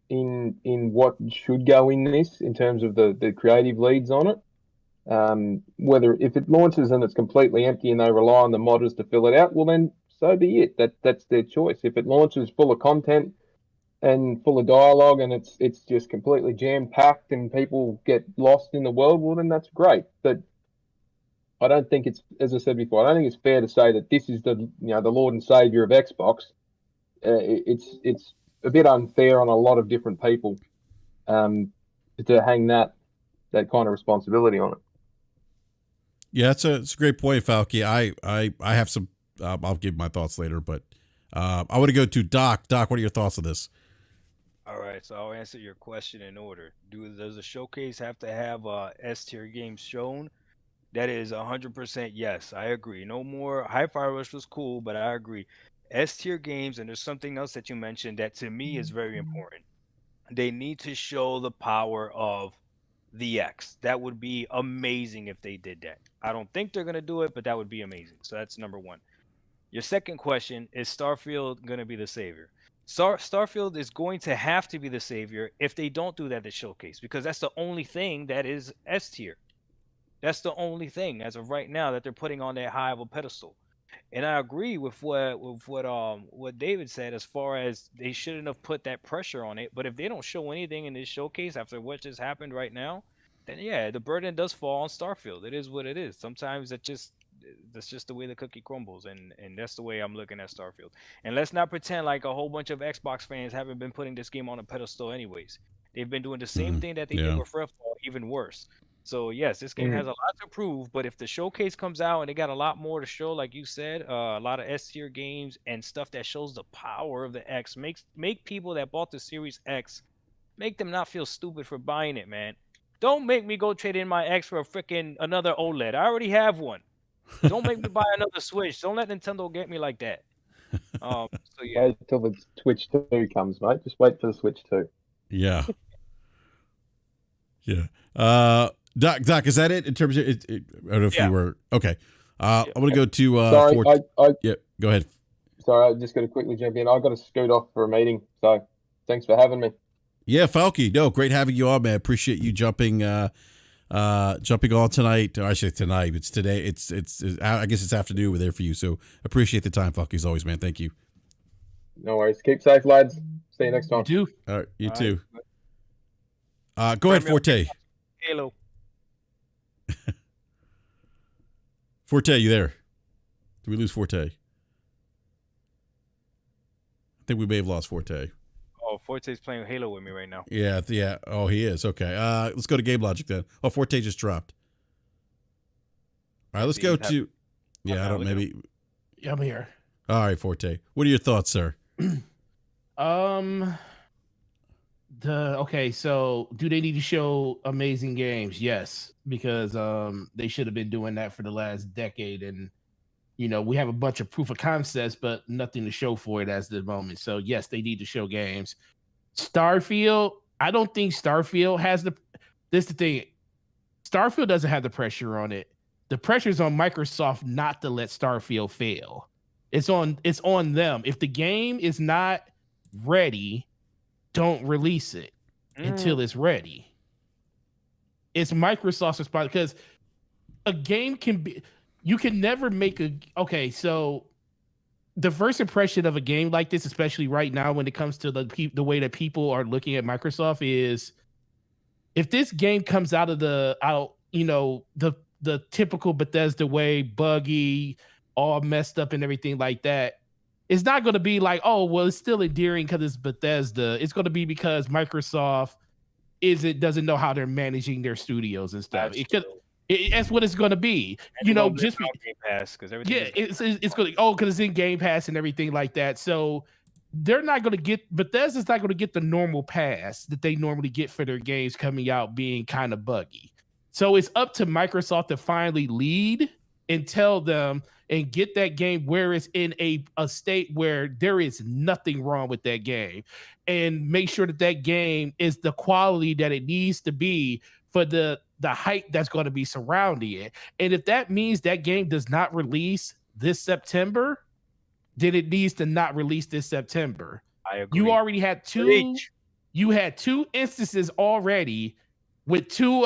Speaker 5: in what should go in this in terms of the creative leads on it. Whether if it launches and it's completely empty and they rely on the modders to fill it out, well then so be it. That's their choice. If it launches full of content and full of dialogue and it's just completely jam packed and people get lost in the world, well then that's great. But I don't think it's, as I said before, I don't think it's fair to say that this is the Lord and Savior of Xbox. It's a bit unfair on a lot of different people to hang that kind of responsibility on it.
Speaker 1: Yeah, it's a great point, Falky. I have some. I'll give my thoughts later, but I want to go to Doc. Doc, what are your thoughts on this?
Speaker 2: All right, so I'll answer your question in order. Does a showcase have to have S tier games shown? That is 100% yes. I agree. No more Hi-Fi Rush was cool, but I agree. S tier games, and there's something else that you mentioned that to me is very important. They need to show the power of the X. That would be amazing if they did that. I don't think they're gonna do it, but that would be amazing. So that's number one. Your second question, is Starfield gonna be the savior? Starfield is going to have to be the savior if they don't do that at showcase, because that's the only thing that is S tier. That's the only thing as of right now that they're putting on that high of a pedestal. And I agree with what David said, as far as they shouldn't have put that pressure on it. But if they don't show anything in this showcase after what just happened right now, then yeah, the burden does fall on Starfield. It is what it is. Sometimes that's just the way the cookie crumbles, and that's the way I'm looking at Starfield. And let's not pretend like a whole bunch of Xbox fans haven't been putting this game on a pedestal anyways. They've been doing the same thing that they did with Redfall, even worse. So yes, this game has a lot to prove, but if the showcase comes out and they got a lot more to show, like you said, a lot of S tier games and stuff that shows the power of the X, make people that bought the Series X, make them not feel stupid for buying it, man. Don't make me go trade in my X for a freaking another OLED. I already have one. Don't make me buy another Switch. Don't let Nintendo get me like that. So yeah.
Speaker 5: Wait till the Switch 2 comes, mate. Just wait for the Switch 2.
Speaker 1: Yeah. Yeah. Doc, is that it in terms of it? I don't know if you were okay. I'm gonna go to
Speaker 5: sorry.
Speaker 1: Yeah, go ahead.
Speaker 5: Sorry, I just got to quickly jump in. I got to scoot off for a meeting, so thanks for having me.
Speaker 1: Yeah, Falky. No, great having you on, man. Appreciate you jumping on tonight. Or I say tonight. It's today. It's I guess it's afternoon over there for you. So appreciate the time, Falky, as always, man. Thank you.
Speaker 5: No worries. Keep safe, lads. See you next time.
Speaker 4: You do.
Speaker 1: All right, you
Speaker 2: All
Speaker 1: too.
Speaker 2: right.
Speaker 1: Go ahead, Forte.
Speaker 2: Halo.
Speaker 1: Forte, you there? Did we lose Forte? I think we may have lost Forte.
Speaker 2: Oh, Forte's playing Halo with me right now.
Speaker 1: Yeah. Oh, he is. Okay. Let's go to Game Logic then. Oh, Forte just dropped. All right, let's go to. Yeah, I don't. Maybe.
Speaker 4: Yeah, I'm here.
Speaker 1: All right, Forte. What are your thoughts, sir?
Speaker 4: Okay, so do they need to show amazing games? Yes, because they should have been doing that for the last decade, and we have a bunch of proof of concepts, but nothing to show for it as the moment. So yes, they need to show games. Starfield, I don't think Starfield has the. This is the thing. Starfield doesn't have the pressure on it. The pressure is on Microsoft not to let Starfield fail. It's on them. If the game is not ready, don't release it until it's ready. It's Microsoft's responsibility, because a game can be. You can never make a. Okay, so the first impression of a game like this, especially right now when it comes to the way that people are looking at Microsoft, is if this game comes out of the typical Bethesda way, buggy, all messed up and everything like that, it's not going to be like, oh, well, it's still endearing because it's Bethesda. It's going to be because Microsoft doesn't know how they're managing their studios and stuff. That's what it's going to be. Just
Speaker 2: Game Pass, because everything.
Speaker 4: Yeah, it's going to because it's in Game Pass and everything like that. So they're not going to get. Bethesda's not going to get the normal pass that they normally get for their games coming out being kind of buggy. So it's up to Microsoft to finally lead and tell them and get that game where it's in a state where there is nothing wrong with that game, and make sure that game is the quality that it needs to be for the hype that's going to be surrounding it. And if that means that game does not release this September, then it needs to not release this September.
Speaker 2: I agree.
Speaker 4: You already had two instances already with two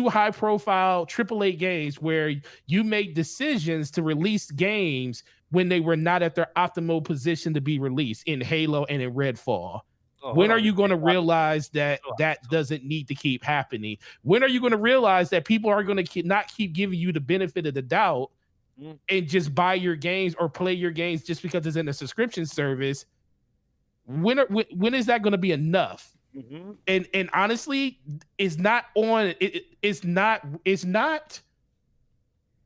Speaker 4: high-profile AAA games where you made decisions to release games when they were not at their optimal position to be released, in Halo and in Redfall. When are you going to realize that doesn't need to keep happening? When are you going to realize that people are going to not keep giving you the benefit of the doubt and just buy your games or play your games just because it's in a subscription service? When is that going to be enough?
Speaker 2: Mm-hmm.
Speaker 4: And honestly, it's not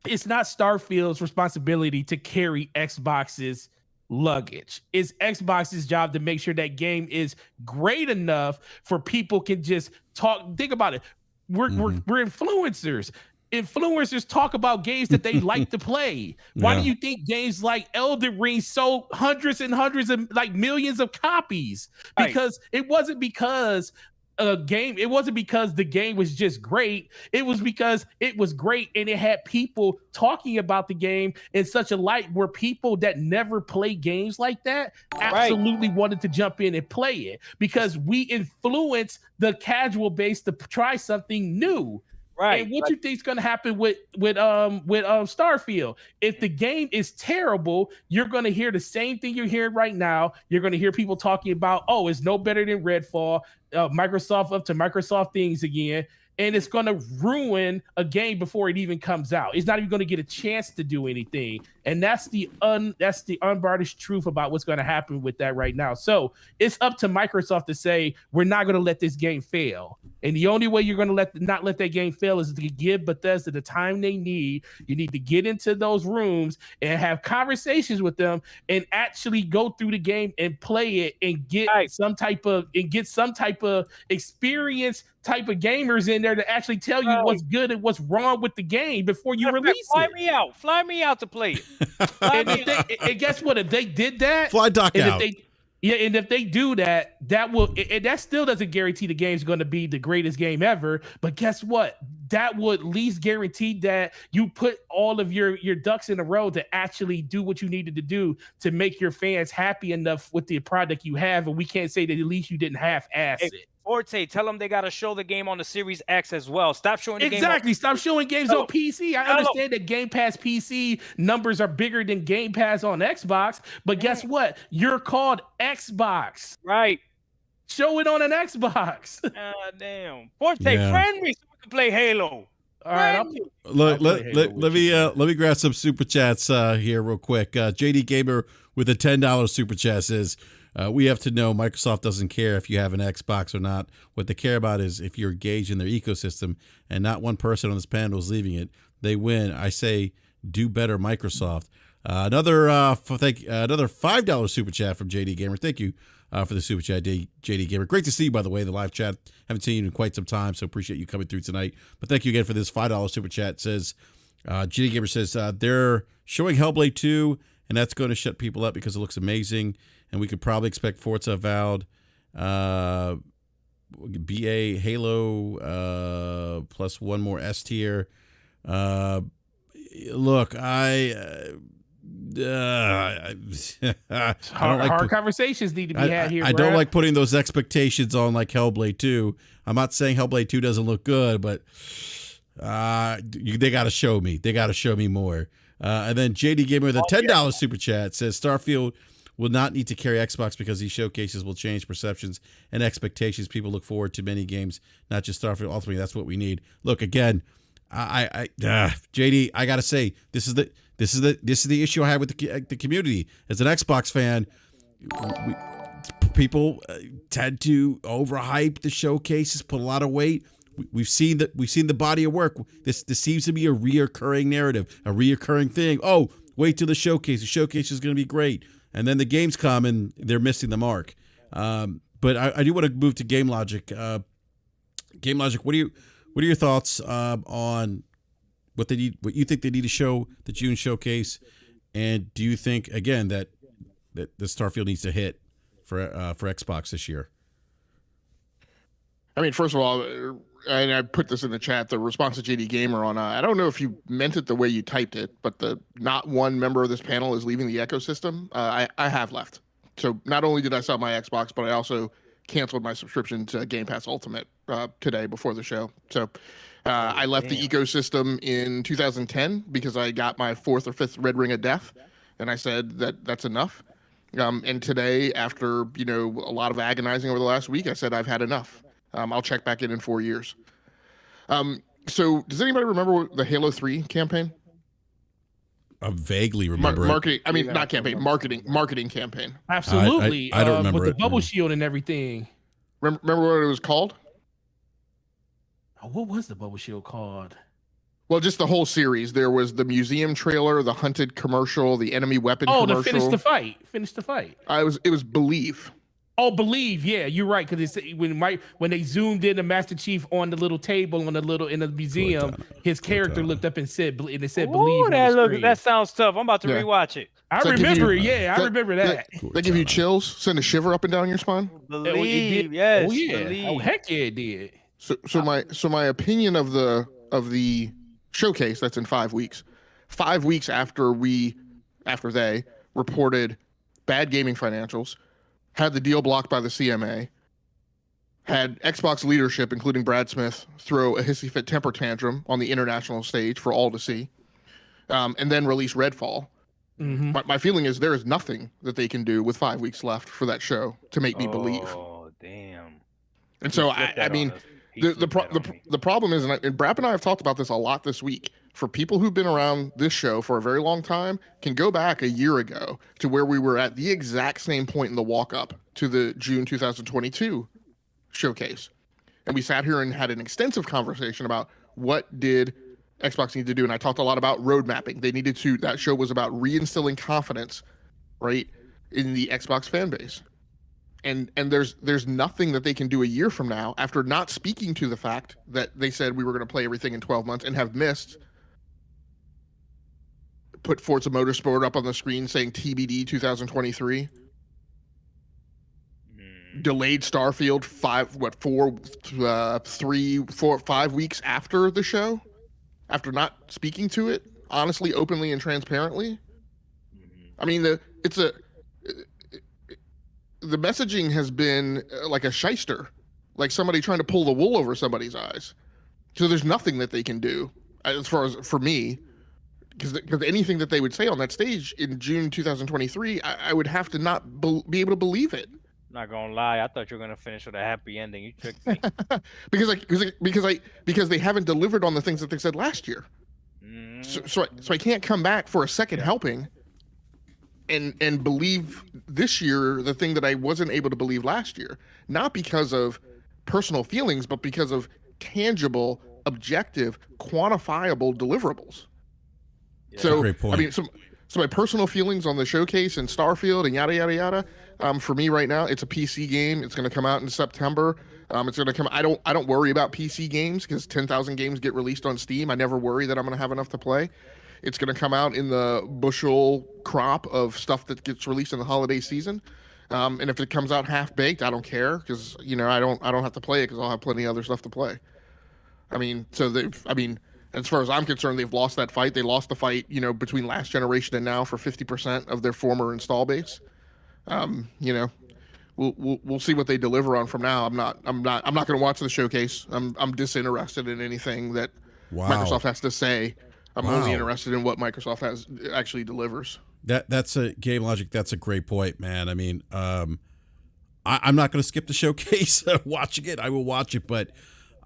Speaker 4: Starfield's responsibility to carry Xbox's luggage. It's Xbox's job to make sure that game is great enough for people can just talk. Think about it. We're influencers. Influencers talk about games that they like to play. Why do you think games like Elden Ring sold hundreds and hundreds of millions of copies? Because it wasn't because the game was just great. It was because it was great and it had people talking about the game in such a light where people that never play games like that absolutely wanted to jump in and play it, because we influence the casual base to try something new. Right. And what you think is going to happen with Starfield? If the game is terrible, you're going to hear the same thing you're hearing right now. You're going to hear people talking about, oh, it's no better than Redfall. Microsoft up to Microsoft things again. And it's going to ruin a game before it even comes out. It's not even going to get a chance to do anything. And that's the unvarnished truth about what's going to happen with that right now. So it's up to Microsoft to say, we're not going to let this game fail. And the only way you're going to not let that game fail is to give Bethesda the time they need. You need to get into those rooms and have conversations with them and actually go through the game and play it and get some type of experience type of gamers in there to actually tell you what's good and what's wrong with the game before you release it.
Speaker 2: Fly me out to play it.
Speaker 4: And guess what? If they did that,
Speaker 1: fly Doc out.
Speaker 4: And if they do that, that still doesn't guarantee the game's going to be the greatest game ever. But guess what? That would at least guarantee that you put all of your ducks in a row to actually do what you needed to do to make your fans happy enough with the product you have. And we can't say that at least you didn't half-ass it.
Speaker 2: Forte, tell them they gotta show the game on the Series X as well. Stop showing the
Speaker 4: Exactly. Stop showing games on PC. I understand that Game Pass PC numbers are bigger than Game Pass on Xbox, but guess what? You're called Xbox.
Speaker 2: Right.
Speaker 4: Show it on an Xbox.
Speaker 2: Damn. Forte, friend me so we can play Halo.
Speaker 4: All right,
Speaker 1: let me grab some super chats here real quick. JD Gamer with a $10 super chat says, we have to know Microsoft doesn't care if you have an Xbox or not. What they care about is if you're engaged in their ecosystem, and not one person on this panel is leaving it. They win. I say, do better, Microsoft. Another $5 super chat from JD Gamer. Thank you for the super chat, JD Gamer. Great to see you, by the way, the live chat. Haven't seen you in quite some time, so appreciate you coming through tonight. But thank you again for this $5 super chat. It says, JD Gamer says, they're showing Hellblade 2, and that's going to shut people up because it looks amazing. And we could probably expect Forza Avowed, BA, Halo, plus one more S tier. Look,
Speaker 4: hard conversations need to be had here.
Speaker 1: I don't like putting those expectations on like Hellblade 2. I'm not saying Hellblade 2 doesn't look good, but they got to show me. They got to show me more. And then JD Gamer with a $10 super chat says Starfield will not need to carry Xbox because these showcases will change perceptions and expectations. People look forward to many games, not just Starfield. Ultimately, that's what we need. Look, again, JD, I gotta say, this is the issue I have with the community. As an Xbox fan, people tend to overhype the showcases, put a lot of weight. We've seen the body of work. This seems to be a reoccurring narrative, a reoccurring thing. Oh, wait till the showcase. The showcase is going to be great. And then the games come and they're missing the mark. But I do want to move to Game Logic. Game Logic, what are your thoughts on what you think they need to show the June showcase? And do you think again that the Starfield needs to hit for Xbox this year?
Speaker 3: I mean, first of all, and I put this in the chat, the response to JD Gamer on, I don't know if you meant it the way you typed it, but the not one member of this panel is leaving the ecosystem. I have left. So not only did I sell my Xbox, but I also canceled my subscription to Game Pass Ultimate today before the show. So I left the ecosystem in 2010 because I got my 4th or 5th Red Ring of Death, and I said that's enough. And today, after a lot of agonizing over the last week, I said I've had enough. I'll check back in 4 years. So does anybody remember the Halo 3 campaign?
Speaker 1: I vaguely remember
Speaker 3: marketing. I mean, not campaign, marketing campaign.
Speaker 4: Absolutely.
Speaker 1: I don't remember
Speaker 4: with the bubble shield and everything.
Speaker 3: Remember what it was called?
Speaker 4: What was the bubble shield called?
Speaker 3: Well, just the whole series. There was the museum trailer, the hunted commercial, the enemy weapon commercial.
Speaker 4: Oh, the finish the fight. Finish the fight.
Speaker 3: It was Believe.
Speaker 4: Oh, Believe, yeah, you're right. Because when they zoomed in the Master Chief on the little table in the museum, his character looked up and said, Believe.
Speaker 2: Ooh, that sounds tough. I'm about to rewatch it.
Speaker 4: I remember that.
Speaker 3: They give you chills, send a shiver up and down your spine.
Speaker 2: Believe, yes.
Speaker 4: Oh yeah.
Speaker 2: Believe.
Speaker 4: Oh heck yeah, it did.
Speaker 3: So my opinion of the showcase that's in 5 weeks. 5 weeks after they reported bad gaming financials, had the deal blocked by the CMA, had Xbox leadership, including Brad Smith, throw a hissy fit temper tantrum on the international stage for all to see, and then release Redfall. Mm-hmm. My feeling is there is nothing that they can do with 5 weeks left for that show to make me believe.
Speaker 2: Oh, damn.
Speaker 3: And so, I mean, the problem is, and BRAP and I have talked about this a lot this week, for people who've been around this show for a very long time, can go back a year ago to where we were at the exact same point in the walk up to the June 2022 showcase. And we sat here and had an extensive conversation about what did Xbox need to do. And I talked a lot about road mapping. That show was about reinstilling confidence, right, in the Xbox fan base. And there's nothing that they can do a year from now after not speaking to the fact that they said we were going to play everything in 12 months and have missed. Put Forza Motorsport up on the screen saying TBD 2023. Delayed Starfield 5 weeks after the show, after not speaking to it honestly, openly, and transparently. I mean, the messaging has been like a shyster. like somebody trying to pull the wool over somebody's eyes. So there's nothing that they can do as far as for me, because anything that they would say on that stage in June 2023, I would have to not be able to believe it.
Speaker 2: Not gonna lie, I thought you were gonna finish with a happy ending. You tricked me.
Speaker 3: because they haven't delivered on the things that they said last year. So I can't come back for a second helping and believe this year the thing that I wasn't able to believe last year, not because of personal feelings, but because of tangible, objective, quantifiable deliverables.
Speaker 1: That's a great point.
Speaker 3: I mean, so my personal feelings on the showcase and Starfield and yada yada yada. For me right now, it's a PC game. It's going to come out in September. It's going to come. I don't worry about PC games because 10,000 games get released on Steam. I never worry that I'm going to have enough to play. It's going to come out in the bushel crop of stuff that gets released in the holiday season. And if it comes out half baked, I don't care because I don't have to play it because I'll have plenty of other stuff to play. I mean, as far as I'm concerned, they've lost that fight. They lost the fight, between last generation and now for 50% of their former install base. We'll see what they deliver on from now. I'm not going to watch the showcase. I'm disinterested in anything that Microsoft has to say. I'm only interested in what Microsoft actually delivers.
Speaker 1: That's a Game Logic. That's a great point, man. I mean, I'm not going to skip the showcase watching it. I will watch it, but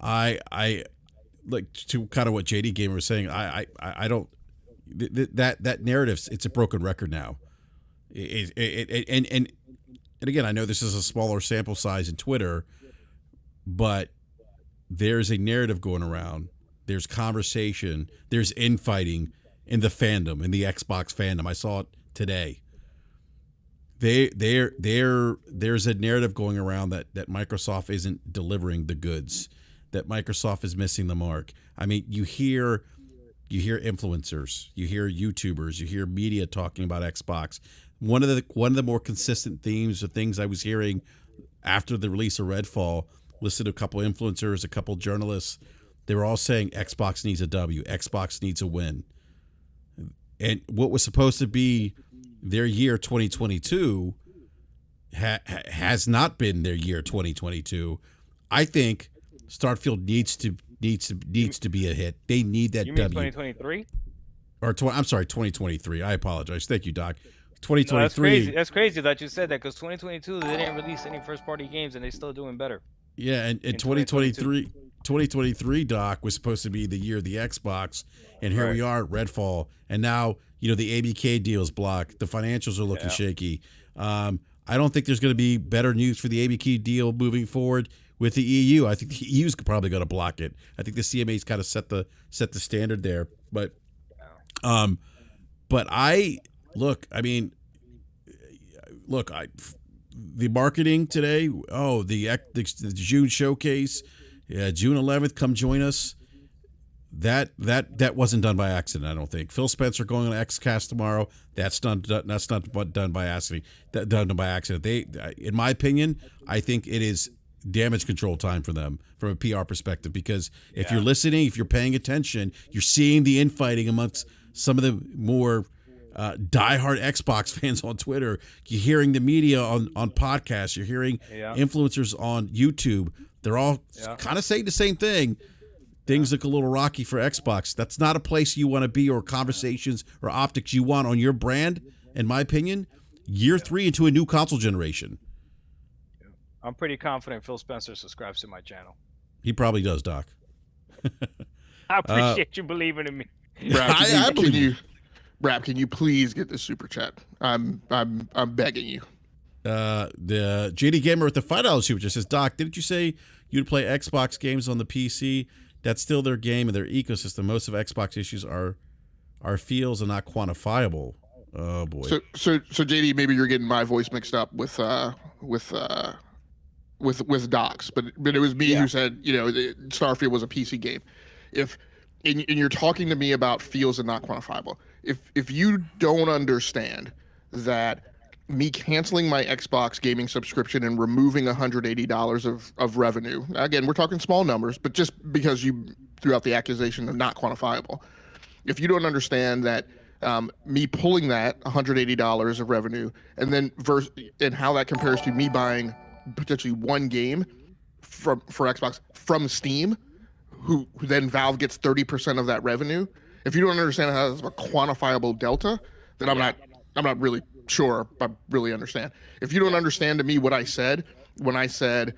Speaker 1: I like to kind of what JD Gamer was saying. I don't that narrative. It's a broken record now. And again, I know this is a smaller sample size in Twitter, but there's a narrative going around. There's conversation. There's infighting in the fandom, in the Xbox fandom. I saw it today. There's a narrative going around that Microsoft isn't delivering the goods, that Microsoft is missing the mark. I mean, you hear influencers, you hear YouTubers, you hear media talking about Xbox. One of the more consistent themes of things I was hearing after the release of Redfall, listened to a couple influencers, a couple journalists. They were all saying Xbox needs a W. Xbox needs a win. And what was supposed to be their year 2022 has not been their year 2022. I think Starfield needs to be a hit. They need that W.
Speaker 2: You mean 2023?
Speaker 1: I'm sorry, 2023. I apologize. Thank you, Doc. 2023.
Speaker 2: No, that's crazy. That's crazy that you said that because 2022 they didn't release any first-party games and they're still doing better.
Speaker 1: Yeah, and 2023, Doc, was supposed to be the year of the Xbox, and here we are, Redfall, and now the ABK deal is blocked. The financials are looking shaky. I don't think there's going to be better news for the ABK deal moving forward with the EU. I think the EU's probably going to block it. I think the CMA's kind of set the standard there, but the marketing today, the June showcase, June 11th, come join us. That wasn't done by accident, I don't think. Phil Spencer going on XCast tomorrow, that's not done by accident. They, in my opinion, I think it is damage control time for them from a PR perspective, because if you're listening, if you're paying attention, you're seeing the infighting amongst some of the more diehard Xbox fans on Twitter. You're hearing the media on podcasts. You're hearing influencers on YouTube. They're all kind of saying the same thing. Things look a little rocky for Xbox. That's not a place you want to be, or conversations or optics you want on your brand, in my opinion. Year 3 into a new console generation.
Speaker 2: I'm pretty confident Phil Spencer subscribes to my channel.
Speaker 1: He probably does, Doc.
Speaker 2: I appreciate you believing in me.
Speaker 3: BRAP, can you please get this super chat? I'm begging you.
Speaker 1: The JD Gamer with the $5 super chat says, Doc, didn't you say you'd play Xbox games on the PC? That's still their game and their ecosystem. Most of Xbox issues are feels and not quantifiable. Oh boy.
Speaker 3: So JD, maybe you're getting my voice mixed up with Doc's, but it was me who said Starfield was a PC game. And you're talking to me about feels and not quantifiable. If you don't understand that me canceling my Xbox gaming subscription and removing $180 of revenue, again, we're talking small numbers, but just because you threw out the accusation of not quantifiable, if you don't understand that me pulling that $180 of revenue and then and how that compares to me buying potentially one game for Xbox from Steam, who then Valve gets 30% of that revenue. If you don't understand how that's a quantifiable delta, then I'm not really sure I really understand. If you don't understand to me what I said when I said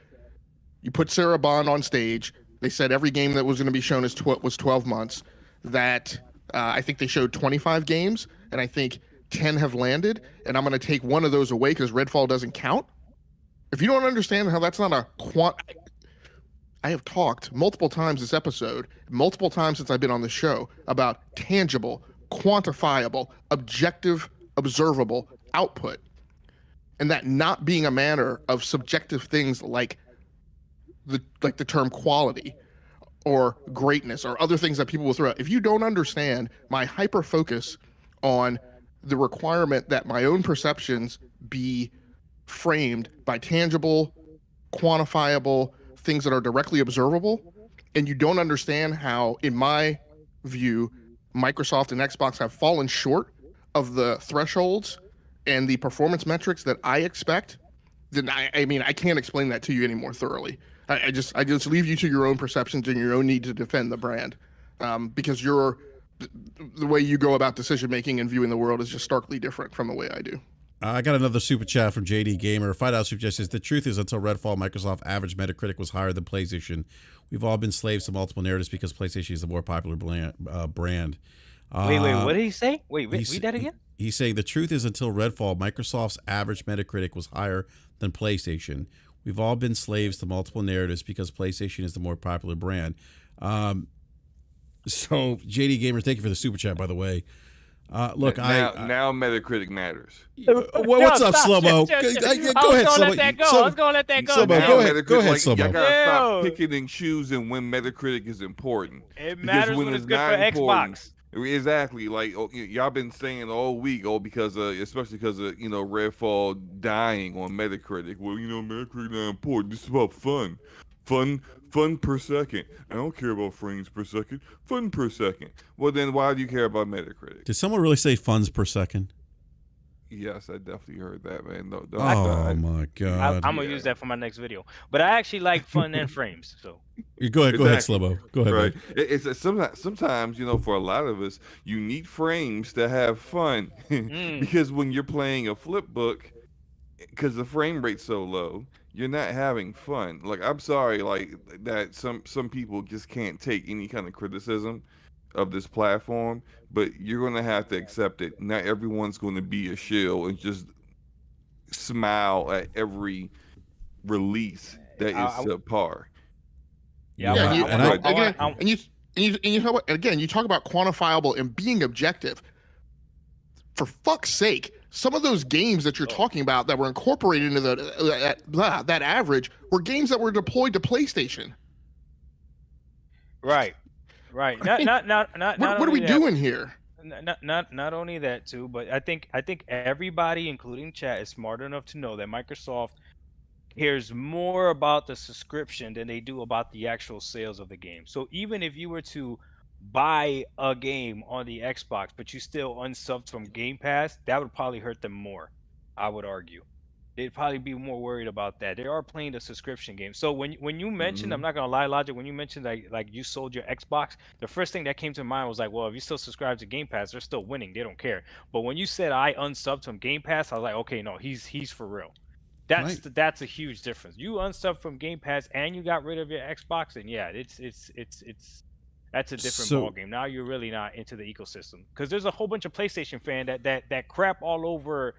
Speaker 3: you put Sarah Bond on stage, they said every game that was going to be shown was 12 months. That I think they showed 25 games, and I think 10 have landed, and I'm going to take one of those away because Redfall doesn't count. If you don't understand how that's not a I have talked multiple times this episode, multiple times since I've been on the show, about tangible, quantifiable, objective, observable output, and that not being a matter of subjective things like the term quality or greatness or other things that people will throw out. If you don't understand my hyper focus on the requirement that my own perceptions be framed by tangible, quantifiable things that are directly observable, and you don't understand how, in my view, Microsoft and Xbox have fallen short of the thresholds and the performance metrics that I expect, then I can't explain that to you any more thoroughly. I just leave you to your own perceptions and your own need to defend the brand, because the way you go about decision making and viewing the world is just starkly different from the way I do.
Speaker 1: I got another super chat from JD Gamer. $5 super chat says, the truth is until Redfall, Microsoft average Metacritic was higher than PlayStation. We've all been slaves to multiple narratives because PlayStation is the more popular brand.
Speaker 2: Wait, what did he say? Wait, read that again?
Speaker 1: He's saying the truth is until Redfall, Microsoft's average Metacritic was higher than PlayStation. We've all been slaves to multiple narratives because PlayStation is the more popular brand. So JD Gamer, thank you for the super chat, by the way. Look,
Speaker 6: now Metacritic matters.
Speaker 1: What's up, Slow-Mo? Go ahead, Slow-Mo.
Speaker 2: I was gonna let that go.
Speaker 1: Slow-Mo, go ahead, Slow-Mo.
Speaker 6: Y'all gotta stop picking and choosing when Metacritic is important.
Speaker 2: It matters when it's good for Xbox.
Speaker 6: Exactly, like y'all been saying all week, because especially because of Redfall dying on Metacritic. Well, Metacritic not important. This is about fun per second. I don't care about frames per second. Fun per second. Well, then why do you care about Metacritic?
Speaker 1: Did someone really say funds per second?
Speaker 6: Yes, I definitely heard that, man. No,
Speaker 1: my God.
Speaker 2: I'm going to use that for my next video. But I actually like fun and frames. So
Speaker 1: Go ahead, Slow-Mo. Go ahead,
Speaker 6: right. It's sometimes, for a lot of us, you need frames to have fun. Because when you're playing a flip book, because the frame rate's so low, you're not having fun. Like, I'm sorry, like that some people just can't take any kind of criticism of this platform, but you're gonna have to accept it. Not everyone's gonna be a shill and just smile at every release that is subpar.
Speaker 3: And you know what? Again, you talk about quantifiable and being objective. For fuck's sake, some of those games that you're talking about that were incorporated into that average were games that were deployed to PlayStation.
Speaker 2: Right. Not
Speaker 3: what are we doing here?
Speaker 2: Not only that too, but I think everybody, including chat, is smart enough to know that Microsoft cares more about the subscription than they do about the actual sales of the game. So even if you were to buy a game on the Xbox, but you still unsubbed from Game Pass, that would probably hurt them more, I would argue. They'd probably be more worried about that. They are playing the subscription game. So when you mentioned, I'm not gonna lie, Logic, when you mentioned like you sold your Xbox, the first thing that came to mind was like, well, if you still subscribe to Game Pass, they're still winning. They don't care. But when you said I unsubbed from Game Pass, I was like, okay, no, he's for real. That's a huge difference. You unsubbed from Game Pass and you got rid of your Xbox, and yeah, it's that's a different ballgame. Now you're really not into the ecosystem, because there's a whole bunch of PlayStation fan that crap all over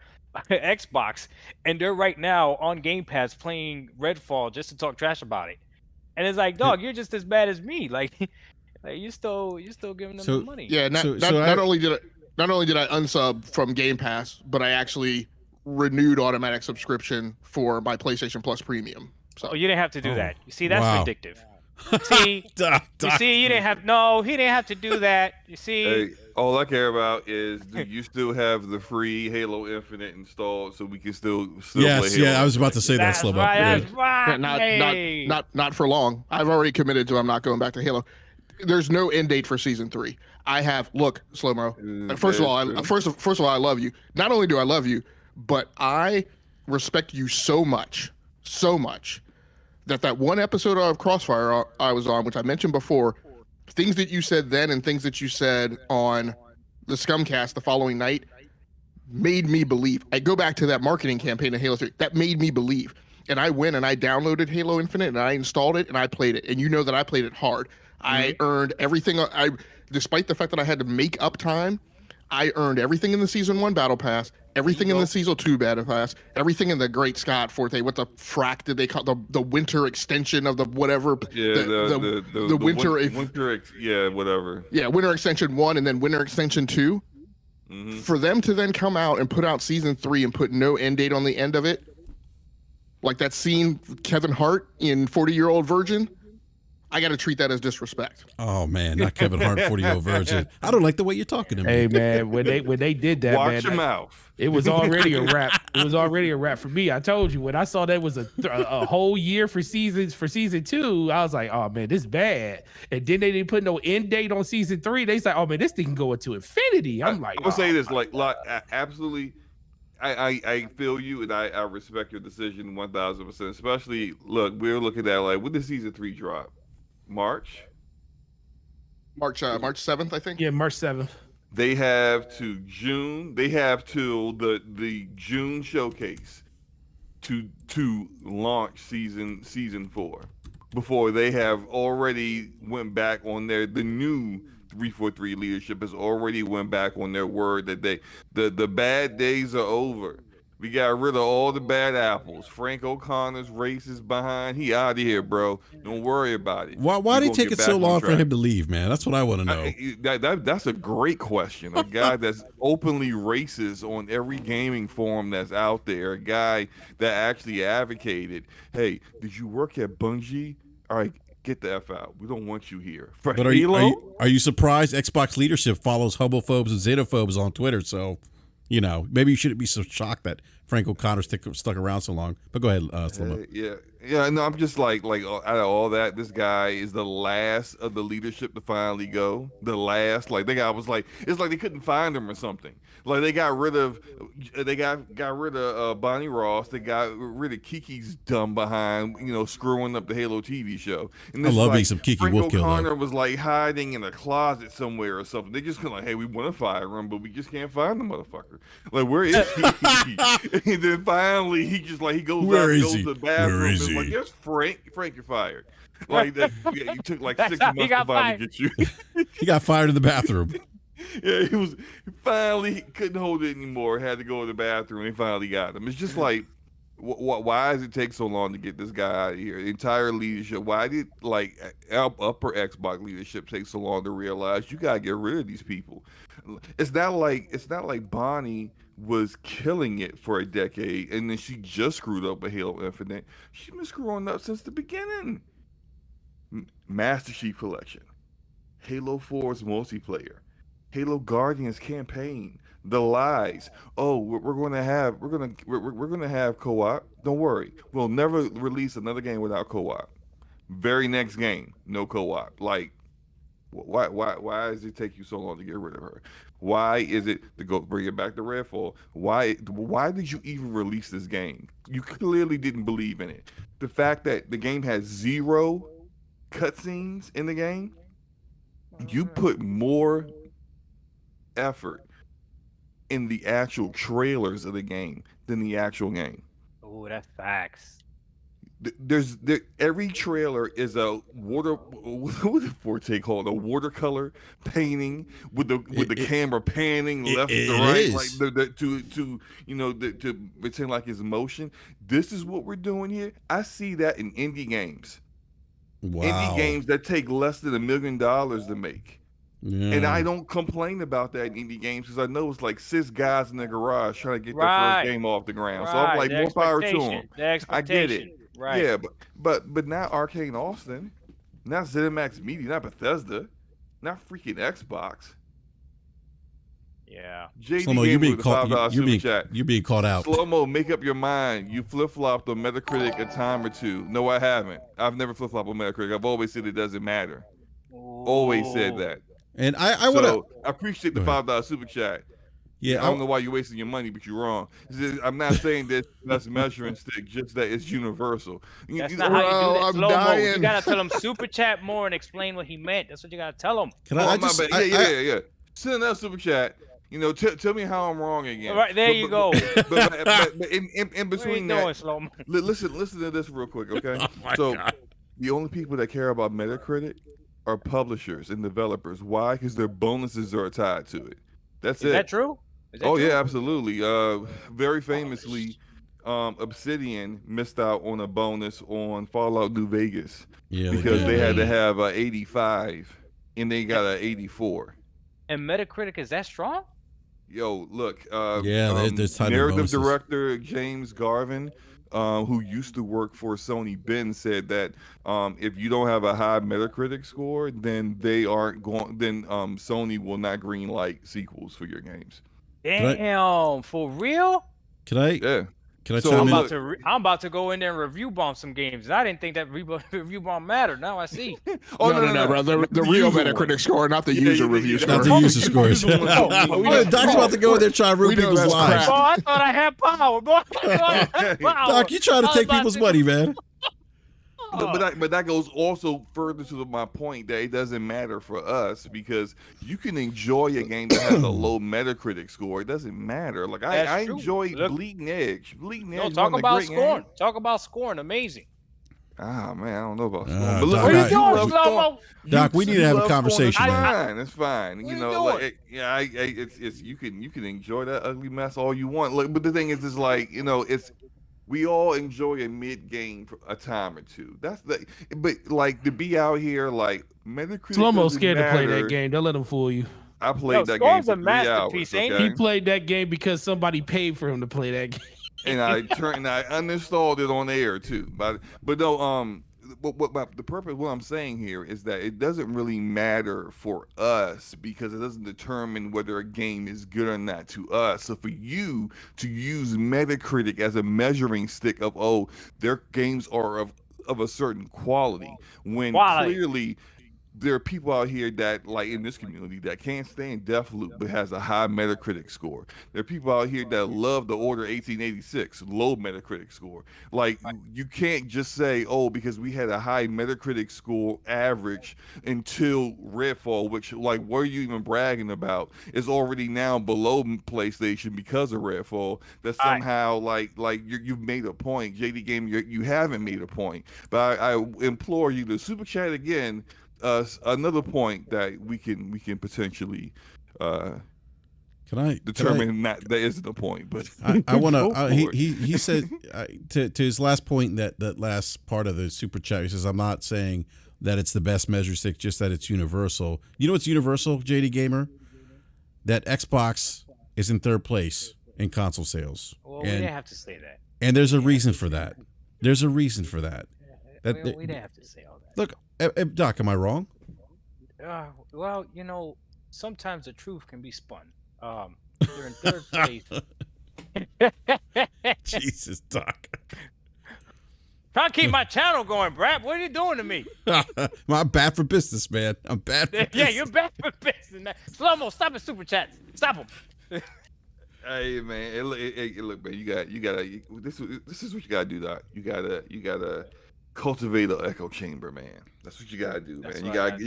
Speaker 2: Xbox, and they're right now on Game Pass playing Redfall just to talk trash about it. And it's like, dog, you're just as bad as me. Like you still giving them the money.
Speaker 3: Yeah, not only did I unsub from Game Pass, but I actually renewed automatic subscription for my PlayStation Plus Premium. So
Speaker 2: you didn't have to do that. You see, that's vindictive. See, he didn't have to do that. You see,
Speaker 6: hey, all I care about is, do you still have the free Halo Infinite installed so we can still play Halo?
Speaker 1: Yeah, I was about to say that, Slow-Mo.
Speaker 2: That's right.
Speaker 3: Not for long. I've already committed to I'm not going back to Halo. There's no end date for season 3. I have Slow-Mo. First of all, I love you. Not only do I love you, but I respect you so much that one episode of Crossfire I was on, which I mentioned before, things that you said then and things that you said on the Scumcast the following night made me believe. I go back to that marketing campaign of Halo 3. That made me believe. And I went and I downloaded Halo Infinite and I installed it and I played it. And you know that I played it hard. I earned everything. Despite the fact that I had to make up time, I earned everything in the Season 1 Battle Pass, everything in the Season 2 Battle Pass, everything in the Great Scott Forte. What the frack did they call the winter extension of the whatever?
Speaker 6: Yeah,
Speaker 3: the winter.
Speaker 6: Whatever.
Speaker 3: Yeah, Winter Extension 1 and then Winter Extension 2. For them to then come out and put out Season 3 and put no end date on the end of it, like that scene with Kevin Hart in 40-Year-Old Virgin, I got to treat that as disrespect.
Speaker 1: Oh man, not Kevin Hart, 40-Year-Old Virgin. I don't like the way you're talking to me.
Speaker 4: Hey man, when they did that,
Speaker 6: watch your mouth.
Speaker 4: It was already a wrap. It was already a wrap for me. I told you when I saw that was a whole year for season 2, I was like, oh man, this is bad. And then they didn't put no end date on Season 3. They said, oh man, this thing can go into infinity. I'm like,
Speaker 6: I'm gonna say this, like absolutely. I feel you and I respect your decision 1000%. Especially, look, we're looking at like when did Season 3 drop? March
Speaker 3: 7th, I think.
Speaker 4: Yeah, March 7th.
Speaker 6: They have to June. They have till the June showcase to launch season 4 before they have already went back on the new 343 leadership has already went back on their word that the bad days are over. We got rid of all the bad apples. Frank O'Connor's race is behind. He out of here, bro. Don't worry about it.
Speaker 1: Why did it take it so long for him to leave, man? That's what I want to know.
Speaker 6: That's a great question. A guy that's openly racist on every gaming forum that's out there. A guy that actually advocated, hey, did you work at Bungie? All right, get the F out. We don't want you here.
Speaker 1: But are you surprised Xbox leadership follows homophobes and xenophobes on Twitter? So, you know, maybe you shouldn't be so shocked that Frank O'Connor stuck around so long. But go ahead, Slomo.
Speaker 6: Yeah. No, I'm just like out of all that, this guy is the last of the leadership to finally go. The last, like, the guy was like, it's like they couldn't find him or something. Like they got rid of Bonnie Ross. They got rid of Kiki's dumb behind, screwing up the Halo TV show. And
Speaker 1: I love me some Kiki
Speaker 6: Frank
Speaker 1: Wolfkill.
Speaker 6: O'Connor was like hiding in a closet somewhere or something. They just kind of like, hey, we want to fire him, but we just can't find the motherfucker. Like, where is he? And then finally, he goes out, goes to the bathroom.
Speaker 1: Where is he?
Speaker 6: Like, yes, Frank, you're fired. Like that, you took like 6 months to finally get you.
Speaker 1: He got fired in the bathroom.
Speaker 6: Yeah, he finally couldn't hold it anymore. Had to go to the bathroom. And he finally got him. It's just like, why does it take so long to get this guy out of here? The entire leadership. Why did upper Xbox leadership take so long to realize you gotta get rid of these people? It's not like Bonnie was killing it for a decade and then she just screwed up with Halo Infinite. She's been screwing up since the beginning. Master Chief Collection, Halo 4's multiplayer, Halo Guardians campaign, the lies. Oh, we're gonna have co-op. Don't worry, we'll never release another game without co-op. Very next game, no co-op. Like, why does it take you so long to get rid of her? Why is it to go bring it back to Redfall? Why did you even release this game? You clearly didn't believe in it. The fact that the game has 0 cutscenes in the game, you put more effort in the actual trailers of the game than the actual game.
Speaker 2: Oh, that's facts.
Speaker 6: Every trailer is a watercolor painting with the camera panning left to right, like to pretend like it's motion. This is what we're doing here. I see that in indie games.
Speaker 1: Wow.
Speaker 6: Indie games that take less than $1 million to make. Yeah. And I don't complain about that in indie games because I know it's like 6 guys in the garage trying to get their first game off the ground. So I'm like, more power to them. I get it.
Speaker 2: Right.
Speaker 6: Yeah, but now Arcane Austin, not ZeniMax Media, not Bethesda, not freaking Xbox.
Speaker 2: Yeah.
Speaker 6: JD
Speaker 1: Slow-mo, you're being called out.
Speaker 6: Slow-mo, make up your mind. You flip-flopped on Metacritic a time or two. No, I haven't. I've never flip-flopped on Metacritic. I've always said it doesn't matter. Always said that.
Speaker 1: And I
Speaker 6: appreciate the $5 super chat.
Speaker 1: Yeah,
Speaker 6: I don't know why you're wasting your money, but you're wrong. I'm not saying that that's measuring stick, just that it's universal.
Speaker 2: That's not how you do
Speaker 3: Bro,
Speaker 2: that.
Speaker 3: I'm
Speaker 2: Slow-mo. You
Speaker 3: dying.
Speaker 2: gotta tell him super chat more and explain what he meant. That's what you gotta tell him.
Speaker 1: Can
Speaker 6: Oh,
Speaker 1: I
Speaker 6: my
Speaker 1: just?
Speaker 6: bad. Yeah. Send that super chat. You know, tell me how I'm wrong again.
Speaker 2: All right, there you go.
Speaker 6: But in
Speaker 2: What are you
Speaker 6: between
Speaker 2: doing,
Speaker 6: that,
Speaker 2: slow-mo?
Speaker 6: listen to this real quick, okay?
Speaker 1: Oh my
Speaker 6: So
Speaker 1: God.
Speaker 6: the only people that care about Metacritic are publishers and developers. Why? Because their bonuses are tied to it. That's
Speaker 2: Is
Speaker 6: it.
Speaker 2: that true? Is that
Speaker 6: Oh
Speaker 2: true?
Speaker 6: yeah, absolutely. Very famously, Obsidian missed out on a bonus on Fallout New Vegas
Speaker 1: Yeah,
Speaker 6: because they had to
Speaker 2: Really?
Speaker 6: have a 85 and they got a 84.
Speaker 2: And Metacritic is that strong?
Speaker 6: Yo, look,
Speaker 1: Yeah, there's tons of
Speaker 6: narrative
Speaker 1: bonuses.
Speaker 6: director James Garvin, who used to work for Sony Ben, said that if you don't have a high Metacritic score, then they aren't going. Then Sony will not greenlight sequels for your games.
Speaker 2: Damn, for real?
Speaker 1: Can I?
Speaker 6: Yeah.
Speaker 1: Can I
Speaker 6: So,
Speaker 1: chime
Speaker 2: I'm
Speaker 1: in?
Speaker 6: look-
Speaker 2: about to go in there and review bomb some games. I didn't think that review bomb mattered. Now I see.
Speaker 6: Oh
Speaker 3: no, bro. The real
Speaker 6: user
Speaker 3: Metacritic
Speaker 6: one.
Speaker 3: score, not the
Speaker 6: Yeah,
Speaker 3: user
Speaker 6: yeah,
Speaker 3: review
Speaker 6: yeah,
Speaker 3: score.
Speaker 1: Not the user scores.
Speaker 6: Oh,
Speaker 1: Oh, Doc's about to go in there and try to ruin
Speaker 3: We know
Speaker 1: people's
Speaker 3: that's
Speaker 1: lives.
Speaker 3: crap.
Speaker 2: Oh, I thought I had power, boy. I thought I had power.
Speaker 1: Doc, you trying to
Speaker 2: I was
Speaker 1: take
Speaker 2: about
Speaker 1: people's
Speaker 2: to-
Speaker 1: money, man.
Speaker 6: But that goes also further to my point that it doesn't matter for us because you can enjoy a game that has a low Metacritic score. It doesn't matter. Like
Speaker 2: That's
Speaker 6: I
Speaker 2: true.
Speaker 6: enjoy
Speaker 2: Look-
Speaker 6: Bleeding Edge. Bleeding Edge.
Speaker 2: No, talk
Speaker 6: wasn't a
Speaker 2: about
Speaker 6: great
Speaker 2: scoring.
Speaker 6: game.
Speaker 2: Talk about scoring. Amazing.
Speaker 6: Ah man, I don't know about scoring.
Speaker 1: Doc,
Speaker 6: But look,
Speaker 2: What are you
Speaker 1: Doc,
Speaker 6: you
Speaker 2: doing,
Speaker 6: love
Speaker 2: slow-mo?
Speaker 1: Doc, we need to have a conversation,
Speaker 6: It's
Speaker 1: man.
Speaker 6: fine. It's fine.
Speaker 2: What
Speaker 6: You
Speaker 2: you
Speaker 6: know, like
Speaker 2: doing?
Speaker 6: it's you can enjoy that ugly mess all you want. Like, but the thing is like we all enjoy a mid game for a time or two. That's but like to be out here like Metacritic.
Speaker 4: Slow-mo's
Speaker 6: doesn't
Speaker 4: scared to play
Speaker 6: matter.
Speaker 4: that game. Don't let him fool you.
Speaker 6: I played that game
Speaker 2: Score's
Speaker 6: for
Speaker 2: a
Speaker 6: 3
Speaker 2: masterpiece,
Speaker 6: hours.
Speaker 2: ain't it?
Speaker 6: Okay?
Speaker 4: He played that game because somebody paid for him to play that game.
Speaker 6: And I uninstalled it on air too. But no, the purpose what I'm saying here is that it doesn't really matter for us because it doesn't determine whether a game is good or not to us. So for you to use Metacritic as a measuring stick of their games are of a certain quality when clearly there are people out here that, like in this community, that can't stand Deathloop but has a high Metacritic score. There are people out here that love the Order 1886, low Metacritic score. Like, you can't just say, because we had a high Metacritic score average until Redfall, which, like, what are you even bragging about? Is already now below PlayStation because of Redfall. That somehow, like you've made a point. JD Game, you haven't made a point. But I implore you to super chat again. Another point that we can potentially determine that isn't a point, but
Speaker 1: I want
Speaker 6: go
Speaker 1: to.
Speaker 6: for it.
Speaker 1: He said to his last point that last part of the super chat. He says, "I'm not saying that it's the best measure stick, just that it's universal. You know what's universal, JD Gamer? That Xbox is in third place in console sales.
Speaker 2: Well, we didn't have to say that.
Speaker 1: And there's a reason for that. There's a reason for that.
Speaker 2: We didn't have to say all that.
Speaker 1: Look, Doc, am I wrong?
Speaker 2: Well, sometimes the truth can be spun. You're in third place.
Speaker 1: Jesus, Doc.
Speaker 2: Trying to keep my channel going, Brad. What are you doing to me?
Speaker 1: I'm bad for business, man. I'm bad for
Speaker 2: Yeah,
Speaker 1: business.
Speaker 2: you're bad for business. Man. Slow-mo, stop it, super chats. Stop them.
Speaker 6: Hey man, look, man, you gotta. This is what you gotta do, Doc. You gotta cultivate an echo chamber, man. That's what you gotta do, man.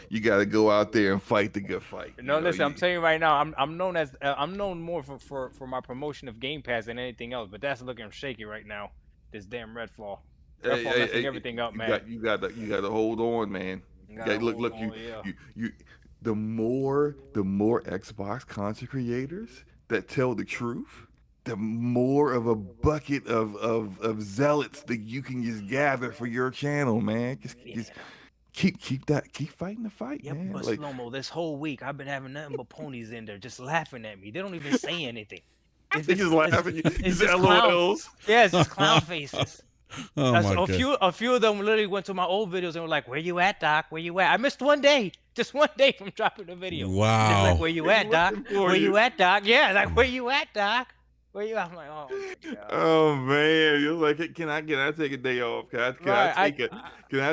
Speaker 6: You gotta go out there and fight the good fight.
Speaker 2: Listen, I'm telling you right now, I'm known more for my promotion of Game Pass than anything else. But that's looking shaky right now. This damn Redfall. Redfall messing everything up, man.
Speaker 6: You gotta hold on, man. Look, the more Xbox content creators that tell the truth, the more of a bucket of zealots that you can just gather for your channel, man. Just keep fighting the fight, man.
Speaker 2: But
Speaker 6: Like,
Speaker 2: Slow-mo, this whole week I've been having nothing but ponies in there just laughing at me. They don't even say anything.
Speaker 6: they just laughing.
Speaker 2: It's
Speaker 6: It's
Speaker 2: just
Speaker 6: LOLs.
Speaker 2: Yeah, it's just clown faces.
Speaker 1: Oh my God.
Speaker 2: A few of them literally went to my old videos and were like, "Where you at, Doc? Where you at?" I missed one day, just one day from dropping the video.
Speaker 1: Wow.
Speaker 2: They're like, "Where you at, Doc?
Speaker 6: for
Speaker 2: Where
Speaker 6: you.
Speaker 2: you at, Doc?" Yeah, like, "Where you at, Doc? Where you at?" I'm like, "Oh my God."
Speaker 6: Oh man, you're like, can I take a day off? Can I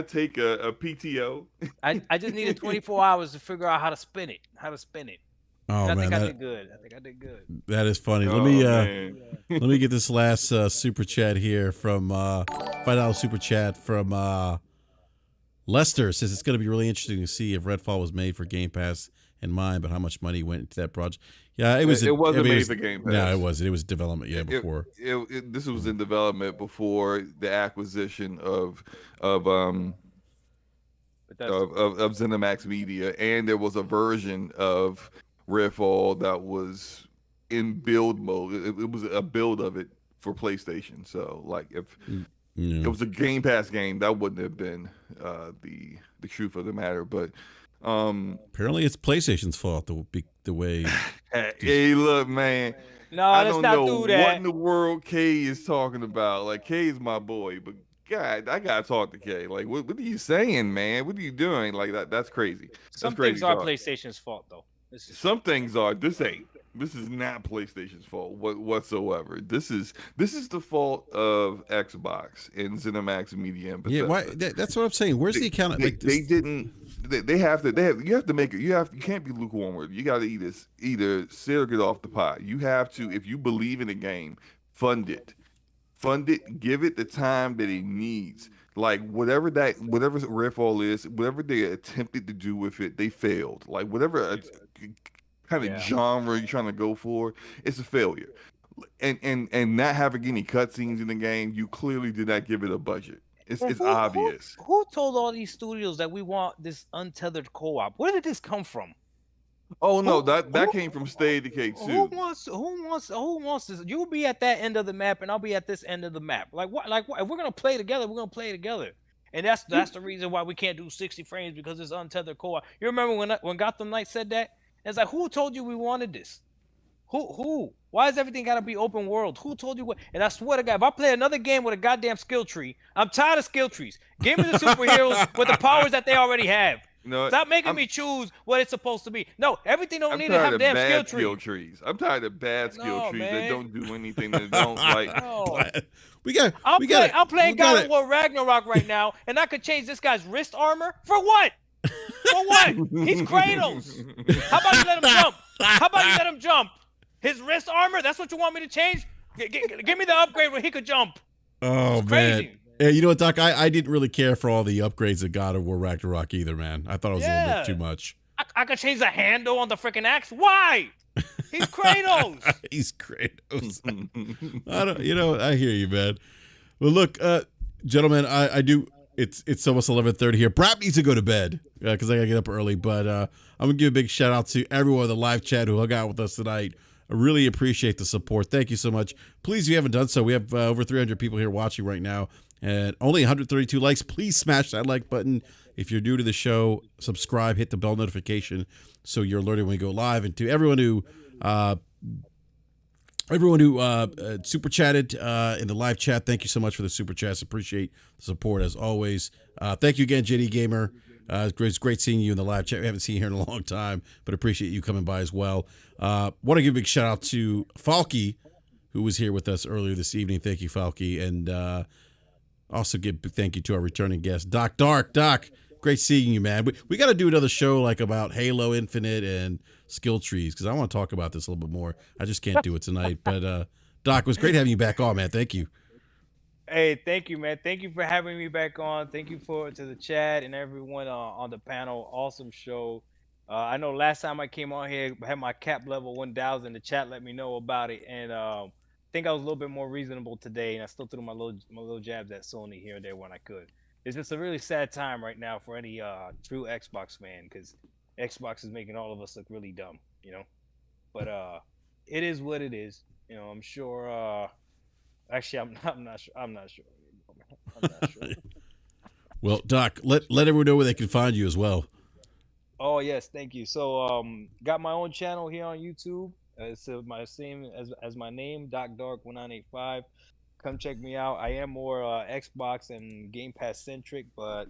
Speaker 6: take a PTO?
Speaker 2: I just needed 24 hours to figure out how to spin it.
Speaker 1: Oh
Speaker 2: I
Speaker 1: man,
Speaker 2: think I
Speaker 1: that
Speaker 2: did good. I think I did good.
Speaker 1: that is funny.
Speaker 6: Oh, man.
Speaker 1: Let me get this last super chat here from $5 super chat from Lester. Says it's going to be really interesting to see if Redfall was made for Game Pass in mind, but how much money went into that project. Yeah, it was.
Speaker 6: It wasn't
Speaker 1: I mean,
Speaker 6: made for Game Pass.
Speaker 1: No, it wasn't. It was development. Yeah, before.
Speaker 6: This was in development before the acquisition of ZeniMax Media, and there was a version of Redfall that was in build mode. It was a build of it for PlayStation. So, like, if it was a Game Pass game, that wouldn't have been the truth of the matter. But
Speaker 1: apparently, it's PlayStation's fault. The way.
Speaker 6: Hey, look, man.
Speaker 2: No,
Speaker 6: I
Speaker 2: let's
Speaker 6: don't
Speaker 2: not
Speaker 6: know
Speaker 2: do
Speaker 6: what
Speaker 2: that.
Speaker 6: in the world Kay is talking about. Like, Kay is my boy, but God, I gotta talk to Kay. Like, what are you saying, man? What are you doing? Like that's crazy.
Speaker 2: Some
Speaker 6: That's crazy
Speaker 2: things are
Speaker 6: talk.
Speaker 2: PlayStation's fault, though.
Speaker 6: Some things are. This ain't. This is not PlayStation's fault whatsoever. This is the fault of Xbox and ZeniMax Media and
Speaker 1: Yeah,
Speaker 6: Bethesda.
Speaker 1: why? That's what I'm saying. Where's the account?
Speaker 6: They,
Speaker 1: Like this?
Speaker 6: they didn't. They have to. You have to make it. You can't be lukewarm with it. You got to either sit or get off the pot. You have to. If you believe in a game, fund it. Fund it. Give it the time that it needs. Like whatever Redfall is, whatever they attempted to do with it, they failed. Like whatever kind of genre you're trying to go for, it's a failure. And not having any cutscenes in the game, you clearly did not give it a budget. It's obvious.
Speaker 2: Who told all these studios that we want this untethered co-op? Where did this come from?
Speaker 6: Oh no, that came from State of Decay too.
Speaker 2: Who wants this? You'll be at that end of the map, and I'll be at this end of the map. Like what? If we're gonna play together, we're gonna play together. And that's the reason why we can't do 60 frames, because it's untethered co-op. You remember when Gotham Knight said that? It's like, who told you we wanted this? Who? Why is everything gotta be open world? Who told you what? And I swear to God, if I play another game with a goddamn skill tree, I'm tired of skill trees. Give me the superheroes with the powers that they already have.
Speaker 6: No,
Speaker 2: Stop making me choose what it's supposed to be. No, everything don't need to have damn skill
Speaker 6: trees. I'm tired of bad skill trees
Speaker 2: man.
Speaker 6: that don't do anything. That don't like.
Speaker 2: No.
Speaker 1: I'm
Speaker 2: playing God of War Ragnarok right now, and I could change this guy's wrist armor for what? For what? He's Kratos. How about you let him jump? How about you let him jump? His wrist armor? That's what you want me to change? Give me the upgrade where he could jump.
Speaker 1: Oh man. Yeah, you know what, Doc? I didn't really care for all the upgrades of God of War Ragnarok either, man. I thought it was a little bit too much.
Speaker 2: I could change the handle on the freaking axe. Why? He's Kratos.
Speaker 1: He's Kratos. I hear you, man. Well, look, gentlemen, I do. It's almost 11:30 here. BRAP needs to go to bed because I gotta get up early. But I'm gonna give a big shout out to everyone in the live chat who hung out with us tonight. I really appreciate the support. Thank you so much. Please, if you haven't done so, we have over 300 people here watching right now and only 132 likes. Please smash that like button. If you're new to the show, subscribe, hit the bell notification so you're alerted when we go live. And to everyone who super chatted in the live chat, thank you so much for the super chats. Appreciate the support as always. Thank you again, JD Gamer. It's great seeing you in the live chat. We haven't seen you here in a long time, but appreciate you coming by as well. Want to give a big shout out to Falky, who was here with us earlier this evening. Thank you, Falky. And also give a big thank you to our returning guest, Doc Dark. Doc, great seeing you, man. We got to do another show like about Halo Infinite and skill trees because I want to talk about this a little bit more. I just can't do it tonight. But Doc, it was great having you back on, man. Thank you.
Speaker 2: Hey, thank you, man. Thank you for having me back on. Thank you to the chat and everyone on the panel. Awesome show. I know last time I came on here, I had my cap level 1,000. The chat let me know about it, and I think I was a little bit more reasonable today. And I still threw my little jabs at Sony here and there when I could. It's just a really sad time right now for any true Xbox fan because Xbox is making all of us look really dumb, But it is what it is. I'm sure. Actually, I'm not sure. I'm not sure.
Speaker 1: Well, Doc, let everyone know where they can find you as well.
Speaker 2: Oh yes, thank you. So got my own channel here on YouTube. It's my same as my name, Doc Dark 1985. Come check me out. I am more Xbox and Game Pass centric, but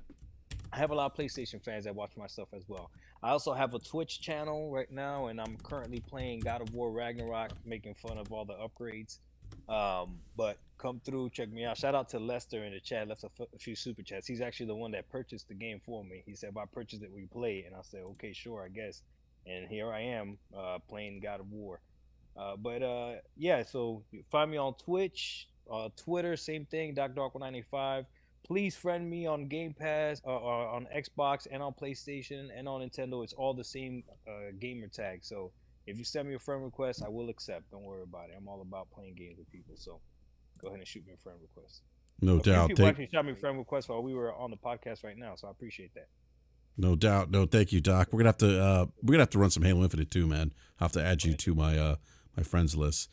Speaker 2: I have a lot of PlayStation fans that watch my stuff as well. I also have a Twitch channel right now, and I'm currently playing God of War Ragnarok, making fun of all the upgrades. But come through, check me out. Shout out to Lester in the chat, left a few super chats. He's actually the one that purchased the game for me. He said, if I purchase it, we play it. And I said, okay, sure, I guess. and here I am playing God of War. Yeah, so find me on Twitch, Twitter, same thing, DocDark1985. Please friend me on Game Pass, on Xbox, and on PlayStation, and on Nintendo. It's all the same gamer tag. So if you send me a friend request, I will accept. Don't worry about it. I'm all about playing games with people. So go ahead and shoot me a friend request.
Speaker 1: No
Speaker 2: A few
Speaker 1: doubt.
Speaker 2: people actually shot me a friend request while we were on the podcast right now, so I appreciate that.
Speaker 1: No doubt. No, thank you, Doc. We're gonna have to run some Halo Infinite too, man. I'll have to add you to my my friends list.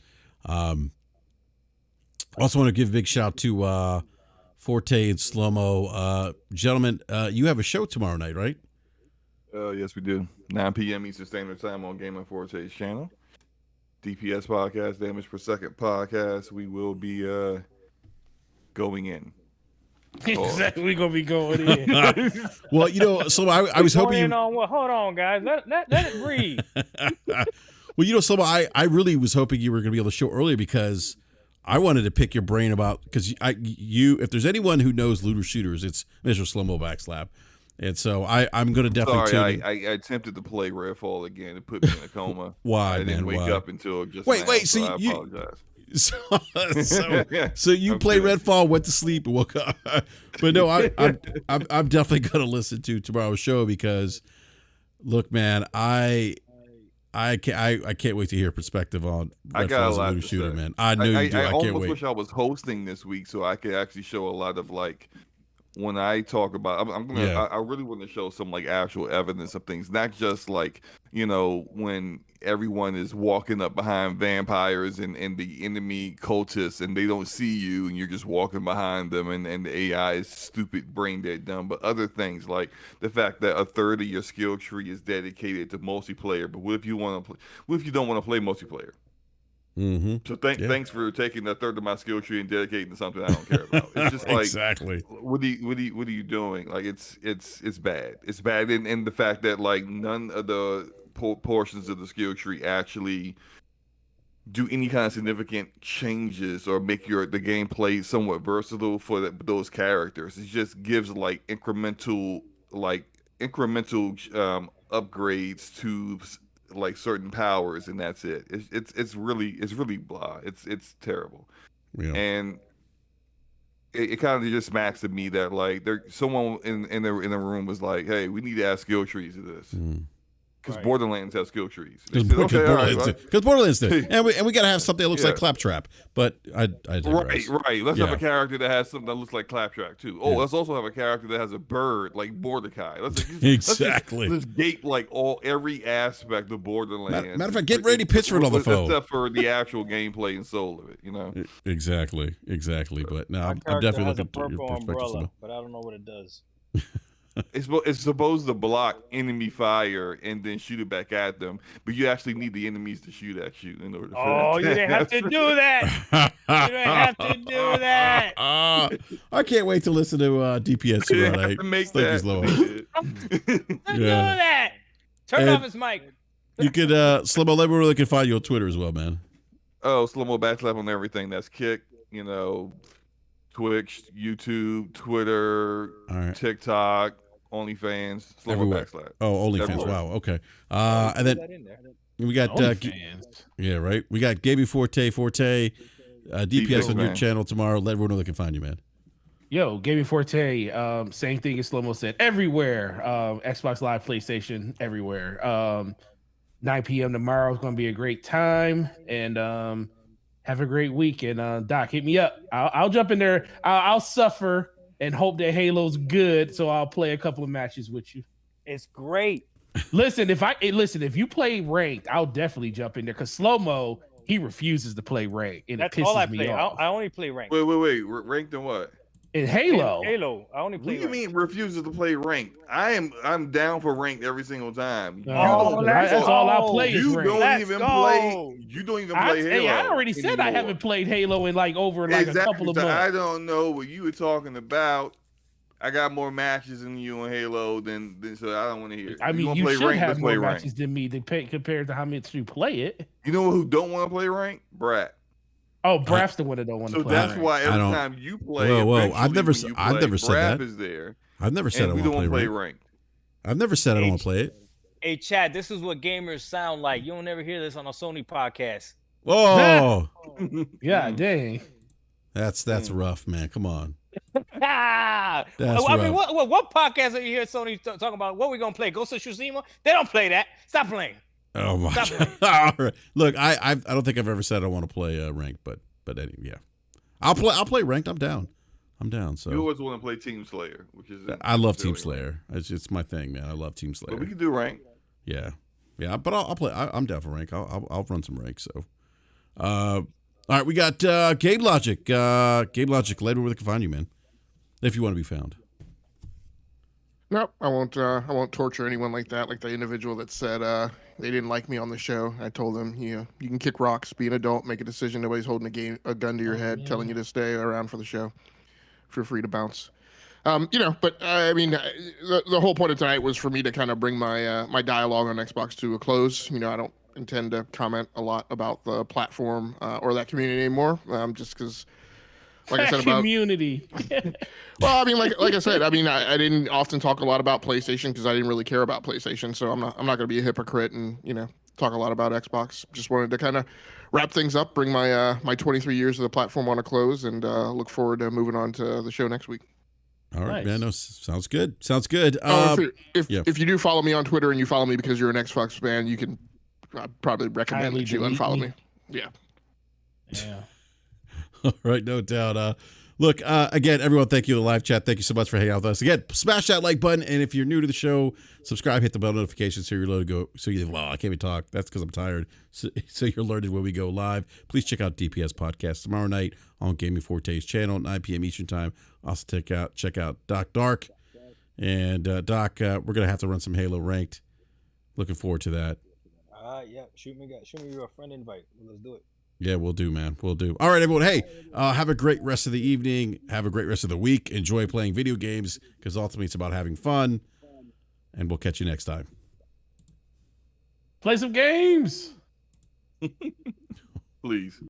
Speaker 1: Also want to give a big shout to Forte and Slow-Mo. Gentlemen, you have a show tomorrow night, right?
Speaker 6: Yes, we do. 9 p.m. Eastern Standard Time on Game of Forte's channel. DPS podcast, Damage Per Second podcast. We will be going in.
Speaker 4: Exactly, we're gonna be going in.
Speaker 1: Well, you know, so I was hoping.
Speaker 2: Hold on, guys. Let it breathe.
Speaker 1: Well, you know, Slow-Mo, I really was hoping you were going to be able to show earlier because I wanted to pick your brain about because if there's anyone who knows looter shooters, it's Mr. Slow-Mo Backslap. And so I'm going to definitely.
Speaker 6: Sorry, I attempted to play Redfall again. It put me in a coma.
Speaker 1: Why,
Speaker 6: I didn't
Speaker 1: man?
Speaker 6: wake
Speaker 1: Why?
Speaker 6: up until just
Speaker 1: Wait,
Speaker 6: now,
Speaker 1: so
Speaker 6: I
Speaker 1: you-
Speaker 6: apologize.
Speaker 1: So you play Redfall, went to sleep, and woke up. But no, I'm definitely going to listen to tomorrow's show because, look, man, I can't wait to hear perspective on
Speaker 6: I got a
Speaker 1: Redfall as a
Speaker 6: lot
Speaker 1: looter
Speaker 6: to
Speaker 1: shooter,
Speaker 6: say.
Speaker 1: man. I know you do. I can't
Speaker 6: almost
Speaker 1: wait.
Speaker 6: wish I was hosting this week so I could actually show a lot of like when I talk about. I'm gonna.
Speaker 1: Yeah.
Speaker 6: I really want to show some like actual evidence of things, not just like when everyone is walking up behind vampires and the enemy cultists and they don't see you and you're just walking behind them and the AI is stupid, brain dead, dumb. But other things like the fact that a third of your skill tree is dedicated to multiplayer. But what if you want to play? What if you don't want to play multiplayer?
Speaker 1: Mm-hmm.
Speaker 6: So thanks for taking a third of my skill tree and dedicating to something I don't care about. It's just like
Speaker 1: exactly.
Speaker 6: what are you doing? Like it's bad. It's bad, and the fact that like none of the portions of the skill tree actually do any kind of significant changes or make the gameplay somewhat versatile for those characters. It just gives like incremental upgrades to like certain powers, and that's it. It's really blah. It's terrible,
Speaker 1: Yeah.
Speaker 6: and it kind of just smacks to me that like someone in the room was like, hey, we need to add skill trees to this. Because
Speaker 2: Right.
Speaker 6: Borderlands has skill trees.
Speaker 1: Because Borderlands did. And we got to have something that looks like Claptrap. But I digress.
Speaker 6: Right. Let's
Speaker 1: Yeah.
Speaker 6: have a character that has something that looks like Claptrap too. Oh, let's also have a character that has a bird like Mordecai.
Speaker 1: Exactly.
Speaker 6: Let's gate like every aspect of Borderlands.
Speaker 1: Matter of fact, get ready, pitch for it on the phone.
Speaker 6: Except for the actual gameplay and soul of it,
Speaker 1: Exactly. But no,
Speaker 2: My
Speaker 1: I'm
Speaker 2: character
Speaker 1: definitely
Speaker 2: has a
Speaker 1: looking at your
Speaker 2: purple
Speaker 1: perspective.
Speaker 2: umbrella,
Speaker 1: Slow-Mo.
Speaker 2: but I don't know what it does.
Speaker 6: It's supposed to block enemy fire and then shoot it back at them, but you actually need the enemies to shoot at you in order to.
Speaker 2: Oh, you didn't have to do that. You didn't have to do that.
Speaker 1: I can't wait to listen to DPS
Speaker 6: You
Speaker 1: tomorrow
Speaker 6: have
Speaker 1: night.
Speaker 6: to make
Speaker 1: Thank you,
Speaker 6: that.
Speaker 1: Slow-Mo.
Speaker 2: Don't do
Speaker 1: Yeah.
Speaker 2: that. Turn
Speaker 1: And-
Speaker 2: off his mic.
Speaker 1: You could Slow-Mo, let me know where they can find you on Twitter as well, man.
Speaker 6: Oh, Slow-Mo Backslap on everything. That's Kick, Twitch, YouTube, Twitter,
Speaker 1: All right.
Speaker 6: TikTok, OnlyFans, Slow-Mo
Speaker 1: Everywhere.
Speaker 6: Backslap.
Speaker 1: Oh, OnlyFans.
Speaker 6: Everywhere.
Speaker 1: Wow. Okay. And then
Speaker 2: That in there.
Speaker 1: we got
Speaker 4: OnlyFans.
Speaker 1: yeah, right. We got Gaby Forte, DPS on your
Speaker 6: man.
Speaker 1: channel tomorrow. Let everyone know they can find you, man.
Speaker 4: Yo, Gaming Forte, same thing as Slow-Mo said. Everywhere. Xbox Live, PlayStation, everywhere. 9 p.m. tomorrow is going to be a great time. And have a great week. And Doc, hit me up. I'll jump in there. I'll suffer and hope that Halo's good. So I'll play a couple of matches with you.
Speaker 2: It's great.
Speaker 4: Listen, if you play ranked, I'll definitely jump in there. Because Slow-Mo, he refuses to play ranked. And
Speaker 2: That's
Speaker 4: it pisses
Speaker 2: all I
Speaker 4: me
Speaker 2: play.
Speaker 4: off.
Speaker 2: I only play ranked.
Speaker 6: Wait. Ranked in what?
Speaker 4: In Halo.
Speaker 2: Halo. I only
Speaker 6: What
Speaker 2: play
Speaker 6: do you
Speaker 2: ranked.
Speaker 6: mean refuses to play ranked? I'm down for ranked every single time.
Speaker 4: Oh, that's all I play is
Speaker 6: You
Speaker 4: ranked.
Speaker 6: don't
Speaker 2: Let's
Speaker 6: even
Speaker 2: go.
Speaker 6: play. You don't even play Halo.
Speaker 4: Hey, I already said I
Speaker 6: anymore.
Speaker 4: haven't played Halo in like over like a couple of
Speaker 6: So
Speaker 4: months.
Speaker 6: I don't know what you were talking about. I got more matches than you on Halo than so I don't want to hear it.
Speaker 4: I mean,
Speaker 6: wanna
Speaker 4: you
Speaker 6: play
Speaker 4: should
Speaker 6: ranked,
Speaker 4: have
Speaker 6: let's
Speaker 4: more
Speaker 6: play
Speaker 4: matches
Speaker 6: ranked.
Speaker 4: than me compared to how much you play it.
Speaker 6: You know who don't want to play ranked? BRAP.
Speaker 4: Oh, BRAP's the one that don't want to
Speaker 6: So
Speaker 4: play.
Speaker 6: that's
Speaker 4: ranked.
Speaker 6: why every
Speaker 1: don't-
Speaker 6: time you play,
Speaker 1: Whoa,
Speaker 6: eventually
Speaker 1: I've never
Speaker 6: when you
Speaker 1: I've
Speaker 6: play,
Speaker 1: never said
Speaker 6: BRAP
Speaker 1: that.
Speaker 6: is there.
Speaker 1: I've never said
Speaker 6: And
Speaker 1: I
Speaker 6: we
Speaker 1: want
Speaker 6: don't
Speaker 1: to play
Speaker 6: play
Speaker 1: ranked.
Speaker 6: ranked.
Speaker 1: I've never said I don't want to play it.
Speaker 2: Hey, Chad, this is what gamers sound like. You don't ever hear this on a Sony podcast.
Speaker 1: Whoa,
Speaker 4: Yeah, dang.
Speaker 1: that's rough, man. Come on.
Speaker 2: Ah!
Speaker 1: That's
Speaker 2: I mean,
Speaker 1: rough.
Speaker 2: what podcast are you hear Sony talking about? What we gonna play? Ghost of Tsushima? They don't play that. Stop playing.
Speaker 1: Oh my
Speaker 2: Stop
Speaker 1: god! All right. Look, I don't think I've ever said I want to play ranked, but anyway, yeah, I'll play ranked. I'm down.
Speaker 6: You
Speaker 1: So
Speaker 6: always want to play Team Slayer, which is
Speaker 1: I love Team Slayer. It's my thing, man. I love Team Slayer.
Speaker 6: But we can do rank.
Speaker 1: Yeah. But I'll play. I'm down for rank. I'll run some rank. So, all right, we got Game Logic. Game Logic, later where they can find you, man, if you want to be found.
Speaker 3: Nope, I won't torture anyone like that, like the individual that said they didn't like me on the show. I told them, you can kick rocks, be an adult, make a decision. Nobody's holding a gun to your head, telling you to stay around for the show. Feel free to bounce. But I mean, the whole point of tonight was for me to kind of bring my my dialogue on Xbox to a close. I don't intend to comment a lot about the platform or that community anymore, just because. Like I said about
Speaker 4: community.
Speaker 3: Well, I mean, like I said, I mean, I didn't often talk a lot about PlayStation because I didn't really care about PlayStation. So I'm not going to be a hypocrite and talk a lot about Xbox. Just wanted to kind of wrap things up, bring my my 23 years of the platform on a close, and look forward to moving on to the show next week.
Speaker 1: All right,
Speaker 4: Nice.
Speaker 1: man. No, sounds good. Sounds good.
Speaker 3: If you do follow me on Twitter and you follow me because you're an Xbox fan, you can probably recommend
Speaker 4: Kindly
Speaker 3: that you
Speaker 4: delete
Speaker 3: unfollow
Speaker 4: me.
Speaker 3: me. Yeah.
Speaker 4: Yeah.
Speaker 1: All right, no doubt. Look, again, everyone, thank you to the live chat. Thank you so much for hanging out with us. Again, smash that like button, and if you're new to the show, subscribe, hit the bell notification so you're alerted to go. So I can't even talk. That's because I'm tired. So you're alerted when we go live. Please check out DPS Podcast tomorrow night on Gaming Forte's channel at 9 p.m. Eastern Time. Also check out Doc Dark, and Doc, we're gonna have to run some Halo ranked. Looking forward to that.
Speaker 2: Yeah. Shoot me a friend invite. Let's do it.
Speaker 1: Yeah, we'll do, man. We'll do. All right, everyone. Hey, have a great rest of the evening. Have a great rest of the week. Enjoy playing video games because ultimately it's about having fun. And we'll catch you next time.
Speaker 4: Play some games.
Speaker 6: Please.